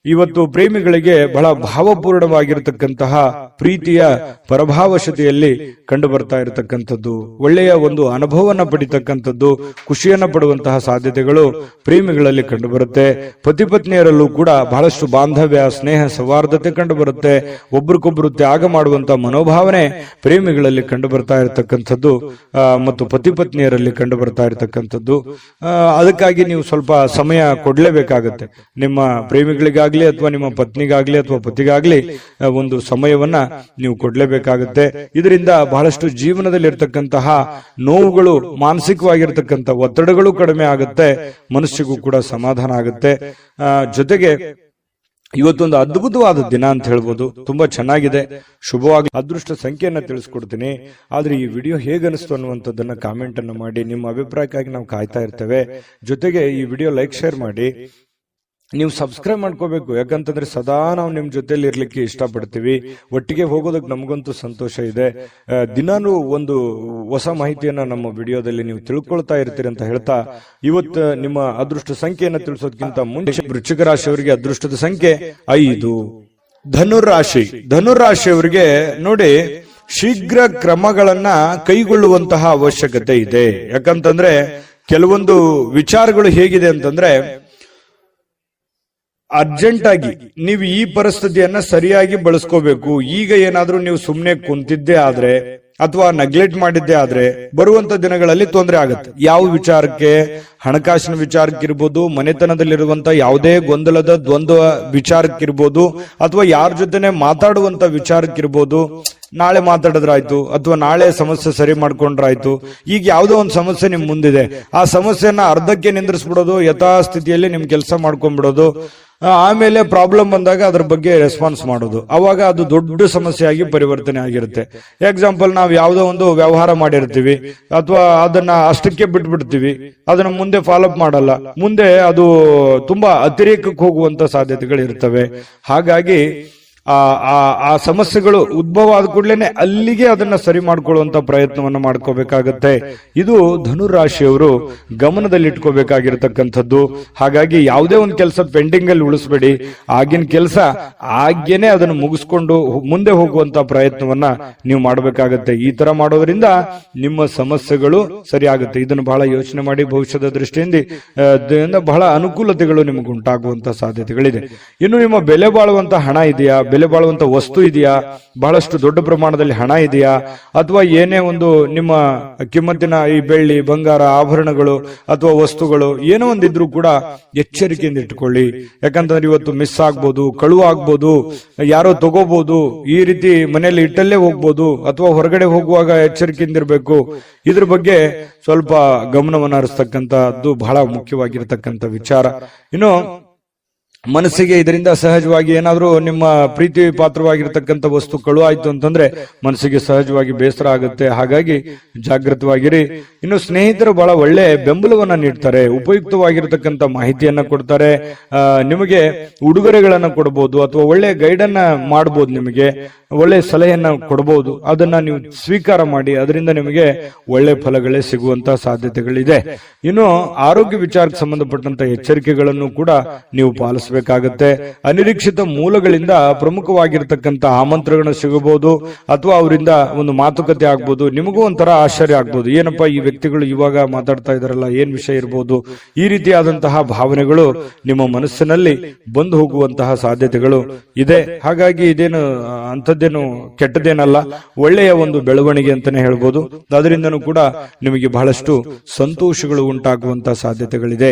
ಇವತ್ತು ಪ್ರೇಮಿಗಳಿಗೆ ಬಹಳ ಭಾವಪೂರ್ಣವಾಗಿರತಕ್ಕಂತಹ ಪ್ರೀತಿಯ ಪರಭಾವಶತೆಯಲ್ಲಿ ಕಂಡು ಬರ್ತಾ ಇರತಕ್ಕಂಥದ್ದು, ಒಳ್ಳೆಯ ಒಂದು ಅನುಭವನ ಪಡಿತಕ್ಕಂಥದ್ದು, ಖುಷಿಯನ್ನ ಪಡುವಂತಹ ಸಾಧ್ಯತೆಗಳು ಪ್ರೇಮಿಗಳಲ್ಲಿ ಕಂಡು ಬರುತ್ತೆ. ಪತಿ ಪತ್ನಿಯರಲ್ಲೂ ಕೂಡ ಬಹಳಷ್ಟು ಬಾಂಧವ್ಯ, ಸ್ನೇಹ, ಸೌಹಾರ್ದತೆ ಕಂಡು ಬರುತ್ತೆ. ಒಬ್ರಿಗೊಬ್ರು ತ್ಯಾಗ ಮಾಡುವಂತಹ ಮನೋಭಾವನೆ ಪ್ರೇಮಿಗಳಲ್ಲಿ ಕಂಡು ಬರ್ತಾ ಇರತಕ್ಕಂಥದ್ದು ಮತ್ತು ಪತಿ ಪತ್ನಿಯರಲ್ಲಿ ಕಂಡು ಬರ್ತಾ ಇರತಕ್ಕಂಥದ್ದು. ಅದಕ್ಕಾಗಿ ನೀವು ಸ್ವಲ್ಪ ಸಮಯ ಕೊಡ್ಲೇಬೇಕಾಗತ್ತೆ. ನಿಮ್ಮ ಪ್ರೇಮಿಗಳಿಗಾಗಿ ಅಥವಾ ನಿಮ್ಮ ಪತ್ನಿಗಾಗ್ಲಿ ಅಥವಾ ಪತಿಗಾಗ್ಲಿ ಒಂದು ಸಮಯವನ್ನ ನೀವು ಕೊಡ್ಲೇಬೇಕಾಗುತ್ತೆ. ಇದರಿಂದ ಬಹಳಷ್ಟು ಜೀವನದಲ್ಲಿ ಇರ್ತಕ್ಕಂತಹ ನೋವುಗಳು, ಮಾನಸಿಕವಾಗಿರ್ತಕ್ಕಂಥ ಒತ್ತಡಗಳು ಕಡಿಮೆ ಆಗುತ್ತೆ, ಮನಸ್ಸಿಗೂ ಕೂಡ ಸಮಾಧಾನ ಆಗುತ್ತೆ. ಜೊತೆಗೆ ಇವತ್ತೊಂದು ಅದ್ಭುತವಾದ ದಿನ ಅಂತ ಹೇಳ್ಬೋದು. ತುಂಬಾ ಚೆನ್ನಾಗಿದೆ, ಶುಭವಾಗಿ. ಅದೃಷ್ಟ ಸಂಖ್ಯೆಯನ್ನ ತಿಳಿಸ್ಕೊಡ್ತೀನಿ. ಆದ್ರೆ ಈ ವಿಡಿಯೋ ಹೇಗನಿಸ್ತು ಅನ್ನುವಂಥದ್ದನ್ನ ಕಾಮೆಂಟ್ ಅನ್ನು ಮಾಡಿ. ನಿಮ್ಮ ಅಭಿಪ್ರಾಯಕ್ಕಾಗಿ ನಾವು ಕಾಯ್ತಾ ಇರ್ತೇವೆ. ಜೊತೆಗೆ ಈ ವಿಡಿಯೋ ಲೈಕ್, ಶೇರ್ ಮಾಡಿ. ನೀವು ಸಬ್ಸ್ಕ್ರೈಬ್ ಮಾಡ್ಕೋಬೇಕು. ಯಾಕಂತಂದ್ರೆ ಸದಾ ನಾವು ನಿಮ್ ಜೊತೆಲಿ ಇರ್ಲಿಕ್ಕೆ ಇಷ್ಟಪಡ್ತೀವಿ. ಒಟ್ಟಿಗೆ ಹೋಗೋದಕ್ಕೆ ನಮಗಂತೂ ಸಂತೋಷ ಇದೆ. ದಿನಾನು ಒಂದು ಹೊಸ ಮಾಹಿತಿಯನ್ನ ನಮ್ಮ ವಿಡಿಯೋದಲ್ಲಿ ನೀವು ತಿಳ್ಕೊಳ್ತಾ ಇರ್ತೀರಿ ಅಂತ ಹೇಳ್ತಾ, ಇವತ್ತು ನಿಮ್ಮ ಅದೃಷ್ಟ ಸಂಖ್ಯೆಯನ್ನ ತಿಳಿಸೋದಕ್ಕಿಂತ ಮುಂಚೆ ವೃಶ್ಚಿಕ ರಾಶಿಯವರಿಗೆ ಅದೃಷ್ಟದ ಸಂಖ್ಯೆ 5. ಧನುರಾಶಿ. ಧನುರಾಶಿಯವರಿಗೆ ನೋಡಿ, ಶೀಘ್ರ ಕ್ರಮಗಳನ್ನ ಕೈಗೊಳ್ಳುವಂತಹ ಅವಶ್ಯಕತೆ ಇದೆ. ಯಾಕಂತಂದ್ರೆ ಕೆಲವೊಂದು ವಿಚಾರಗಳು ಹೇಗಿದೆ ಅಂತಂದ್ರೆ, ಅರ್ಜೆಂಟ್ ಆಗಿ ನೀವು ಈ ಪರಿಸ್ಥಿತಿಯನ್ನ ಸರಿಯಾಗಿ ಬಳಸ್ಕೋಬೇಕು. ಈಗ ಏನಾದ್ರೂ ನೀವು ಸುಮ್ನೆ ಕುಂತಿದ್ದೇ ಆದ್ರೆ ಅಥವಾ ನೆಗ್ಲೆಕ್ಟ್ ಮಾಡಿದ್ದೇ ಆದ್ರೆ ಬರುವಂತ ದಿನಗಳಲ್ಲಿ ತೊಂದರೆ ಆಗುತ್ತೆ. ಯಾವ ವಿಚಾರಕ್ಕೆ? ಹಣಕಾಸಿನ ವಿಚಾರಕ್ಕಿರ್ಬೋದು, ಮನೆತನದಲ್ಲಿರುವಂತ ಯಾವುದೇ ಗೊಂದಲದ ದ್ವಂದ್ವ ವಿಚಾರಕ್ಕಿರ್ಬೋದು, ಅಥವಾ ಯಾರ ಜೊತೆನೆ ಮಾತಾಡುವಂತ ವಿಚಾರಕ್ಕಿರ್ಬೋದು. ನಾಳೆ ಮಾತಾಡಿದ್ರಾಯ್ತು ಅಥವಾ ನಾಳೆ ಸಮಸ್ಯೆ ಸರಿ ಮಾಡ್ಕೊಂಡ್ರಾಯ್ತು. ಈಗ ಯಾವುದೋ ಒಂದು ಸಮಸ್ಯೆ ನಿಮ್ ಮುಂದಿದೆ, ಆ ಸಮಸ್ಯೆಯನ್ನ ಅರ್ಧಕ್ಕೆ ನಿಂದ್ರಿಸ್ಬಿಡೋದು, ಯಥಾಸ್ಥಿತಿಯಲ್ಲಿ ನಿಮ್ ಕೆಲಸ ಮಾಡ್ಕೊಂಡ್ಬಿಡೋದು. ಆಮೇಲೆ ಪ್ರಾಬ್ಲಮ್ ಬಂದಾಗ ಅದ್ರ ಬಗ್ಗೆ ರೆಸ್ಪಾನ್ಸ್ ಮಾಡೋದು. ಅವಾಗ ಅದು ದೊಡ್ಡ ಸಮಸ್ಯೆಯಾಗಿ ಪರಿವರ್ತನೆ ಆಗಿರುತ್ತೆ. ಎಕ್ಸಾಂಪಲ್, ನಾವು ಯಾವುದೋ ಒಂದು ವ್ಯವಹಾರ ಮಾಡಿರ್ತೀವಿ ಅಥವಾ ಅದನ್ನ ಅಷ್ಟಕ್ಕೆ ಬಿಟ್ಬಿಡ್ತೀವಿ, ಅದನ್ನ ಮುಂದೆ ಫಾಲೋಅಪ್ ಮಾಡಲ್ಲ. ಮುಂದೆ ಅದು ತುಂಬಾ ಅತಿರೇಕಕ್ಕೆ ಹೋಗುವಂತ ಸಾಧ್ಯತೆಗಳು ಇರ್ತವೆ. ಹಾಗಾಗಿ ಆ ಸಮಸ್ಯೆಗಳು ಉದ್ಭವ ಆದ ಕೂಡಲೇ ಅಲ್ಲಿಗೆ ಅದನ್ನ ಸರಿ ಮಾಡ್ಕೊಳ್ಳುವಂತ ಪ್ರಯತ್ನವನ್ನ ಮಾಡ್ಕೋಬೇಕಾಗತ್ತೆ. ಇದು ಧನುರಾಶಿಯವರು ಗಮನದಲ್ಲಿ ಇಟ್ಕೋಬೇಕಾಗಿರ್ತಕ್ಕಂಥದ್ದು. ಹಾಗಾಗಿ ಯಾವುದೇ ಒಂದು ಕೆಲಸ ಪೆಂಡಿಂಗ್ ಅಲ್ಲಿ ಉಳಿಸ್ಬೇಡಿ. ಆಗಿನ ಕೆಲಸ ಆಗ್ಯೇನೆ ಅದನ್ನು ಮುಗಿಸ್ಕೊಂಡು ಮುಂದೆ ಹೋಗುವಂತ ಪ್ರಯತ್ನವನ್ನ ನೀವು ಮಾಡಬೇಕಾಗತ್ತೆ. ಈ ತರ ಮಾಡೋದ್ರಿಂದ ನಿಮ್ಮ ಸಮಸ್ಯೆಗಳು ಸರಿ ಆಗುತ್ತೆ. ಇದನ್ನು ಬಹಳ ಯೋಚನೆ ಮಾಡಿ ಭವಿಷ್ಯದ ದೃಷ್ಟಿಯಿಂದ ಬಹಳ ಅನುಕೂಲತೆಗಳು ನಿಮಗೆ ಉಂಟಾಗುವಂತ ಸಾಧ್ಯತೆಗಳಿದೆ. ಇನ್ನು ನಿಮ್ಮ ಬೆಲೆ ಬಾಳುವಂತ ಹಣ ಇದೆಯಾ, ಬೆಲೆ ಬಾಳುವಂತ ವಸ್ತು ಇದೆಯಾ, ಬಹಳಷ್ಟು ದೊಡ್ಡ ಪ್ರಮಾಣದಲ್ಲಿ ಹಣ ಇದೆಯಾ, ಅಥವಾ ಏನೇ ಒಂದು ನಿಮ್ಮ ಕಿಮ್ಮತ್ತಿನ ಈ ಬೆಳ್ಳಿ ಬಂಗಾರ ಆಭರಣಗಳು ಅಥವಾ ವಸ್ತುಗಳು ಏನೋ ಒಂದಿದ್ರು ಕೂಡ ಎಚ್ಚರಿಕೆಯಿಂದ ಇಟ್ಕೊಳ್ಳಿ. ಯಾಕಂತಂದ್ರೆ ಇವತ್ತು ಮಿಸ್ ಆಗ್ಬೋದು, ಕಳುವು ಆಗ್ಬೋದು, ಯಾರೋ ತಗೋಬಹುದು, ಈ ರೀತಿ ಮನೆಯಲ್ಲಿ ಇಟ್ಟಲ್ಲೇ ಹೋಗ್ಬೋದು, ಅಥವಾ ಹೊರಗಡೆ ಹೋಗುವಾಗ ಎಚ್ಚರಿಕೆಯಿಂದ ಇರಬೇಕು. ಇದ್ರ ಬಗ್ಗೆ ಸ್ವಲ್ಪ ಗಮನವನ್ನು ಹರಿಸ್ತಕ್ಕಂಥದ್ದು ಬಹಳ ಮುಖ್ಯವಾಗಿರ್ತಕ್ಕಂಥ ವಿಚಾರ. ಇನ್ನು ಮನಸ್ಸಿಗೆ ಇದರಿಂದ ಸಹಜವಾಗಿ ಏನಾದ್ರೂ ನಿಮ್ಮ ಪ್ರೀತಿ ಪಾತ್ರವಾಗಿರ್ತಕ್ಕಂಥ ವಸ್ತು ಕಳುವಾಯ್ತು ಅಂತಂದ್ರೆ ಮನಸ್ಸಿಗೆ ಸಹಜವಾಗಿ ಬೇಸರ ಆಗುತ್ತೆ. ಹಾಗಾಗಿ ಜಾಗೃತವಾಗಿರಿ. ಇನ್ನು ಸ್ನೇಹಿತರು ಬಹಳ ಒಳ್ಳೆ ಬೆಂಬಲವನ್ನ ನೀಡ್ತಾರೆ, ಉಪಯುಕ್ತವಾಗಿರ್ತಕ್ಕಂಥ ಮಾಹಿತಿಯನ್ನ ಕೊಡ್ತಾರೆ. ನಿಮಗೆ ಉಡುಗೊರೆಗಳನ್ನ ಕೊಡಬಹುದು, ಅಥವಾ ಒಳ್ಳೆ ಗೈಡ್ ಅನ್ನ ಮಾಡಬಹುದು, ನಿಮಗೆ ಒಳ್ಳೆ ಸಲಹೆಯನ್ನ ಕೊಡಬಹುದು. ಅದನ್ನ ನೀವು ಸ್ವೀಕಾರ ಮಾಡಿ, ಅದರಿಂದ ನಿಮಗೆ ಒಳ್ಳೆ ಫಲಗಳೇ ಸಿಗುವಂತ ಸಾಧ್ಯತೆಗಳಿದೆ. ಇನ್ನು ಆರೋಗ್ಯ ವಿಚಾರಕ್ಕೆ ಸಂಬಂಧಪಟ್ಟಂತ ಎಚ್ಚರಿಕೆಗಳನ್ನು ಕೂಡ ನೀವು ಪಾಲಿಸಬೇಕಾಗತ್ತೆ. ಅನಿರೀಕ್ಷಿತ ಮೂಲಗಳಿಂದ ಪ್ರಮುಖವಾಗಿರ್ತಕ್ಕಂಥ ಆಮಂತ್ರಣಗಳು ಸಿಗಬಹುದು, ಅಥವಾ ಅವರಿಂದ ಒಂದು ಮಾತುಕತೆ ಆಗ್ಬೋದು. ನಿಮಗೂ ಒಂಥರ ಆಶ್ಚರ್ಯ ಆಗ್ಬೋದು, ಏನಪ್ಪಾ ಈ ವ್ಯಕ್ತಿಗಳು ಇವಾಗ ಮಾತಾಡ್ತಾ ಇದಾರಲ್ಲ, ಏನ್ ವಿಷಯ ಇರಬಹುದು. ಈ ರೀತಿಯಾದಂತಹ ಭಾವನೆಗಳು ನಿಮ್ಮ ಮನಸ್ಸಿನಲ್ಲಿ ಬಂದು ಹೋಗುವಂತಹ ಸಾಧ್ಯತೆಗಳು ಇದೆ. ಹಾಗಾಗಿ ಇದೇನು ಅಂಥದ್ದೇನು ಕೆಟ್ಟದೇನಲ್ಲ, ಒಳ್ಳೆಯ ಒಂದು ಬೆಳವಣಿಗೆ ಅಂತಾನೆ ಹೇಳ್ಬೋದು. ಅದರಿಂದನೂ ಕೂಡ ನಿಮಗೆ ಬಹಳಷ್ಟು ಸಂತೋಷಗಳು ಉಂಟಾಗುವಂತಹ ಸಾಧ್ಯತೆಗಳಿದೆ.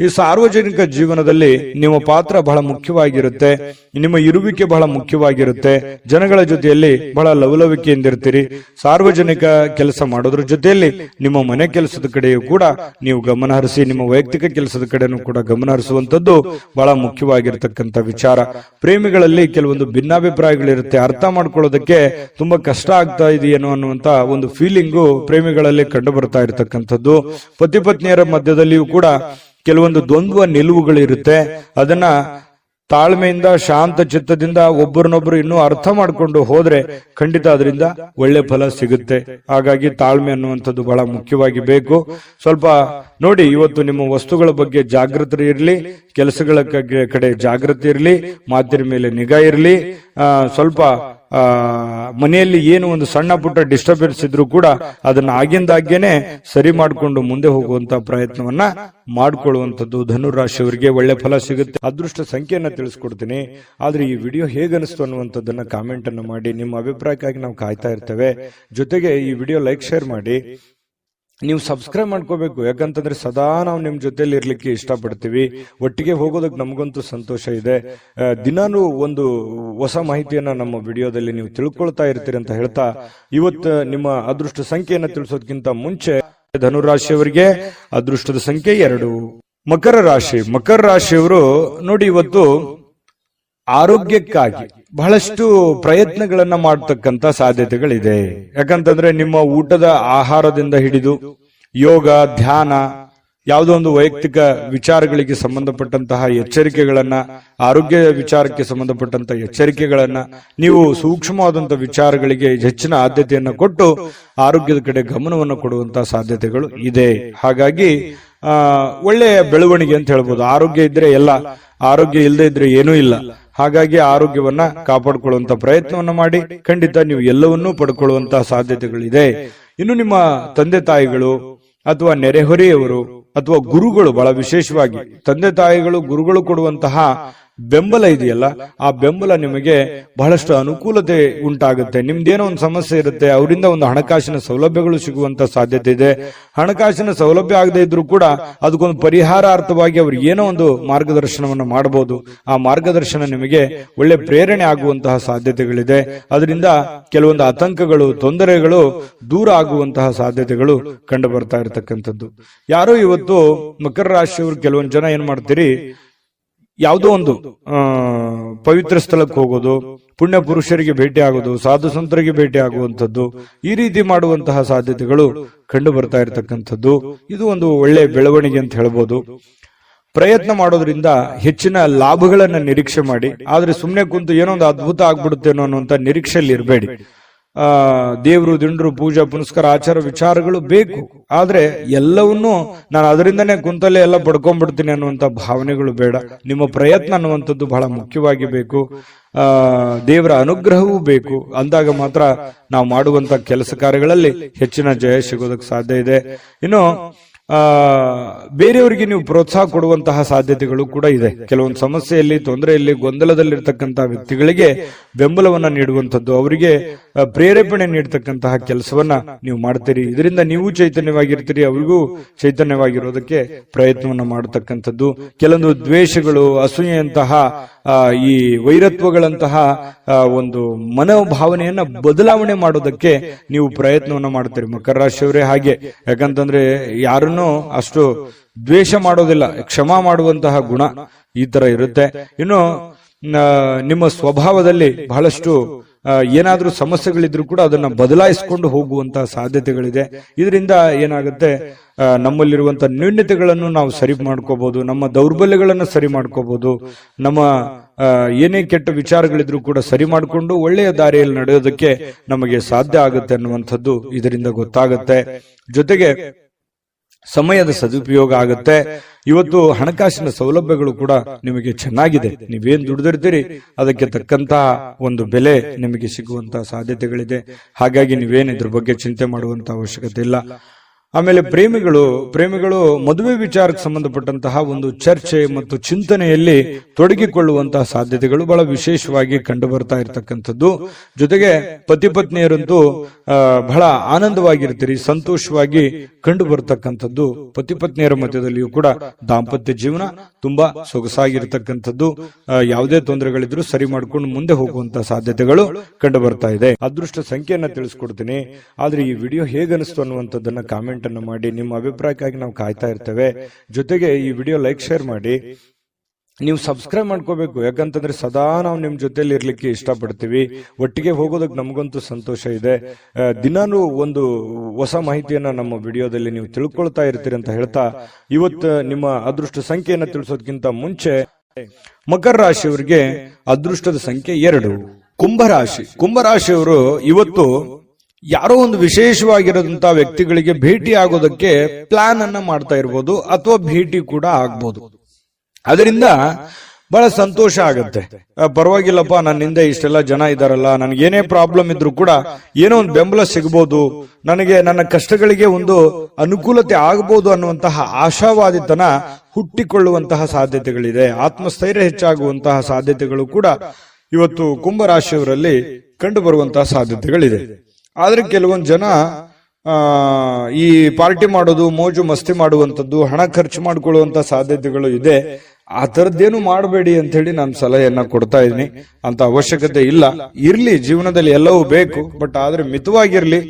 ಈ ಸಾರ್ವಜನಿಕ ಜೀವನದಲ್ಲಿ ನಿಮ್ಮ ಪಾತ್ರ ಬಹಳ ಮುಖ್ಯವಾಗಿರುತ್ತೆ, ನಿಮ್ಮ ಇರುವಿಕೆ ಬಹಳ ಮುಖ್ಯವಾಗಿರುತ್ತೆ. ಜನಗಳ ಜೊತೆಯಲ್ಲಿ ಬಹಳ ಲವಲವಿಕೆಯಿಂದಿರ್ತೀರಿ. ಸಾರ್ವಜನಿಕ ಕೆಲಸ ಮಾಡೋದ್ರ ಜೊತೆಯಲ್ಲಿ ನಿಮ್ಮ ಮನೆ ಕೆಲಸದ ಕಡೆಯೂ ಕೂಡ ನೀವು ಗಮನ ಹರಿಸಿ, ನಿಮ್ಮ ವೈಯಕ್ತಿಕ ಕೆಲಸದ ಕಡೆನೂ ಕೂಡ ಗಮನ ಹರಿಸುವಂತದ್ದು ಬಹಳ ಮುಖ್ಯವಾಗಿರ್ತಕ್ಕಂಥ ವಿಚಾರ. ಪ್ರೇಮಿಗಳಲ್ಲಿ ಕೆಲವೊಂದು ಭಿನ್ನಾಭಿಪ್ರಾಯಗಳಿರುತ್ತೆ, ಅರ್ಥ ಮಾಡ್ಕೊಳ್ಳೋದಕ್ಕೆ ತುಂಬಾ ಕಷ್ಟ ಆಗ್ತಾ ಇದೆಯೇನೋ ಅನ್ನುವಂತ ಒಂದು ಫೀಲಿಂಗು ಪ್ರೇಮಿಗಳಲ್ಲಿ ಕಂಡು ಬರ್ತಾ ಇರತಕ್ಕಂಥದ್ದು. ಪತಿ ಪತ್ನಿಯರ ಮಧ್ಯದಲ್ಲಿಯೂ ಕೂಡ ಕೆಲವೊಂದು ದ್ವಂದ್ವ ನಿಲುವುಗಳಿರುತ್ತೆ. ಅದನ್ನ ತಾಳ್ಮೆಯಿಂದ ಶಾಂತ ಚಿತ್ತದಿಂದ ಒಬ್ಬರನ್ನೊಬ್ರು ಇನ್ನೂ ಅರ್ಥ ಮಾಡ್ಕೊಂಡು ಹೋದ್ರೆ ಖಂಡಿತ ಅದರಿಂದ ಒಳ್ಳೆ ಫಲ ಸಿಗುತ್ತೆ. ಹಾಗಾಗಿ ತಾಳ್ಮೆ ಅನ್ನುವಂಥದ್ದು ಬಹಳ ಮುಖ್ಯವಾಗಿ ಬೇಕು. ಸ್ವಲ್ಪ ನೋಡಿ, ಇವತ್ತು ನಿಮ್ಮ ವಸ್ತುಗಳ ಬಗ್ಗೆ ಜಾಗೃತಿ ಇರಲಿ, ಕೆಲಸಗಳ ಕಡೆ ಜಾಗೃತಿ ಇರಲಿ, ಮಾತಿನ ಮೇಲೆ ನಿಗಾ ಇರಲಿ. ಸ್ವಲ್ಪ ಮನೆಯಲ್ಲಿ ಏನು ಒಂದು ಸಣ್ಣ ಪುಟ್ಟ ಡಿಸ್ಟರ್ಬೆನ್ಸ್ ಇದ್ರೂ ಕೂಡ ಅದನ್ನ ಆಗಿಂದಾಗ್ಯೇನೆ ಸರಿ ಮಾಡಿಕೊಂಡು ಮುಂದೆ ಹೋಗುವಂತ ಪ್ರಯತ್ನವನ್ನ ಮಾಡ್ಕೊಳ್ಳುವಂಥದ್ದು ಧನುರಾಶಿಯವರಿಗೆ ಒಳ್ಳೆ ಫಲ ಸಿಗುತ್ತೆ. ಅದೃಷ್ಟ ಸಂಖ್ಯೆಯನ್ನ ತಿಳಿಸ್ಕೊಡ್ತೀನಿ. ಆದ್ರೆ ಈ ವಿಡಿಯೋ ಹೇಗನಿಸ್ತು ಅನ್ನುವಂಥದ್ದನ್ನ ಕಾಮೆಂಟ್ ಅನ್ನು ಮಾಡಿ. ನಿಮ್ಮ ಅಭಿಪ್ರಾಯಕ್ಕಾಗಿ ನಾವು ಕಾಯ್ತಾ ಇರ್ತೇವೆ. ಜೊತೆಗೆ ಈ ವಿಡಿಯೋ ಲೈಕ್ ಶೇರ್ ಮಾಡಿ. ನೀವು ಸಬ್ಸ್ಕ್ರೈಬ್ ಮಾಡ್ಕೋಬೇಕು, ಯಾಕಂತಂದ್ರೆ ಸದಾ ನಾವು ನಿಮ್ ಜೊತೆಲಿ ಇರ್ಲಿಕ್ಕೆ ಇಷ್ಟಪಡ್ತೀವಿ. ಒಟ್ಟಿಗೆ ಹೋಗೋದಕ್ಕೆ ನಮಗಂತೂ ಸಂತೋಷ ಇದೆ. ದಿನಾನು ಒಂದು ಹೊಸ ಮಾಹಿತಿಯನ್ನ ನಮ್ಮ ವಿಡಿಯೋದಲ್ಲಿ ನೀವು ತಿಳ್ಕೊಳ್ತಾ ಇರ್ತೀರಿ ಅಂತ ಹೇಳ್ತಾ, ಇವತ್ತು ನಿಮ್ಮ ಅದೃಷ್ಟ ಸಂಖ್ಯೆಯನ್ನ ತಿಳಿಸೋದಕ್ಕಿಂತ ಮುಂಚೆ ಧನುರಾಶಿಯವರಿಗೆ ಅದೃಷ್ಟದ ಸಂಖ್ಯೆ 2. ಮಕರ ರಾಶಿ. ಮಕರ ರಾಶಿಯವರು ನೋಡಿ, ಇವತ್ತು ಆರೋಗ್ಯಕ್ಕಾಗಿ ಬಹಳಷ್ಟು ಪ್ರಯತ್ನಗಳನ್ನ ಮಾಡತಕ್ಕಂತ ಸಾಧ್ಯತೆಗಳಿದೆ. ಯಾಕಂತಂದ್ರೆ ನಿಮ್ಮ ಊಟದ ಆಹಾರದಿಂದ ಹಿಡಿದು ಯೋಗ, ಧ್ಯಾನ, ಯಾವುದೋ ಒಂದು ವೈಯಕ್ತಿಕ ವಿಚಾರಗಳಿಗೆ ಸಂಬಂಧಪಟ್ಟಂತಹ ಎಚ್ಚರಿಕೆಗಳನ್ನ, ಆರೋಗ್ಯ ವಿಚಾರಕ್ಕೆ ಸಂಬಂಧಪಟ್ಟಂತಹ ಎಚ್ಚರಿಕೆಗಳನ್ನ, ನೀವು ಸೂಕ್ಷ್ಮವಾದಂತಹ ವಿಚಾರಗಳಿಗೆ ಹೆಚ್ಚಿನ ಆದ್ಯತೆಯನ್ನು ಕೊಟ್ಟು ಆರೋಗ್ಯದ ಕಡೆ ಗಮನವನ್ನು ಕೊಡುವಂತಹ ಸಾಧ್ಯತೆಗಳು ಇದೆ. ಹಾಗಾಗಿ ಒಳ್ಳೆಯ ಬೆಳವಣಿಗೆ ಅಂತ ಹೇಳ್ಬೋದು. ಆರೋಗ್ಯ ಇದ್ರೆ ಎಲ್ಲ, ಆರೋಗ್ಯ ಇಲ್ಲದೆ ಇದ್ರೆ ಏನೂ ಇಲ್ಲ. ಹಾಗಾಗಿ ಆರೋಗ್ಯವನ್ನ ಕಾಪಾಡಿಕೊಳ್ಳುವಂತ ಪ್ರಯತ್ನವನ್ನ ಮಾಡಿ. ಖಂಡಿತ ನೀವು ಎಲ್ಲವನ್ನೂ ಪಡ್ಕೊಳ್ಳುವಂತಹ ಸಾಧ್ಯತೆಗಳಿದೆ. ಇನ್ನು ನಿಮ್ಮ ತಂದೆ ತಾಯಿಗಳು ಅಥವಾ ನೆರೆಹೊರೆಯವರು ಅಥವಾ ಗುರುಗಳು, ಬಹಳ ವಿಶೇಷವಾಗಿ ತಂದೆ ತಾಯಿಗಳು, ಗುರುಗಳು ಕೊಡುವಂತಹ ಬೆಂಬಲ ಇದೆಯಲ್ಲ, ಆ ಬೆಂಬಲ ನಿಮಗೆ ಬಹಳಷ್ಟು ಅನುಕೂಲತೆ ಉಂಟಾಗುತ್ತೆ. ನಿಮ್ದೇನೋ ಒಂದು ಸಮಸ್ಯೆ ಇರುತ್ತೆ, ಅವರಿಂದ ಒಂದು ಹಣಕಾಸಿನ ಸೌಲಭ್ಯಗಳು ಸಿಗುವಂತ ಸಾಧ್ಯತೆ ಇದೆ. ಹಣಕಾಸಿನ ಸೌಲಭ್ಯ ಆಗದೆ ಇದ್ರೂ ಕೂಡ ಅದಕ್ಕೊಂದು ಪರಿಹಾರಾರ್ಥವಾಗಿ ಅವ್ರು ಏನೋ ಒಂದು ಮಾರ್ಗದರ್ಶನವನ್ನು ಮಾಡಬಹುದು. ಆ ಮಾರ್ಗದರ್ಶನ ನಿಮಗೆ ಒಳ್ಳೆ ಪ್ರೇರಣೆ ಆಗುವಂತಹ ಸಾಧ್ಯತೆಗಳಿದೆ. ಅದರಿಂದ ಕೆಲವೊಂದು ಆತಂಕಗಳು, ತೊಂದರೆಗಳು ದೂರ ಆಗುವಂತಹ ಸಾಧ್ಯತೆಗಳು ಕಂಡು ಬರ್ತಾ ಇರತಕ್ಕಂಥದ್ದು. ಯಾರೋ ಇವತ್ತು ಮಕರ ರಾಶಿಯವರು ಕೆಲವೊಂದು ಜನ ಏನ್ ಮಾಡ್ತೀರಿ, ಯಾವುದೋ ಒಂದು ಪವಿತ್ರ ಸ್ಥಳಕ್ಕೆ ಹೋಗೋದು, ಪುಣ್ಯ ಪುರುಷರಿಗೆ ಭೇಟಿ ಆಗೋದು, ಸಾಧು ಸಂತರಿಗೆ ಭೇಟಿ ಆಗುವಂಥದ್ದು, ಈ ರೀತಿ ಮಾಡುವಂತಹ ಸಾಧ್ಯತೆಗಳು ಕಂಡು ಬರ್ತಾ ಇರತಕ್ಕಂಥದ್ದು. ಇದು ಒಂದು ಒಳ್ಳೆ ಬೆಳವಣಿಗೆ ಅಂತ ಹೇಳ್ಬೋದು. ಪ್ರಯತ್ನ ಮಾಡೋದ್ರಿಂದ ಹೆಚ್ಚಿನ ಲಾಭಗಳನ್ನ ನಿರೀಕ್ಷೆ ಮಾಡಿ. ಆದ್ರೆ ಸುಮ್ಮನೆ ಕುಂತು ಏನೋ ಒಂದು ಅದ್ಭುತ ಆಗ್ಬಿಡುತ್ತೇನೋ ಅನ್ನುವಂತ ನಿರೀಕ್ಷೆಯಲ್ಲಿ ಇರಬೇಡಿ. ದೇವರು ದಿಂಡ್ರು ಪೂಜಾ ಪುನಸ್ಕಾರ ಆಚಾರ ವಿಚಾರಗಳು ಬೇಕು, ಆದ್ರೆ ಎಲ್ಲವನ್ನೂ ನಾನು ಅದರಿಂದನೇ ಕುಂತಲ್ಲೇ ಎಲ್ಲ ಪಡ್ಕೊಂಡ್ಬಿಡ್ತೀನಿ ಅನ್ನುವಂತ ಭಾವನೆಗಳು ಬೇಡ. ನಿಮ್ಮ ಪ್ರಯತ್ನ ಅನ್ನುವಂಥದ್ದು ಬಹಳ ಮುಖ್ಯವಾಗಿ ಬೇಕು. ದೇವರ ಅನುಗ್ರಹವೂ ಬೇಕು. ಅಂದಾಗ ಮಾತ್ರ ನಾವು ಮಾಡುವಂತ ಕೆಲಸ ಕಾರ್ಯಗಳಲ್ಲಿ ಹೆಚ್ಚಿನ ಜಯ ಸಿಗೋದಕ್ಕೆ ಸಾಧ್ಯ ಇದೆ. ಇನ್ನು ಬೇರೆಯವರಿಗೆ ನೀವು ಪ್ರೋತ್ಸಾಹ ಕೊಡುವಂತಹ ಸಾಧ್ಯತೆಗಳು ಕೂಡ ಇದೆ. ಕೆಲವೊಂದು ಸಮಸ್ಯೆಯಲ್ಲಿ, ತೊಂದರೆಯಲ್ಲಿ, ಗೊಂದಲದಲ್ಲಿರ್ತಕ್ಕಂತಹ ವ್ಯಕ್ತಿಗಳಿಗೆ ಬೆಂಬಲವನ್ನ ನೀಡುವಂಥದ್ದು, ಅವರಿಗೆ ಪ್ರೇರೇಪಣೆ ನೀಡತಕ್ಕಂತಹ ಕೆಲಸವನ್ನ ನೀವು ಮಾಡ್ತೀರಿ. ಇದರಿಂದ ನೀವು ಚೈತನ್ಯವಾಗಿರ್ತೀರಿ, ಅವರಿಗೂ ಚೈತನ್ಯವಾಗಿರೋದಕ್ಕೆ ಪ್ರಯತ್ನವನ್ನ ಮಾಡತಕ್ಕಂಥದ್ದು. ಕೆಲವೊಂದು ದ್ವೇಷಗಳು, ಅಸೂಯೆಯಂತಹ ಈ ವೈರತ್ವಗಳಂತಹ ಒಂದು ಮನೋಭಾವನೆಯನ್ನ ಬದಲಾವಣೆ ಮಾಡೋದಕ್ಕೆ ನೀವು ಪ್ರಯತ್ನವನ್ನ ಮಾಡ್ತೀರಿ. ಮಕರ ರಾಶಿಯವರೇ ಹಾಗೆ. ಯಾಕಂತಂದ್ರೆ ಯಾರನ್ನೂ ಅಷ್ಟು ದ್ವೇಷ ಮಾಡೋದಿಲ್ಲ, ಕ್ಷಮಾ ಮಾಡುವಂತಹ ಗುಣ ಈ ತರ ಇರುತ್ತೆ. ಇನ್ನು ನಿಮ್ಮ ಸ್ವಭಾವದಲ್ಲಿ ಬಹಳಷ್ಟು ಏನಾದ್ರೂ ಸಮಸ್ಯೆಗಳಿದ್ರು ಕೂಡ ಅದನ್ನ ಬದಲಾಯಿಸಿಕೊಂಡು ಹೋಗುವಂತಹ ಸಾಧ್ಯತೆಗಳಿದೆ. ಇದರಿಂದ ಏನಾಗುತ್ತೆ, ನಮ್ಮಲ್ಲಿರುವಂತಹ ನ್ಯೂನ್ಯತೆಗಳನ್ನು ನಾವು ಸರಿ ಮಾಡ್ಕೋಬಹುದು, ನಮ್ಮ ದೌರ್ಬಲ್ಯಗಳನ್ನು ಸರಿ ಮಾಡ್ಕೋಬಹುದು, ನಮ್ಮ ಏನೇ ಕೆಟ್ಟ ವಿಚಾರಗಳಿದ್ರು ಕೂಡ ಸರಿ ಮಾಡಿಕೊಂಡು ಒಳ್ಳೆಯ ದಾರಿಯಲ್ಲಿ ನಡೆಯೋದಕ್ಕೆ ನಮಗೆ ಸಾಧ್ಯ ಆಗುತ್ತೆ ಅನ್ನುವಂಥದ್ದು ಇದರಿಂದ ಗೊತ್ತಾಗುತ್ತೆ. ಜೊತೆಗೆ ಸಮಯದ ಸದುಪಯೋಗ ಆಗುತ್ತೆ. ಇವತ್ತು ಹಣಕಾಸಿನ ಸೌಲಭ್ಯಗಳು ಕೂಡ ನಿಮಗೆ ಚೆನ್ನಾಗಿದೆ. ನೀವೇನ್ ದುಡಿದಿರ್ತೀರಿ ಅದಕ್ಕೆ ತಕ್ಕಂತಹ ಒಂದು ಬೆಲೆ ನಿಮಗೆ ಸಿಗುವಂತಹ ಸಾಧ್ಯತೆಗಳಿದೆ. ಹಾಗಾಗಿ ನೀವೇನು ಇದ್ರ ಬಗ್ಗೆ ಚಿಂತೆ ಮಾಡುವಂತ ಅವಶ್ಯಕತೆ ಇಲ್ಲ. ಆಮೇಲೆ ಪ್ರೇಮಿಗಳು ಮದುವೆ ವಿಚಾರಕ್ಕೆ ಸಂಬಂಧಪಟ್ಟಂತಹ ಒಂದು ಚರ್ಚೆ ಮತ್ತು ಚಿಂತನೆಯಲ್ಲಿ ತೊಡಗಿಕೊಳ್ಳುವಂತಹ ಸಾಧ್ಯತೆಗಳು ಬಹಳ ವಿಶೇಷವಾಗಿ ಕಂಡು ಬರ್ತಾ ಇರತಕ್ಕಂಥದ್ದು. ಜೊತೆಗೆ ಪತಿ ಪತ್ನಿಯರಂತೂ ಬಹಳ ಆನಂದವಾಗಿರ್ತೀರಿ, ಸಂತೋಷವಾಗಿ ಕಂಡು ಬರ್ತಕ್ಕಂಥದ್ದು. ಪತಿ ಪತ್ನಿಯರ ಮಧ್ಯದಲ್ಲಿಯೂ ಕೂಡ ದಾಂಪತ್ಯ ಜೀವನ ತುಂಬಾ ಸೊಗಸಾಗಿರ್ತಕ್ಕಂಥದ್ದು. ಯಾವುದೇ ತೊಂದರೆಗಳಿದ್ರು ಸರಿ ಮಾಡ್ಕೊಂಡು ಮುಂದೆ ಹೋಗುವಂತಹ ಸಾಧ್ಯತೆಗಳು ಕಂಡು ಬರ್ತಾ ಇದೆ. ಅದೃಷ್ಟ ಸಂಖ್ಯೆಯನ್ನ ತಿಳಿಸ್ಕೊಡ್ತೀನಿ, ಆದ್ರೆ ಈ ವಿಡಿಯೋ ಹೇಗನಿಸ್ತು ಅನ್ನುವಂಥದ್ದನ್ನ ಕಾಮೆಂಟ್ ಅನ್ನು ಮಾಡಿ. ನಿಮ್ಮ ಅಭಿಪ್ರಾಯಕ್ಕಾಗಿ ನಾವು ಕಾಯ್ತಾ ಇರ್ತೇವೆ. ಜೊತೆಗೆ ಈ ವಿಡಿಯೋ ಲೈಕ್, ಶೇರ್ ಮಾಡಿ. ನೀವು ಸಬ್ಸ್ಕ್ರೈಬ್ ಮಾಡ್ಕೋಬೇಕು, ಯಾಕಂತಂದ್ರೆ ಸದಾ ನಾವು ನಿಮ್ ಜೊತೆಲಿ ಇರ್ಲಿಕ್ಕೆ ಇಷ್ಟಪಡ್ತೀವಿ. ಒಟ್ಟಿಗೆ ಹೋಗೋದಕ್ಕೆ ನಮಗಂತೂ ಸಂತೋಷ ಇದೆ. ದಿನಾನು ಒಂದು ಹೊಸ ಮಾಹಿತಿಯನ್ನ ನಮ್ಮ ವಿಡಿಯೋದಲ್ಲಿ ನೀವು ತಿಳ್ಕೊಳ್ತಾ ಇರ್ತೀರಿ ಅಂತ ಹೇಳ್ತಾ, ಇವತ್ತು ನಿಮ್ಮ ಅದೃಷ್ಟ ಸಂಖ್ಯೆಯನ್ನ ತಿಳಿಸೋದಕ್ಕಿಂತ ಮುಂಚೆ ಮಕರ ರಾಶಿಯವರಿಗೆ ಅದೃಷ್ಟದ ಸಂಖ್ಯೆ 2. ಕುಂಭರಾಶಿಯವರು ಇವತ್ತು ಯಾರೋ ಒಂದು ವಿಶೇಷವಾಗಿರೋದಂತ ವ್ಯಕ್ತಿಗಳಿಗೆ ಭೇಟಿ ಆಗೋದಕ್ಕೆ ಪ್ಲಾನ್ ಅನ್ನ ಮಾಡ್ತಾ ಇರ್ಬೋದು, ಅಥವಾ ಭೇಟಿ ಕೂಡ ಆಗ್ಬೋದು. ಅದರಿಂದ ಬಹಳ ಸಂತೋಷ ಆಗತ್ತೆ. ಪರವಾಗಿಲ್ಲಪ್ಪ, ನನ್ನಿಂದ ಇಷ್ಟೆಲ್ಲ ಜನ ಇದಾರಲ್ಲ, ನನಗೇನೇ ಪ್ರಾಬ್ಲಮ್ ಇದ್ರು ಕೂಡ ಏನೋ ಒಂದು ಬೆಂಬಲ ಸಿಗಬಹುದು, ನನಗೆ ನನ್ನ ಕಷ್ಟಗಳಿಗೆ ಒಂದು ಅನುಕೂಲತೆ ಆಗಬಹುದು ಅನ್ನುವಂತಹ ಆಶಾವಾದಿತನ ಹುಟ್ಟಿಕೊಳ್ಳುವಂತಹ ಸಾಧ್ಯತೆಗಳಿದೆ. ಆತ್ಮಸ್ಥೈರ್ಯ ಹೆಚ್ಚಾಗುವಂತಹ ಸಾಧ್ಯತೆಗಳು ಕೂಡ ಇವತ್ತು ಕುಂಭರಾಶಿಯವರಲ್ಲಿ ಕಂಡು ಬರುವಂತಹ ಸಾಧ್ಯತೆಗಳಿದೆ. ಆದ್ರೆ ಕೆಲವೊಂದು ಜನ ಈ ಪಾರ್ಟಿ ಮಾಡೋದು, ಮೋಜು ಮಸ್ತಿ ಮಾಡುವಂಥದ್ದು, ಹಣ ಖರ್ಚು ಮಾಡಿಕೊಳ್ಳುವಂತ ಸಾಧ್ಯತೆಗಳು ಇದೆ. ಆ ತರದ್ದೇನು ಮಾಡಬೇಡಿ ಅಂತ ಹೇಳಿ ನಾನು ಸಲಹೆಯನ್ನ ಕೊಡ್ತಾ ಇದ್ದೀನಿ. ಅಂತ ಅವಶ್ಯಕತೆ ಇಲ್ಲ. ಇರ್ಲಿ, ಜೀವನದಲ್ಲಿ ಎಲ್ಲವೂ ಬೇಕು, ಬಟ್ ಆದ್ರೆ ಮಿತವಾಗಿರ್ಲಿ.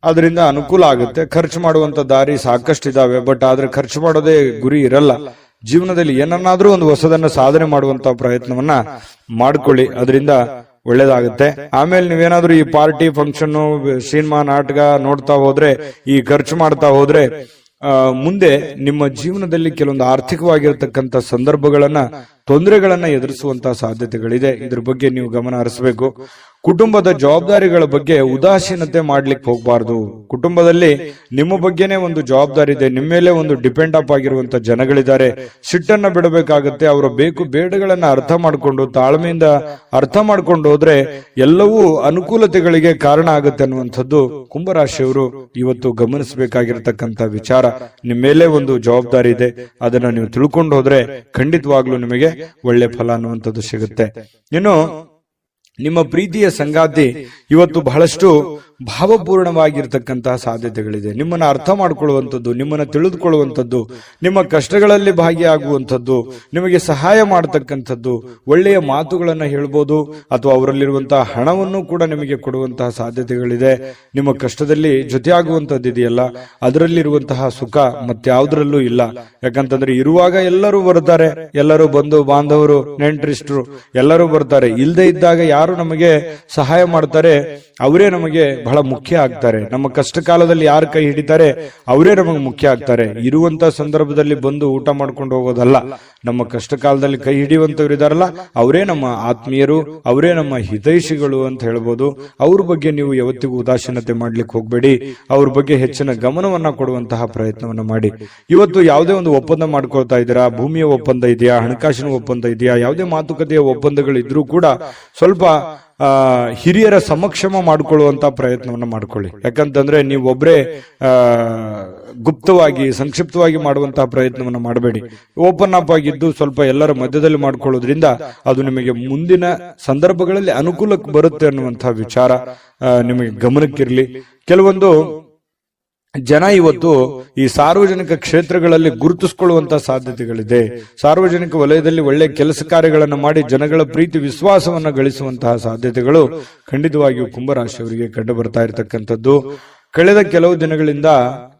ಅದರಿಂದ ಅನುಕೂಲ ಆಗುತ್ತೆ. ಖರ್ಚು ಮಾಡುವಂತ ದಾರಿ ಸಾಕಷ್ಟು ಇದಾವೆ, ಬಟ್ ಆದ್ರೆ ಖರ್ಚು ಮಾಡೋದೇ ಗುರಿ ಇರಲ್ಲ. ಜೀವನದಲ್ಲಿ ಏನನ್ನಾದ್ರೂ ಒಂದು ಹೊಸದನ್ನ ಸಾಧನೆ ಮಾಡುವಂತ ಪ್ರಯತ್ನವನ್ನ ಮಾಡ್ಕೊಳ್ಳಿ, ಅದರಿಂದ ಒಳ್ಳೇದಾಗುತ್ತೆ. ಆಮೇಲೆ ನೀವೇನಾದ್ರೂ ಈ ಪಾರ್ಟಿ, ಫಂಕ್ಷನ್, ಸಿನಿಮಾ, ನಾಟಕ ನೋಡ್ತಾ ಹೋದ್ರೆ, ಈ ಖರ್ಚು ಮಾಡ್ತಾ ಹೋದ್ರೆ ಮುಂದೆ ನಿಮ್ಮ ಜೀವನದಲ್ಲಿ ಕೆಲವೊಂದು ಆರ್ಥಿಕವಾಗಿರತಕ್ಕಂತ ಸಂದರ್ಭಗಳನ್ನ, ತೊಂದರೆಗಳನ್ನ ಎದುರಿಸುವಂತಹ ಸಾಧ್ಯತೆಗಳಿದೆ. ಇದ್ರ ಬಗ್ಗೆ ನೀವು ಗಮನ ಹರಿಸಬೇಕು. ಕುಟುಂಬದ ಜವಾಬ್ದಾರಿಗಳ ಬಗ್ಗೆ ಉದಾಸೀನತೆ ಮಾಡ್ಲಿಕ್ಕೆ ಹೋಗಬಾರ್ದು. ಕುಟುಂಬದಲ್ಲಿ ನಿಮ್ಮ ಬಗ್ಗೆನೇ ಒಂದು ಜವಾಬ್ದಾರಿ ಇದೆ, ನಿಮ್ಮ ಮೇಲೆ ಒಂದು ಡಿಪೆಂಡ್ ಅಪ್ ಆಗಿರುವಂತ ಜನಗಳಿದ್ದಾರೆ. ಸಿಟ್ಟನ್ನ ಬಿಡಬೇಕಾಗತ್ತೆ. ಅವರ ಬೇಕು ಬೇಡಗಳನ್ನ ಅರ್ಥ ಮಾಡ್ಕೊಂಡು, ತಾಳ್ಮೆಯಿಂದ ಅರ್ಥ ಮಾಡ್ಕೊಂಡು ಹೋದ್ರೆ ಎಲ್ಲವೂ ಅನುಕೂಲತೆಗಳಿಗೆ ಕಾರಣ ಆಗುತ್ತೆ ಅನ್ನುವಂಥದ್ದು ಕುಂಭರಾಶಿಯವರು ಇವತ್ತು ಗಮನಿಸಬೇಕಾಗಿರತಕ್ಕಂತ ವಿಚಾರ. ನಿಮ್ಮ ಮೇಲೆ ಒಂದು ಜವಾಬ್ದಾರಿ ಇದೆ, ಅದನ್ನ ನೀವು ತಿಳ್ಕೊಂಡು ಹೋದ್ರೆ ಖಂಡಿತವಾಗ್ಲೂ ನಿಮಗೆ ಒಳ್ಳೆ ಫಲ ಅನ್ನುವಂಥದ್ದು ಸಿಗುತ್ತೆ. ಇನ್ನು ನಿಮ್ಮ ಪ್ರೀತಿಯ ಸಂಗಾತಿ ಇವತ್ತು ಬಹಳಷ್ಟು ಭಾವಪೂರ್ಣವಾಗಿರ್ತಕ್ಕಂತಹ ಸಾಧ್ಯತೆಗಳಿದೆ. ನಿಮ್ಮನ್ನ ಅರ್ಥ ಮಾಡ್ಕೊಳ್ಳುವಂಥದ್ದು, ನಿಮ್ಮನ್ನ ತಿಳಿದುಕೊಳ್ಳುವಂಥದ್ದು, ನಿಮ್ಮ ಕಷ್ಟಗಳಲ್ಲಿ ಭಾಗಿಯಾಗುವಂಥದ್ದು, ನಿಮಗೆ ಸಹಾಯ ಮಾಡತಕ್ಕಂಥದ್ದು, ಒಳ್ಳೆಯ ಮಾತುಗಳನ್ನ ಹೇಳ್ಬೋದು, ಅಥವಾ ಅವರಲ್ಲಿರುವಂತಹ ಹಣವನ್ನು ಕೂಡ ನಿಮಗೆ ಕೊಡುವಂತಹ ಸಾಧ್ಯತೆಗಳಿದೆ. ನಿಮ್ಮ ಕಷ್ಟದಲ್ಲಿ ಜೊತೆಯಾಗುವಂಥದ್ದು ಇದೆಯಲ್ಲ, ಅದರಲ್ಲಿರುವಂತಹ ಸುಖ ಮತ್ಯಾವುದ್ರಲ್ಲೂ ಇಲ್ಲ. ಯಾಕಂತಂದ್ರೆ ಇರುವಾಗ ಎಲ್ಲರೂ ಬರ್ತಾರೆ, ಎಲ್ಲರೂ ಬಂಧು ಬಾಂಧವರು, ನೆಂಟರಿಷ್ಟರು ಎಲ್ಲರೂ ಬರ್ತಾರೆ. ಇಲ್ಲದೆ ಇದ್ದಾಗ ಯಾರು ಯಾರು ನಮಗೆ ಸಹಾಯ ಮಾಡ್ತಾರೆ ಅವರೇ ನಮಗೆ ಬಹಳ ಮುಖ್ಯ ಆಗ್ತಾರೆ. ನಮ್ಮ ಕಷ್ಟ ಕಾಲದಲ್ಲಿ ಯಾರು ಕೈ ಹಿಡಿತಾರೆ ಅವರೇ ನಮಗೆ ಮುಖ್ಯ ಆಗ್ತಾರೆ. ಇರುವಂತ ಸಂದರ್ಭದಲ್ಲಿ ಬಂದು ಊಟ ಮಾಡ್ಕೊಂಡು ಹೋಗೋದಲ್ಲ. ನಮ್ಮ ಕಷ್ಟ ಕಾಲದಲ್ಲಿ ಕೈ ಹಿಡಿಯುವಂತವ್ರು ಇದಾರಲ್ಲ ಅವರೇ ನಮ್ಮ ಆತ್ಮೀಯರು, ಅವರೇ ನಮ್ಮ ಹಿತೈಷಿಗಳು ಅಂತ ಹೇಳ್ಬೋದು. ಅವ್ರ ಬಗ್ಗೆ ನೀವು ಯಾವತ್ತಿಗೂ ಉದಾಸೀನತೆ ಮಾಡ್ಲಿಕ್ಕೆ ಹೋಗ್ಬೇಡಿ. ಅವ್ರ ಬಗ್ಗೆ ಹೆಚ್ಚಿನ ಗಮನವನ್ನ ಕೊಡುವಂತಹ ಪ್ರಯತ್ನವನ್ನ ಮಾಡಿ. ಇವತ್ತು ಯಾವುದೇ ಒಂದು ಒಪ್ಪಂದ ಮಾಡ್ಕೊಳ್ತಾ ಇದ್ದೀರಾ, ಭೂಮಿಯ ಒಪ್ಪಂದ ಇದೆಯಾ, ಹಣಕಾಸಿನ ಒಪ್ಪಂದ ಇದೆಯಾ, ಯಾವುದೇ ಮಾತುಕತೆಯ ಒಪ್ಪಂದಗಳು ಇದ್ರೂ ಕೂಡ ಸ್ವಲ್ಪ ಹಿರಿಯರ ಸಮಕ್ಷಮ ಮಾಡಿಕೊಳ್ಳುವಂತ ಪ್ರಯತ್ನವನ್ನ ಮಾಡ್ಕೊಳ್ಳಿ. ಯಾಕಂತಂದ್ರೆ ನೀವು ಒಬ್ಬರೇ ಗುಪ್ತವಾಗಿ ಸಂಕ್ಷಿಪ್ತವಾಗಿ ಮಾಡುವಂತಹ ಪ್ರಯತ್ನವನ್ನ ಮಾಡಬೇಡಿ. ಓಪನ್ ಅಪ್ ಆಗಿದ್ದು ಸ್ವಲ್ಪ ಎಲ್ಲರ ಮಧ್ಯದಲ್ಲಿ ಮಾಡ್ಕೊಳ್ಳೋದ್ರಿಂದ ಅದು ನಿಮಗೆ ಮುಂದಿನ ಸಂದರ್ಭಗಳಲ್ಲಿ ಅನುಕೂಲಕ್ಕೆ ಬರುತ್ತೆ ಅನ್ನುವಂತಹ ವಿಚಾರ ನಿಮಗೆ ಗಮನಕ್ಕಿರಲಿ. ಕೆಲವೊಂದು ಜನ ಇವತ್ತು ಈ ಸಾರ್ವಜನಿಕ ಕ್ಷೇತ್ರಗಳಲ್ಲಿ ಗುರುತಿಸಿಕೊಳ್ಳುವಂತಹ ಸಾಧ್ಯತೆಗಳಿದೆ. ಸಾರ್ವಜನಿಕ ವಲಯದಲ್ಲಿ ಒಳ್ಳೆ ಕೆಲಸ ಕಾರ್ಯಗಳನ್ನು ಮಾಡಿ ಜನಗಳ ಪ್ರೀತಿ ವಿಶ್ವಾಸವನ್ನ ಗಳಿಸುವಂತಹ ಸಾಧ್ಯತೆಗಳು ಖಂಡಿತವಾಗಿಯೂ ಕುಂಭರಾಶಿಯವರಿಗೆ ಕಂಡು ಬರ್ತಾ ಇರತಕ್ಕಂಥದ್ದು. ಕಳೆದ ಕೆಲವು ದಿನಗಳಿಂದ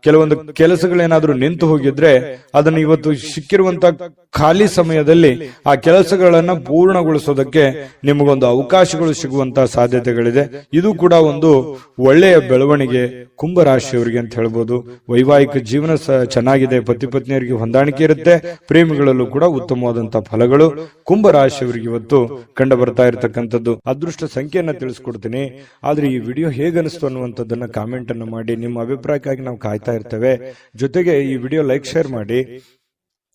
ಕೆಲವೊಂದು ಕೆಲಸಗಳೇನಾದ್ರೂ ನಿಂತು ಹೋಗಿದ್ರೆ ಅದನ್ನು ಇವತ್ತು ಸಿಕ್ಕಿರುವಂತ ಖಾಲಿ ಸಮಯದಲ್ಲಿ ಆ ಕೆಲಸಗಳನ್ನ ಪೂರ್ಣಗೊಳಿಸೋದಕ್ಕೆ ನಿಮಗೊಂದು ಅವಕಾಶಗಳು ಸಿಗುವಂತಹ ಸಾಧ್ಯತೆಗಳಿದೆ. ಇದು ಕೂಡ ಒಂದು ಒಳ್ಳೆಯ ಬೆಳವಣಿಗೆ ಕುಂಭರಾಶಿಯವರಿಗೆ ಅಂತ ಹೇಳ್ಬೋದು. ವೈವಾಹಿಕ ಜೀವನ ಚೆನ್ನಾಗಿದೆ, ಪತಿ ಪತ್ನಿಯರಿಗೆ ಹೊಂದಾಣಿಕೆ ಇರುತ್ತೆ, ಪ್ರೇಮಿಗಳಲ್ಲೂ ಕೂಡ ಉತ್ತಮವಾದಂತಹ ಫಲಗಳು ಕುಂಭರಾಶಿಯವರಿಗೆ ಇವತ್ತು ಕಂಡು ಬರ್ತಾ ಇರತಕ್ಕಂಥದ್ದು. ಅದೃಷ್ಟ ಸಂಖ್ಯೆಯನ್ನ ತಿಳಿಸ್ಕೊಡ್ತೀನಿ. ಆದ್ರೆ ಈ ವಿಡಿಯೋ ಹೇಗನಿಸ್ತು ಅನ್ನುವಂಥದ್ದನ್ನ ಕಾಮೆಂಟ್ ಅನ್ನು ಮಾಡಿ. ನಿಮ್ಮ ಅಭಿಪ್ರಾಯಕ್ಕಾಗಿ ನಾವು ಕಾಯ್ತಾ ಇರ್ತೇವೆ. ಜೊತೆಗೆ ಈ ವಿಡಿಯೋ ಲೈಕ್ ಶೇರ್ ಮಾಡಿ.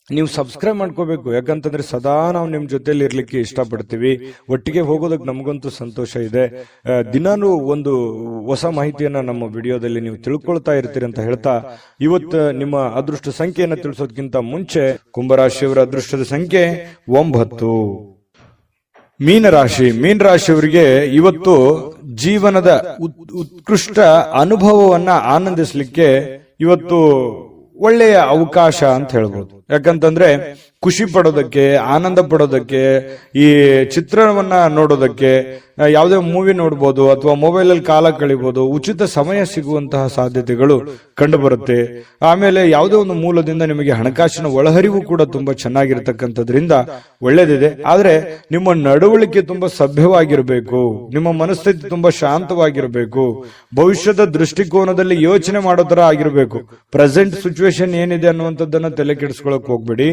ನೀವು ಸಬ್ಸ್ಕ್ರೈಬ್ ಮಾಡ್ಕೋಬೇಕು. ಯಾಕಂತಂದ್ರೆ ಸದಾ ನಾವು ನಿಮ್ ಜೊತೆಲಿ ಇರ್ಲಿಕ್ಕೆ ಇಷ್ಟಪಡ್ತೀವಿ. ಒಟ್ಟಿಗೆ ಹೋಗೋದಕ್ಕೆ ನಮಗಂತೂ ಸಂತೋಷ ಇದೆ. ದಿನಾನು ಒಂದು ಹೊಸ ಮಾಹಿತಿಯನ್ನ ನಮ್ಮ ವಿಡಿಯೋದಲ್ಲಿ ನೀವು ತಿಳ್ಕೊಳ್ತಾ ಇರ್ತೀರಿ ಅಂತ ಹೇಳ್ತಾ, ಇವತ್ತು ನಿಮ್ಮ ಅದೃಷ್ಟ ಸಂಖ್ಯೆಯನ್ನ ತಿಳಿಸೋದಕ್ಕಿಂತ ಮುಂಚೆ ಕುಂಭರಾಶಿಯವರ ಅದೃಷ್ಟದ ಸಂಖ್ಯೆ 9. ಮೀನರಾಶಿ. ಮೀನರಾಶಿಯವರಿಗೆ ಇವತ್ತು ಜೀವನದ ಉತ್ಕೃಷ್ಟ ಅನುಭವವನ್ನ ಆನಂದಿಸಲಿಕ್ಕೆ ಇವತ್ತು ಒಳ್ಳೆಯ ಅವಕಾಶ ಅಂತ ಹೇಳ್ಬೋದು. ಯಾಕಂತಂದ್ರೆ ಖುಷಿ ಪಡೋದಕ್ಕೆ, ಆನಂದ ಪಡೋದಕ್ಕೆ, ಈ ಚಿತ್ರಣವನ್ನ ನೋಡೋದಕ್ಕೆ, ಯಾವುದೇ ಮೂವಿ ನೋಡ್ಬೋದು ಅಥವಾ ಮೊಬೈಲ್ ಅಲ್ಲಿ ಕಾಲ ಕಳಿಬಹುದು, ಉಚಿತ ಸಮಯ ಸಿಗುವಂತಹ ಸಾಧ್ಯತೆಗಳು ಕಂಡು ಬರುತ್ತೆ. ಆಮೇಲೆ ಯಾವುದೇ ಒಂದು ಮೂಲದಿಂದ ನಿಮಗೆ ಹಣಕಾಸಿನ ಒಳಹರಿವು ಕೂಡ ತುಂಬಾ ಚೆನ್ನಾಗಿರ್ತಕ್ಕಂಥದ್ರಿಂದ ಒಳ್ಳೇದಿದೆ. ಆದ್ರೆ ನಿಮ್ಮ ನಡವಳಿಕೆ ತುಂಬಾ ಸಭ್ಯವಾಗಿರಬೇಕು, ನಿಮ್ಮ ಮನಸ್ಥಿತಿ ತುಂಬಾ ಶಾಂತವಾಗಿರಬೇಕು, ಭವಿಷ್ಯದ ದೃಷ್ಟಿಕೋನದಲ್ಲಿ ಯೋಚನೆ ಮಾಡೋ ತರ ಆಗಿರಬೇಕು. ಪ್ರೆಸೆಂಟ್ ಸಿಚುವೇಶನ್ ಏನಿದೆ ಅನ್ನುವಂಥದ್ದನ್ನ ತಲೆ ಕೆಡಿಸ್ಕೊಳಕ್ ಹೋಗ್ಬೇಡಿ.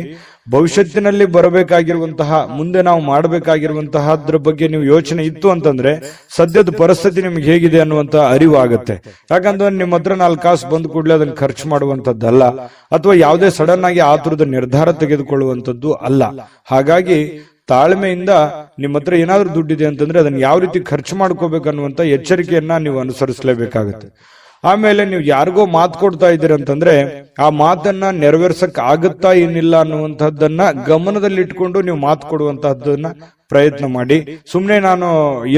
ಭವಿಷ್ಯತ್ತಿನಲ್ಲಿ ಬರಬೇಕಾಗಿರುವಂತಹ, ಮುಂದೆ ನಾವು ಮಾಡಬೇಕಾಗಿರುವಂತಹದ್ರ ಬಗ್ಗೆ ನೀವು ಯೋಚನೆ ಇತ್ತು ಅಂತಂದ್ರೆ ಸದ್ಯದ ಪರಿಸ್ಥಿತಿ ನಿಮ್ಗೆ ಹೇಗಿದೆ ಅನ್ನುವಂತ ಅರಿವು ಆಗುತ್ತೆ. ಯಾಕಂದ್ರೆ ನಿಮ್ಮ ಹತ್ರ 4 ಕಾಸು ಬಂದ್ ಕೂಡಲೇ ಅದನ್ನ ಖರ್ಚು ಮಾಡುವಂತದ್ದಲ್ಲ, ಅಥವಾ ಯಾವುದೇ ಸಡನ್ ಆಗಿ ಆತುರದ ನಿರ್ಧಾರ ತೆಗೆದುಕೊಳ್ಳುವಂತದ್ದು ಅಲ್ಲ. ಹಾಗಾಗಿ ತಾಳ್ಮೆಯಿಂದ ನಿಮ್ಮ ಹತ್ರ ಏನಾದ್ರೂ ದುಡ್ಡಿದೆ ಅಂತಂದ್ರೆ ಅದನ್ನ ಯಾವ ರೀತಿ ಖರ್ಚು ಮಾಡ್ಕೋಬೇಕನ್ನುವಂತ ಎಚ್ಚರಿಕೆಯನ್ನ ನೀವು ಅನುಸರಿಸಲೇಬೇಕಾಗುತ್ತೆ. ಆಮೇಲೆ ನೀವು ಯಾರಿಗೋ ಮಾತು ಕೊಡ್ತಾ ಇದ್ದೀರಿ ಅಂತಂದ್ರೆ ಆ ಮಾತನ್ನ ನೆರವೇರ್ಸಕ್ ಆಗುತ್ತಾ ಏನಿಲ್ಲ ಅನ್ನುವಂಥದ್ದನ್ನ ಗಮನದಲ್ಲಿಟ್ಕೊಂಡು ನೀವು ಮಾತು ಕೊಡುವಂತಹದ್ದನ್ನ ಪ್ರಯತ್ನ ಮಾಡಿ. ಸುಮ್ನೆ ನಾನು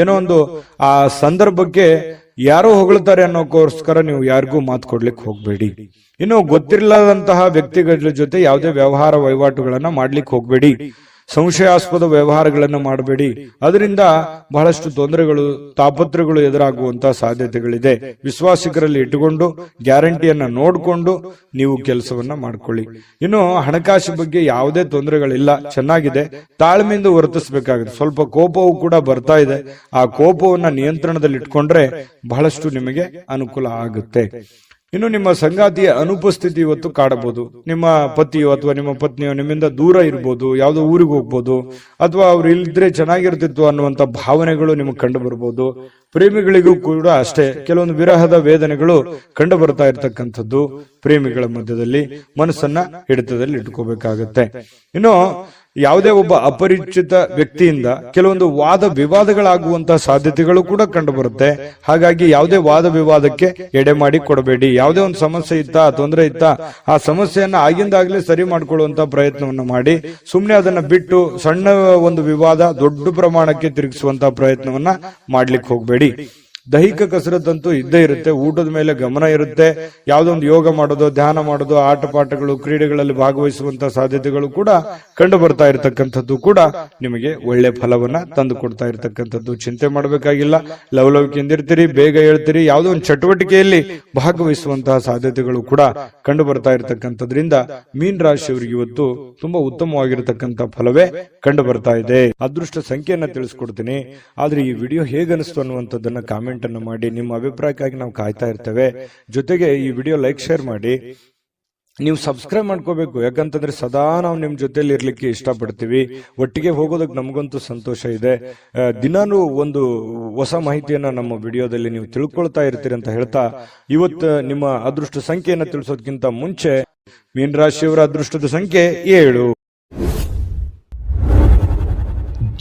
ಏನೋ ಒಂದು ಆ ಸಂದರ್ಭಕ್ಕೆ ಯಾರೋ ಹೊಗಳ್ತಾರೆ ಅನ್ನೋಕ್ಕೋಸ್ಕರ ನೀವು ಯಾರಿಗೂ ಮಾತು ಕೊಡ್ಲಿಕ್ಕೆ ಹೋಗ್ಬೇಡಿ. ಇನ್ನು ಗೊತ್ತಿರಲಾದಂತಹ ವ್ಯಕ್ತಿಗಳ ಜೊತೆ ಯಾವುದೇ ವ್ಯವಹಾರ ವಹಿವಾಟುಗಳನ್ನ ಮಾಡ್ಲಿಕ್ಕೆ ಹೋಗ್ಬೇಡಿ. ಸಂಶಯಾಸ್ಪದ ವ್ಯವಹಾರಗಳನ್ನು ಮಾಡಬೇಡಿ. ಅದರಿಂದ ಬಹಳಷ್ಟು ತೊಂದರೆಗಳು, ತಾಪತ್ರಗಳು ಎದುರಾಗುವಂತಹ ಸಾಧ್ಯತೆಗಳಿದೆ. ವಿಶ್ವಾಸಿಕರಲ್ಲಿ ಇಟ್ಟುಕೊಂಡು ಗ್ಯಾರಂಟಿಯನ್ನ ನೋಡಿಕೊಂಡು ನೀವು ಕೆಲಸವನ್ನ ಮಾಡ್ಕೊಳ್ಳಿ. ಇನ್ನು ಹಣಕಾಸು ಬಗ್ಗೆ ಯಾವುದೇ ತೊಂದರೆಗಳಿಲ್ಲ, ಚೆನ್ನಾಗಿದೆ. ತಾಳ್ಮೆಯಿಂದ ವರ್ತಿಸಬೇಕಾಗುತ್ತೆ. ಸ್ವಲ್ಪ ಕೋಪವೂ ಕೂಡ ಬರ್ತಾ ಇದೆ. ಆ ಕೋಪವನ್ನ ನಿಯಂತ್ರಣದಲ್ಲಿ ಇಟ್ಕೊಂಡ್ರೆ ಬಹಳಷ್ಟು ನಿಮಗೆ ಅನುಕೂಲ ಆಗುತ್ತೆ. ಇನ್ನು ನಿಮ್ಮ ಸಂಗಾತಿಯ ಅನುಪಸ್ಥಿತಿ ಇವತ್ತು ಕಾಡಬಹುದು. ನಿಮ್ಮ ಪತಿಯೋ ಅಥವಾ ನಿಮ್ಮ ಪತ್ನಿಯೋ ನಿಮ್ಮಿಂದ ದೂರ ಇರ್ಬೋದು, ಯಾವುದೋ ಊರಿಗೆ ಹೋಗ್ಬೋದು, ಅಥವಾ ಅವ್ರು ಇಲ್ದ್ರೆ ಚೆನ್ನಾಗಿರ್ತಿತ್ತು ಅನ್ನುವಂತ ಭಾವನೆಗಳು ನಿಮಗೆ ಕಂಡು ಬರ್ಬೋದು. ಪ್ರೇಮಿಗಳಿಗೂ ಕೂಡ ಅಷ್ಟೇ ಕೆಲವೊಂದು ವಿರಹದ ವೇದನೆಗಳು ಕಂಡು ಬರ್ತಾ ಇರ್ತಕ್ಕಂಥದ್ದು. ಪ್ರೇಮಿಗಳ ಮಧ್ಯದಲ್ಲಿ ಮನಸ್ಸನ್ನ ಹಿಡಿತದಲ್ಲಿ ಇಟ್ಕೋಬೇಕಾಗತ್ತೆ. ಇನ್ನು ಯಾವುದೇ ಒಬ್ಬ ಅಪರಿಚಿತ ವ್ಯಕ್ತಿಯಿಂದ ಕೆಲವೊಂದು ವಾದ ವಿವಾದಗಳಾಗುವಂತಹ ಸಾಧ್ಯತೆಗಳು ಕೂಡ ಕಂಡು ಬರುತ್ತೆ. ಹಾಗಾಗಿ ಯಾವುದೇ ವಾದ ವಿವಾದಕ್ಕೆ ಎಡೆ ಮಾಡಿ ಕೊಡಬೇಡಿ. ಯಾವುದೇ ಒಂದು ಸಮಸ್ಯೆ ಇತ್ತಾ, ತೊಂದರೆ ಇತ್ತಾ, ಆ ಸಮಸ್ಯೆಯನ್ನ ಆಗಿಂದಾಗ್ಲೇ ಸರಿ ಮಾಡ್ಕೊಳ್ಳುವಂತ ಪ್ರಯತ್ನವನ್ನ ಮಾಡಿ. ಸುಮ್ನೆ ಅದನ್ನ ಬಿಟ್ಟು ಸಣ್ಣ ಒಂದು ವಿವಾದ ದೊಡ್ಡ ಪ್ರಮಾಣಕ್ಕೆ ತಿರುಗಿಸುವಂತಹ ಪ್ರಯತ್ನವನ್ನ ಮಾಡ್ಲಿಕ್ಕೆ ಹೋಗ್ಬೇಡಿ. ದೈಹಿಕ ಕಸರತ್ತಂತೂ ಇದ್ದೇ ಇರುತ್ತೆ. ಊಟದ ಮೇಲೆ ಗಮನ ಇರುತ್ತೆ. ಯಾವುದೊಂದು ಯೋಗ ಮಾಡೋದು, ಧ್ಯಾನ ಮಾಡೋದು, ಆಟ ಪಾಠಗಳು, ಕ್ರೀಡೆಗಳಲ್ಲಿ ಭಾಗವಹಿಸುವಂತಹ ಸಾಧ್ಯತೆಗಳು ಕೂಡ ಕಂಡು ಬರ್ತಾ ಇರತಕ್ಕಂಥದ್ದು ಕೂಡ ನಿಮಗೆ ಒಳ್ಳೆ ಫಲವನ್ನ ತಂದು ಕೊಡ್ತಾ ಇರತಕ್ಕಂಥದ್ದು. ಚಿಂತೆ ಮಾಡಬೇಕಾಗಿಲ್ಲ. ಲವಲವಿಕೆಯಿಂದ ಇರ್ತೀರಿ, ಬೇಗ ಹೇಳ್ತೀರಿ. ಯಾವುದೋ ಒಂದು ಚಟುವಟಿಕೆಯಲ್ಲಿ ಭಾಗವಹಿಸುವಂತಹ ಸಾಧ್ಯತೆಗಳು ಕೂಡ ಕಂಡು ಬರ್ತಾ ಇರತಕ್ಕಂಥದ್ರಿಂದ ಮೀನ ರಾಶಿಯವರಿಗೆ ಇವತ್ತು ತುಂಬಾ ಉತ್ತಮವಾಗಿರತಕ್ಕಂಥ ಫಲವೇ ಕಂಡು ಬರ್ತಾ ಇದೆ. ಅದೃಷ್ಟ ಸಂಖ್ಯೆಯನ್ನ ತಿಳಿಸ್ಕೊಡ್ತೀನಿ. ಆದ್ರೆ ಈ ವಿಡಿಯೋ ಹೇಗನಿಸ್ತು ಅನ್ನುವಂಥದ್ದನ್ನ ಕಾಮೆಂಟ್ ಅನ್ನು ಮಾಡಿ. ನಿಮ್ಮ ಅಭಿಪ್ರಾಯಕ್ಕಾಗಿ ನಾವು ಕಾಯ್ತಾ ಇರ್ತೇವೆ. ಜೊತೆಗೆ ಈ ವಿಡಿಯೋ ಲೈಕ್, ಶೇರ್ ಮಾಡಿ. ನೀವು ಸಬ್ಸ್ಕ್ರೈಬ್ ಮಾಡ್ಕೋಬೇಕು. ಯಾಕಂತಂದ್ರೆ ಸದಾ ನಾವು ನಿಮ್ ಜೊತೆಲಿ ಇರ್ಲಿಕ್ಕೆ ಇಷ್ಟಪಡ್ತೀವಿ. ಒಟ್ಟಿಗೆ ಹೋಗೋದಕ್ಕೆ ನಮಗಂತೂ ಸಂತೋಷ ಇದೆ. ದಿನಾನು ಒಂದು ಹೊಸ ಮಾಹಿತಿಯನ್ನ ನಮ್ಮ ವಿಡಿಯೋದಲ್ಲಿ ನೀವು ತಿಳ್ಕೊಳ್ತಾ ಇರ್ತೀರಿ ಅಂತ ಹೇಳ್ತಾ, ಇವತ್ತು ನಿಮ್ಮ ಅದೃಷ್ಟ ಸಂಖ್ಯೆಯನ್ನ ತಿಳಿಸೋದಕ್ಕಿಂತ ಮುಂಚೆ ಮೀನರಾಶಿಯವರ ಅದೃಷ್ಟದ ಸಂಖ್ಯೆ 7.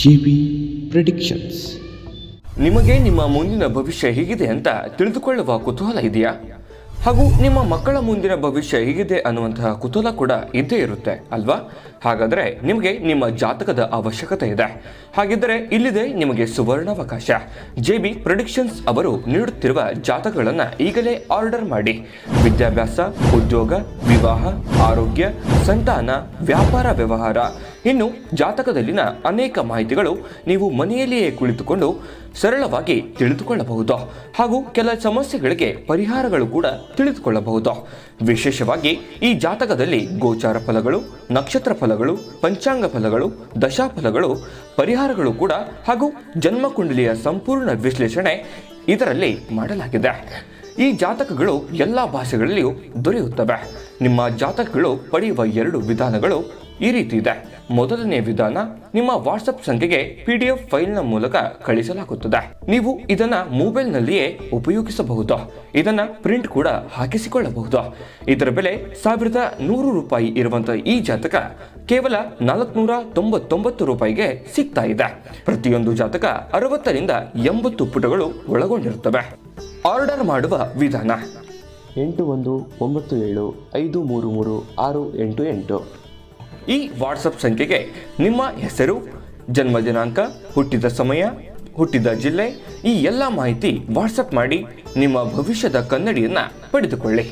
JB predictions. ನಿಮಗೆ ನಿಮ್ಮ ಮುಂದಿನ ಭವಿಷ್ಯ ಹೇಗಿದೆ ಅಂತ ತಿಳಿದುಕೊಳ್ಳುವ ಕುತೂಹಲ ಇದೆಯಾ? ಹಾಗೂ ನಿಮ್ಮ ಮಕ್ಕಳ ಮುಂದಿನ ಭವಿಷ್ಯ ಹೇಗಿದೆ ಅನ್ನುವಂತಹ ಕುತೂಹಲ ಕೂಡ ಇದ್ದೇ ಇರುತ್ತೆ ಅಲ್ವಾ? ಹಾಗಾದರೆ ನಿಮಗೆ ನಿಮ್ಮ ಜಾತಕದ ಅವಶ್ಯಕತೆ ಇದೆ. ಹಾಗಿದ್ದರೆ ಇಲ್ಲಿದೆ ನಿಮಗೆ ಸುವರ್ಣಾವಕಾಶ. JB ಪ್ರೆಡಿಕ್ಷನ್ಸ್ ಅವರು ನೀಡುತ್ತಿರುವ ಜಾತಕಗಳನ್ನು ಈಗಲೇ ಆರ್ಡರ್ ಮಾಡಿ. ವಿದ್ಯಾಭ್ಯಾಸ, ಉದ್ಯೋಗ, ವಿವಾಹ, ಆರೋಗ್ಯ, ಸಂತಾನ, ವ್ಯಾಪಾರ ವ್ಯವಹಾರ, ಇನ್ನು ಜಾತಕದಲ್ಲಿನ ಅನೇಕ ಮಾಹಿತಿಗಳು ನೀವು ಮನೆಯಲ್ಲಿಯೇ ಕುಳಿತುಕೊಂಡು ಸರಳವಾಗಿ ತಿಳಿದುಕೊಳ್ಳಬಹುದು. ಹಾಗೂ ಕೆಲ ಸಮಸ್ಯೆಗಳಿಗೆ ಪರಿಹಾರಗಳು ಕೂಡ ತಿಳಿದುಕೊಳ್ಳಬಹುದು. ವಿಶೇಷವಾಗಿ ಈ ಜಾತಕದಲ್ಲಿ ಗೋಚಾರ ಫಲಗಳು, ನಕ್ಷತ್ರ ಫಲಗಳು, ಪಂಚಾಂಗ ಫಲಗಳು, ದಶಾಫಲಗಳು, ಪರಿಹಾರಗಳು ಕೂಡ ಹಾಗೂ ಜನ್ಮಕುಂಡಲಿಯ ಸಂಪೂರ್ಣ ವಿಶ್ಲೇಷಣೆ ಇದರಲ್ಲಿ ಮಾಡಲಾಗಿದೆ. ಈ ಜಾತಕಗಳು ಎಲ್ಲ ಭಾಷೆಗಳಲ್ಲಿಯೂ ದೊರೆಯುತ್ತವೆ. ನಿಮ್ಮ ಜಾತಕಗಳು ಪಡೆಯುವ 2 ವಿಧಾನಗಳು ಈ ರೀತಿ ಇದೆ. ಮೊದಲನೇ ವಿಧಾನ, ನಿಮ್ಮ ವಾಟ್ಸಪ್ ಸಂಖ್ಯೆಗೆ PDF ಫೈಲ್ನ ಮೂಲಕ ಕಳಿಸಲಾಗುತ್ತದೆ. ನೀವು ಇದನ್ನ ಮೊಬೈಲ್ನಲ್ಲಿಯೇ ಉಪಯೋಗಿಸಬಹುದು. ಇದನ್ನ ಪ್ರಿಂಟ್ ಕೂಡ ಹಾಕಿಸಿಕೊಳ್ಳಬಹುದು. ಇದರ ಬೆಲೆ 1100 ರೂಪಾಯಿ ಇರುವಂತಹ ಈ ಜಾತಕ ಕೇವಲ 499 ರೂಪಾಯಿಗೆ ಸಿಗ್ತಾ ಇದೆ. ಪ್ರತಿಯೊಂದು ಜಾತಕ 60 ರಿಂದ 80 ಪುಟಗಳು ಒಳಗೊಂಡಿರುತ್ತವೆ. ಆರ್ಡರ್ ಮಾಡುವ ವಿಧಾನ: 8197533688. ಈ ವಾಟ್ಸಪ್ ಸಂಖ್ಯೆಗೆ ನಿಮ್ಮ ಹೆಸರು, ಜನ್ಮ ದಿನಾಂಕ, ಹುಟ್ಟಿದ ಸಮಯ, ಹುಟ್ಟಿದ ಜಿಲ್ಲೆ, ಈ ಎಲ್ಲ ಮಾಹಿತಿ ವಾಟ್ಸಪ್ ಮಾಡಿ ನಿಮ್ಮ ಭವಿಷ್ಯದ ಕನ್ನಡಿಯನ್ನ ಪಡೆದುಕೊಳ್ಳಿ.